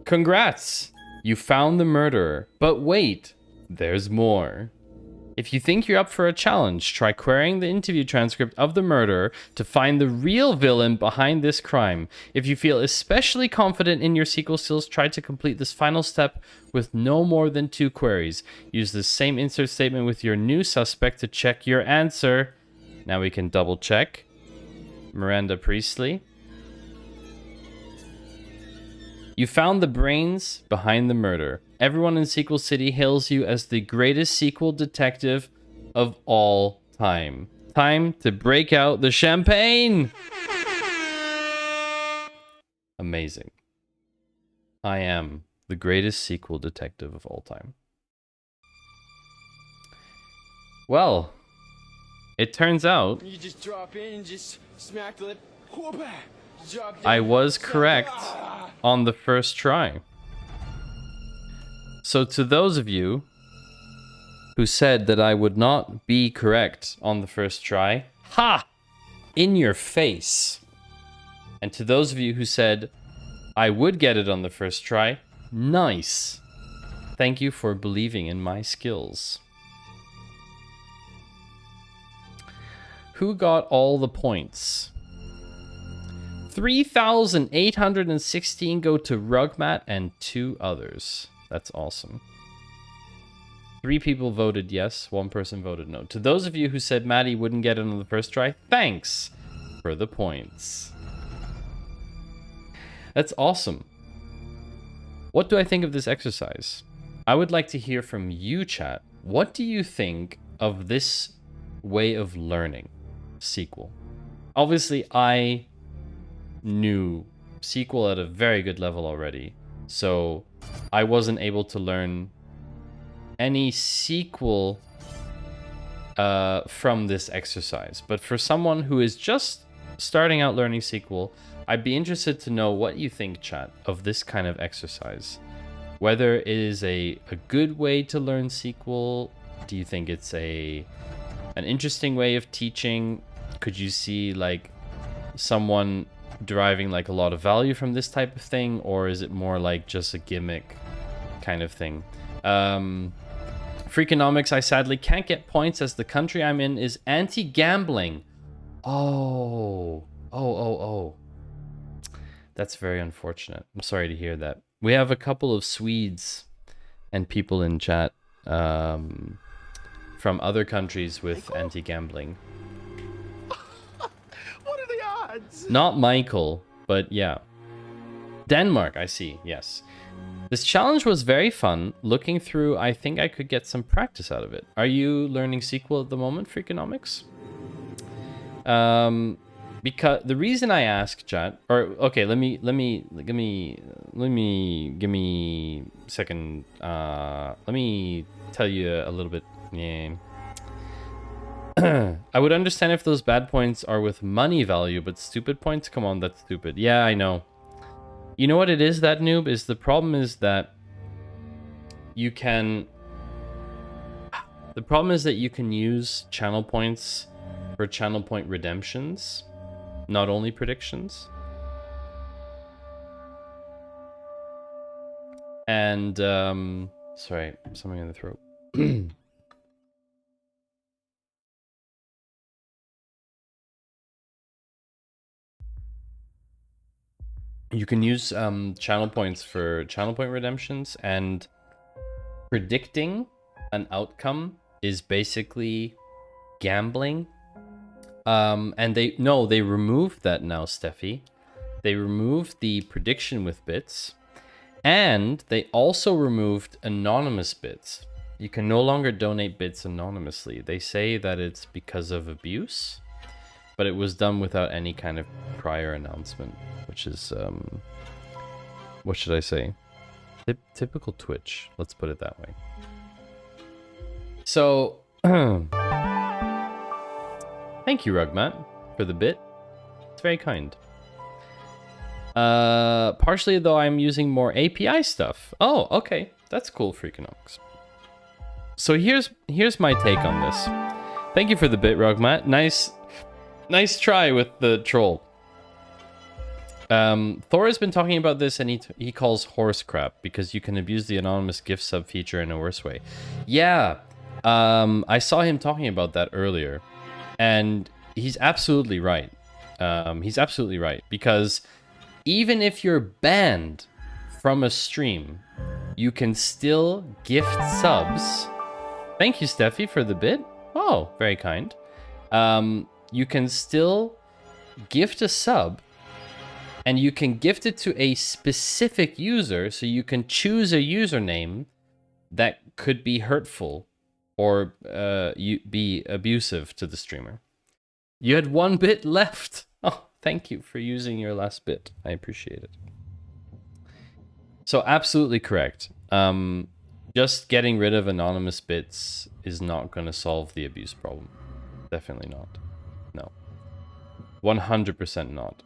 Congrats! You found the murderer. But wait, there's more. If you think you're up for a challenge, try querying the interview transcript of the murderer to find the real villain behind this crime. If you feel especially confident in your SQL skills, try to complete this final step with no more than 2 queries. Use the same insert statement with your new suspect to check your answer. Now we can double check. Miranda Priestley. You found the brains behind the murder. Everyone in SQL City hails you as the greatest SQL detective of all time. Time to break out the champagne! Amazing. I am the greatest SQL detective of all time. Well, it turns out you just drop in and just smack the lip. I was correct on the first try. So to those of you who said that I would not be correct on the first try, ha! in your face. And to those of you who said, I would get it on the first try, nice. Thank you for believing in my skills. Who got all the points? 3,816 go to Rugmat and 2 others. That's awesome. 3 people voted yes, 1 person voted no. To those of you who said Maddie wouldn't get it on the first try, thanks for the points. That's awesome. What do I think of this exercise? I would like to hear from you, chat. What do you think of this way of learning SQL? Obviously, I knew SQL at a very good level already, so I wasn't able to learn any SQL from this exercise. But for someone who is just starting out learning SQL, I'd be interested to know what you think, chat, of this kind of exercise. Whether it is a good way to learn SQL. Do you think it's an interesting way of teaching? Could you see like someone deriving like a lot of value from this type of thing, or is it more like just a gimmick kind of thing? Freakonomics, I sadly can't get points as the country I'm in is anti-gambling. Oh. That's very unfortunate. I'm sorry to hear that. We have a couple of Swedes and people in chat from other countries with anti-gambling. What are the odds? Not Michael, but yeah. Denmark, I see, yes. This challenge was very fun. Looking through, I think I could get some practice out of it. Are you learning SQL at the moment, Freakonomics? Because the reason I ask, chat, or okay, give me a second. Let me tell you a little bit. Yeah. I would understand if those bad points are with money value, but stupid points, come on, that's stupid. Yeah, I know. You know what it is, that noob, is the problem is that you can... The problem is that you can use channel points for channel point redemptions, not only predictions. And, sorry, something in the throat. You can use channel points for channel point redemptions, and predicting an outcome is basically gambling. And they removed that now, Steffi. They removed the prediction with bits, and they also removed anonymous bits. You can no longer donate bits anonymously. They say that it's because of abuse, but it was done without any kind of prior announcement, which is, what should I say? Typical Twitch, let's put it that way. So, thank you, Rugmat, for the bit. It's very kind. Partially, though, I'm using more API stuff. Oh, okay. That's cool, Freakonomics. So here's my take on this. Thank you for the bit, Rugmat. Nice try with the troll. Thor has been talking about this, and he calls horse crap because you can abuse the anonymous gift sub feature in a worse way. Yeah, I saw him talking about that earlier, and he's absolutely right. He's absolutely right, because even if you're banned from a stream, you can still gift subs. Thank you, Steffi, for the bit. Oh, very kind. You can still gift a sub, and you can gift it to a specific user, so you can choose a username that could be hurtful or be abusive to the streamer. You had 1 bit left. Oh, thank you for using your last bit. I appreciate it. So absolutely correct. Just getting rid of anonymous bits is not going to solve the abuse problem. Definitely not. No. 100% not.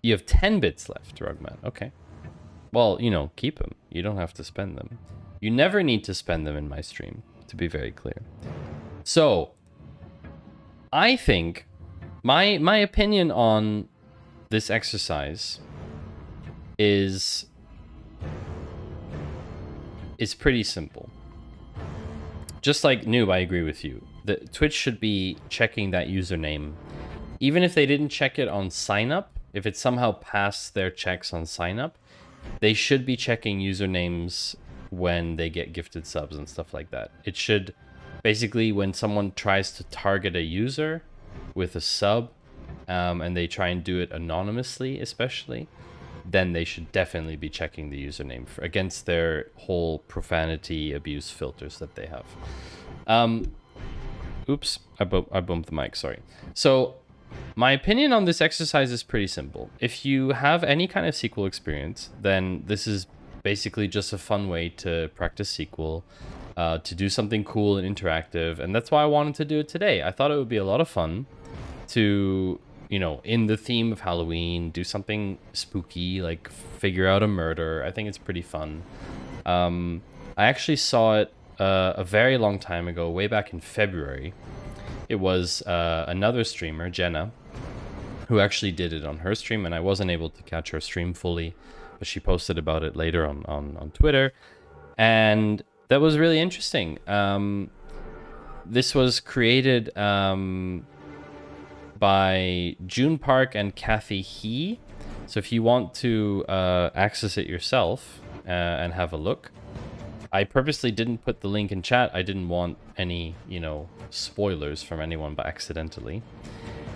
You have 10 bits left, Rugman. Okay. Well, you know, keep them. You don't have to spend them. You never need to spend them in my stream, to be very clear. So, I think my opinion on this exercise is pretty simple. Just like Noob, I agree with you. The Twitch should be checking that username. Even if they didn't check it on sign up, if it somehow passed their checks on sign up, they should be checking usernames when they get gifted subs and stuff like that. It should basically, when someone tries to target a user with a sub, and they try and do it anonymously, especially, then they should definitely be checking the username against their whole profanity abuse filters that they have. Oops, I bumped the mic, sorry. So, my opinion on this exercise is pretty simple. If you have any kind of SQL experience, then this is basically just a fun way to practice SQL, to do something cool and interactive, and that's why I wanted to do it today. I thought it would be a lot of fun to, you know, in the theme of Halloween, do something spooky, like figure out a murder. I think it's pretty fun. I actually saw it a very long time ago, way back in February. It was another streamer, Jenna, who actually did it on her stream, and I wasn't able to catch her stream fully, but she posted about it later on Twitter, and that was really interesting. This was created by June Park and Kathy He. So if you want to access it yourself and have a look, I purposely didn't put the link in chat. I didn't want any, you know, spoilers from anyone by accidentally.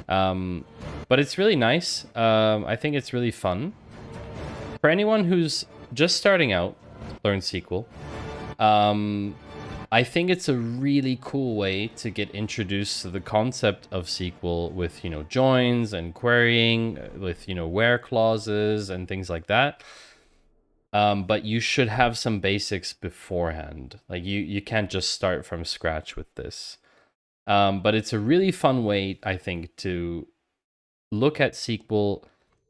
But it's really nice. I think it's really fun. For anyone who's just starting out, learn SQL. I think it's a really cool way to get introduced to the concept of SQL with, you know, joins and querying, with, you know, where clauses and things like that. But you should have some basics beforehand. Like you can't just start from scratch with this. But it's a really fun way, I think, to look at SQL,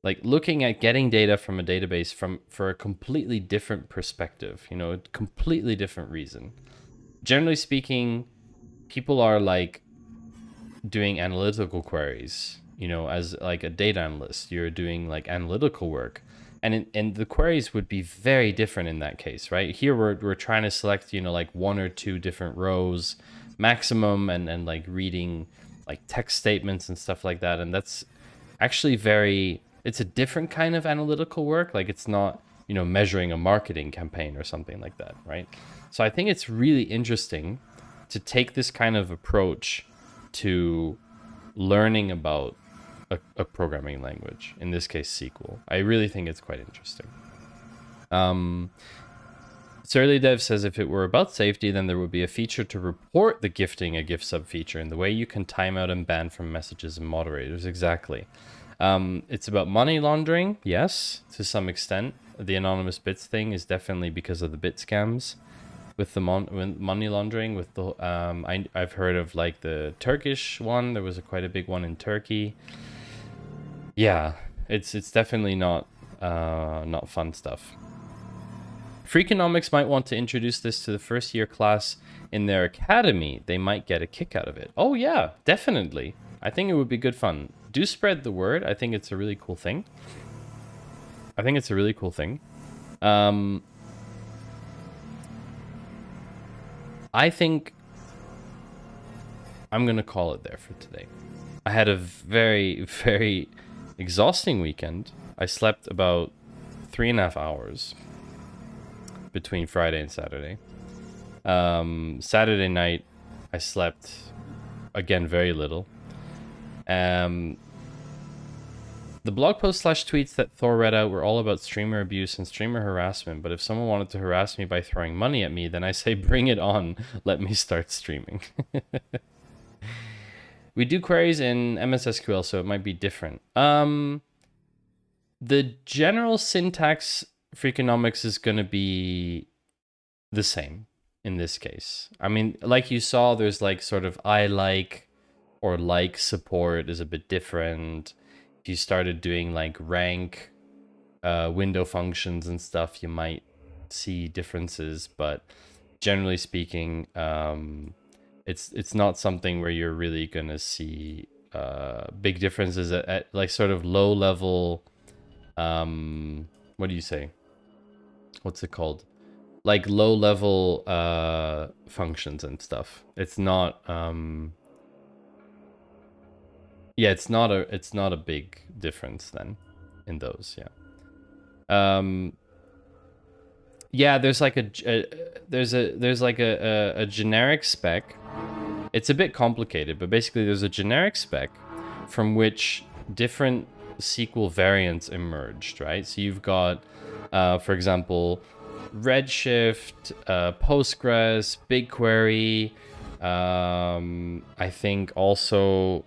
like looking at getting data from a database for a completely different perspective, you know, a completely different reason. Generally speaking, people are like doing analytical queries, you know, as like a data analyst, you're doing like analytical work. And the queries would be very different in that case, right? Here we're trying to select, you know, like 1 or 2 different rows maximum and like reading like text statements and stuff like that. And that's actually it's a different kind of analytical work. Like it's not, you know, measuring a marketing campaign or something like that, right? So I think it's really interesting to take this kind of approach to learning about a programming language, in this case SQL. I really think it's quite interesting. Surly Dev says if it were about safety, then there would be a feature to report the gifting a gift sub feature in the way you can time out and ban from messages and moderators. Exactly. It's about money laundering, yes, to some extent. The anonymous bits thing is definitely because of the bit scams with the money laundering. With the I've heard of like the Turkish one. There was quite a big one in Turkey. Yeah, it's definitely not fun stuff. Freakonomics might want to introduce this to the first year class in their academy. They might get a kick out of it. Oh yeah, definitely. I think it would be good fun. Do spread the word. I think it's a really cool thing. I think I'm gonna call it there for today. I had a very, very exhausting weekend. I slept about 3.5 hours between Friday and Saturday. Saturday night, I slept, again, very little. The blog post / tweets that Thor read out were all about streamer abuse and streamer harassment, but if someone wanted to harass me by throwing money at me, then I say bring it on, let me start streaming. We do queries in MS SQL, so it might be different. The general syntax Freakonomics is going to be the same in this case. I mean, like you saw, there's like sort of I like or like support is a bit different. If you started doing like rank window functions and stuff, you might see differences, but generally speaking, it's not something where you're really gonna see big differences at like sort of low level. What do you say? What's it called? Like low level functions and stuff. It's not yeah, it's not a big difference then in those, yeah. Yeah, there's like there's like a generic spec. It's a bit complicated, but basically there's a generic spec from which different SQL variants emerged, right? So you've got, for example, Redshift, Postgres, BigQuery. I think also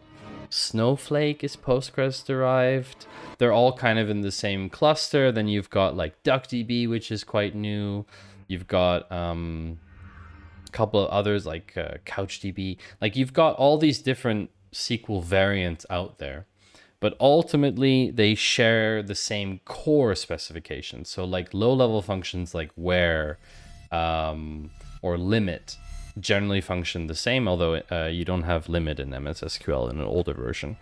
Snowflake is Postgres derived. They're all kind of in the same cluster. Then you've got like DuckDB, which is quite new. You've got a couple of others like CouchDB. Like you've got all these different SQL variants out there, but ultimately they share the same core specifications. So like low-level functions like where or limit generally function the same, although you don't have limit in MS SQL in an older version,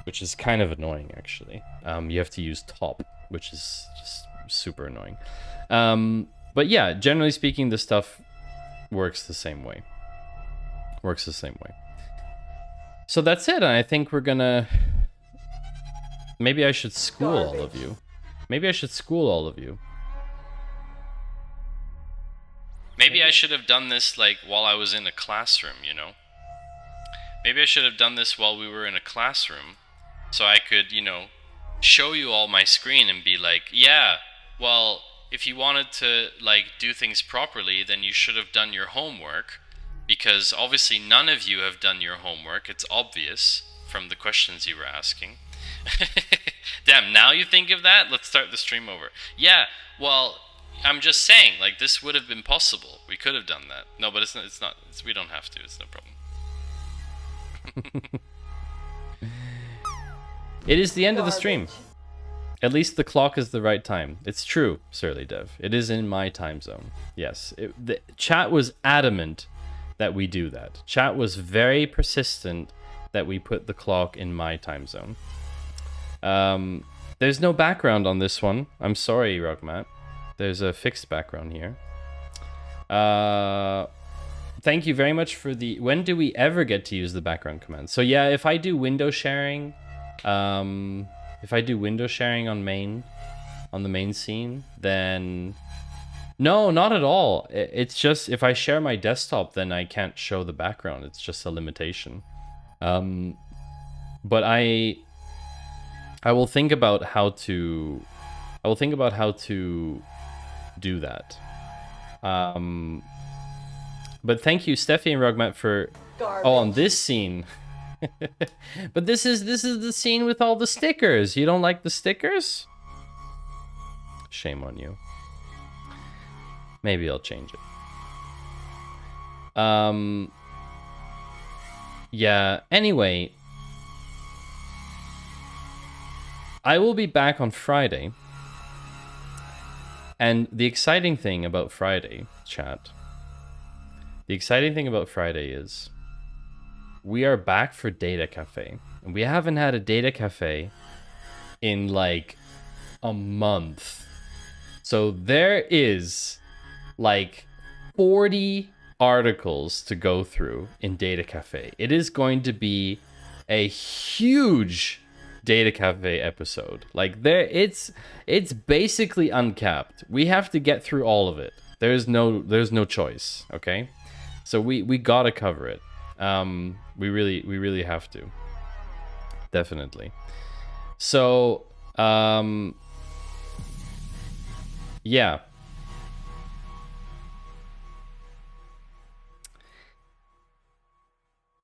which is kind of annoying actually. You have to use top, which is just super annoying. But yeah, generally speaking, the stuff works the same way. So that's it. And I think we're gonna... Maybe I should school all of you. Maybe I should have done this like while I was in a classroom, you know? Maybe I should have done this while we were in a classroom, so I could, you know, show you all my screen and be like, yeah, well, if you wanted to like do things properly, then you should have done your homework, because obviously none of you have done your homework. It's obvious from the questions you were asking. Damn, now you think of that? Let's start the stream over. Yeah, well, I'm just saying, like, this would have been possible. We could have done that. No, but it's not, we don't have to. It's no problem. It is the end of the stream. At least the clock is the right time. It's true, Surly Dev. It is in my time zone. Yes, the chat was adamant that we do that. Chat was very persistent that we put the clock in my time zone. There's no background on this one. I'm sorry, Rugmat. There's a fixed background here. Thank you very much for the... When do we ever get to use the background command? So yeah, if I do window sharing, on the main scene, then... No, not at all. It's just if I share my desktop, then I can't show the background. It's just a limitation. But I will think about how to... do that. But thank you, Steffi and Rugmat, for... Garbage. Oh, on this scene. But this is the scene with all the stickers. You don't like the stickers? Shame on you. Maybe I'll change it. Yeah, anyway. I will be back on Friday. And the exciting thing about Friday, chat, is we are back for Data Cafe. And we haven't had a Data Cafe in like a month. So there is like 40 articles to go through in Data Cafe. It is going to be a huge Data Cafe episode. Like it's basically uncapped. We have to get through all of it. There's no choice, okay? So we gotta cover it. We really have to. Definitely. So yeah.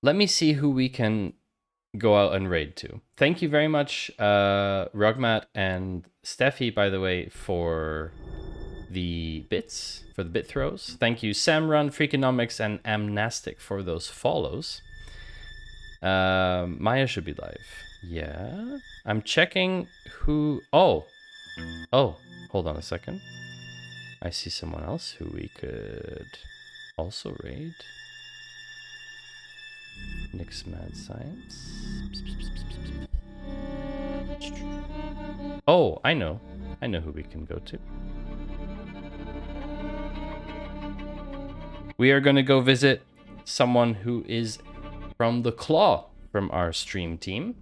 Let me see who we can go out and raid to. Thank you very much, Rugmat and Steffi, by the way, for the bits, for the bit throws. Thank you, Samrun, Freakonomics, and Amnastic for those follows. Maya should be live. Yeah. I'm checking who... Oh, hold on a second. I see someone else who we could also raid. Nick's Mad Science. Oh, I know. I know who we can go to. We are going to go visit someone who is from the Claw from our stream team,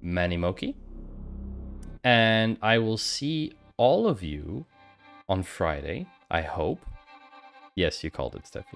Manimoki. And I will see all of you on Friday, I hope. Yes, you called it, Steffi.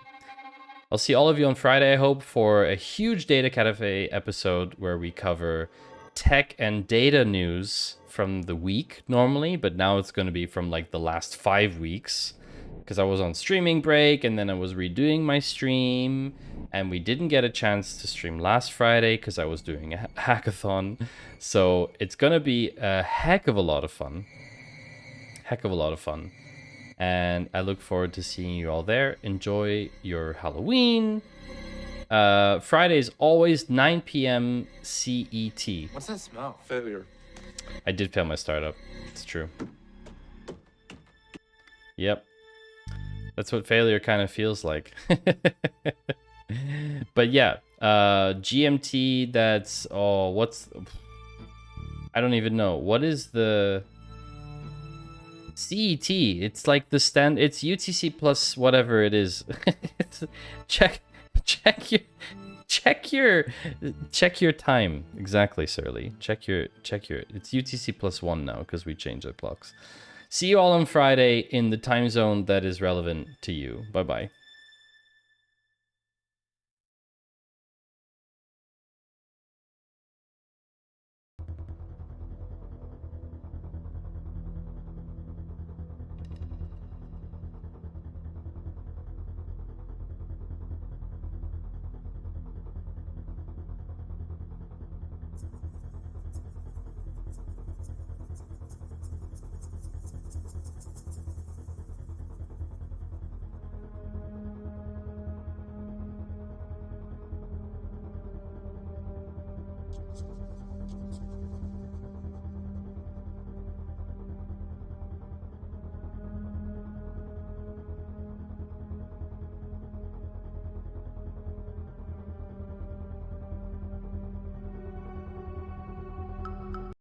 I'll see all of you on Friday, I hope, for a huge Data Cafe episode where we cover tech and data news from the week normally, but now it's going to be from like the last 5 weeks. Because I was on streaming break and then I was redoing my stream and we didn't get a chance to stream last Friday because I was doing a hackathon. So it's going to be a heck of a lot of fun. And I look forward to seeing you all there. Enjoy your Halloween. Friday is always 9 p.m. CET. What's that smell? Failure. I did fail my startup. It's true. Yep. That's what failure kind of feels like. But yeah, GMT, that's, oh, what's, I don't even know. What is the CET? It's like the stand, it's UTC plus whatever it is. check your time. Exactly, Surly. Check your, it's UTC +1 now because we changed the clocks. See you all on Friday in the time zone that is relevant to you. Bye-bye.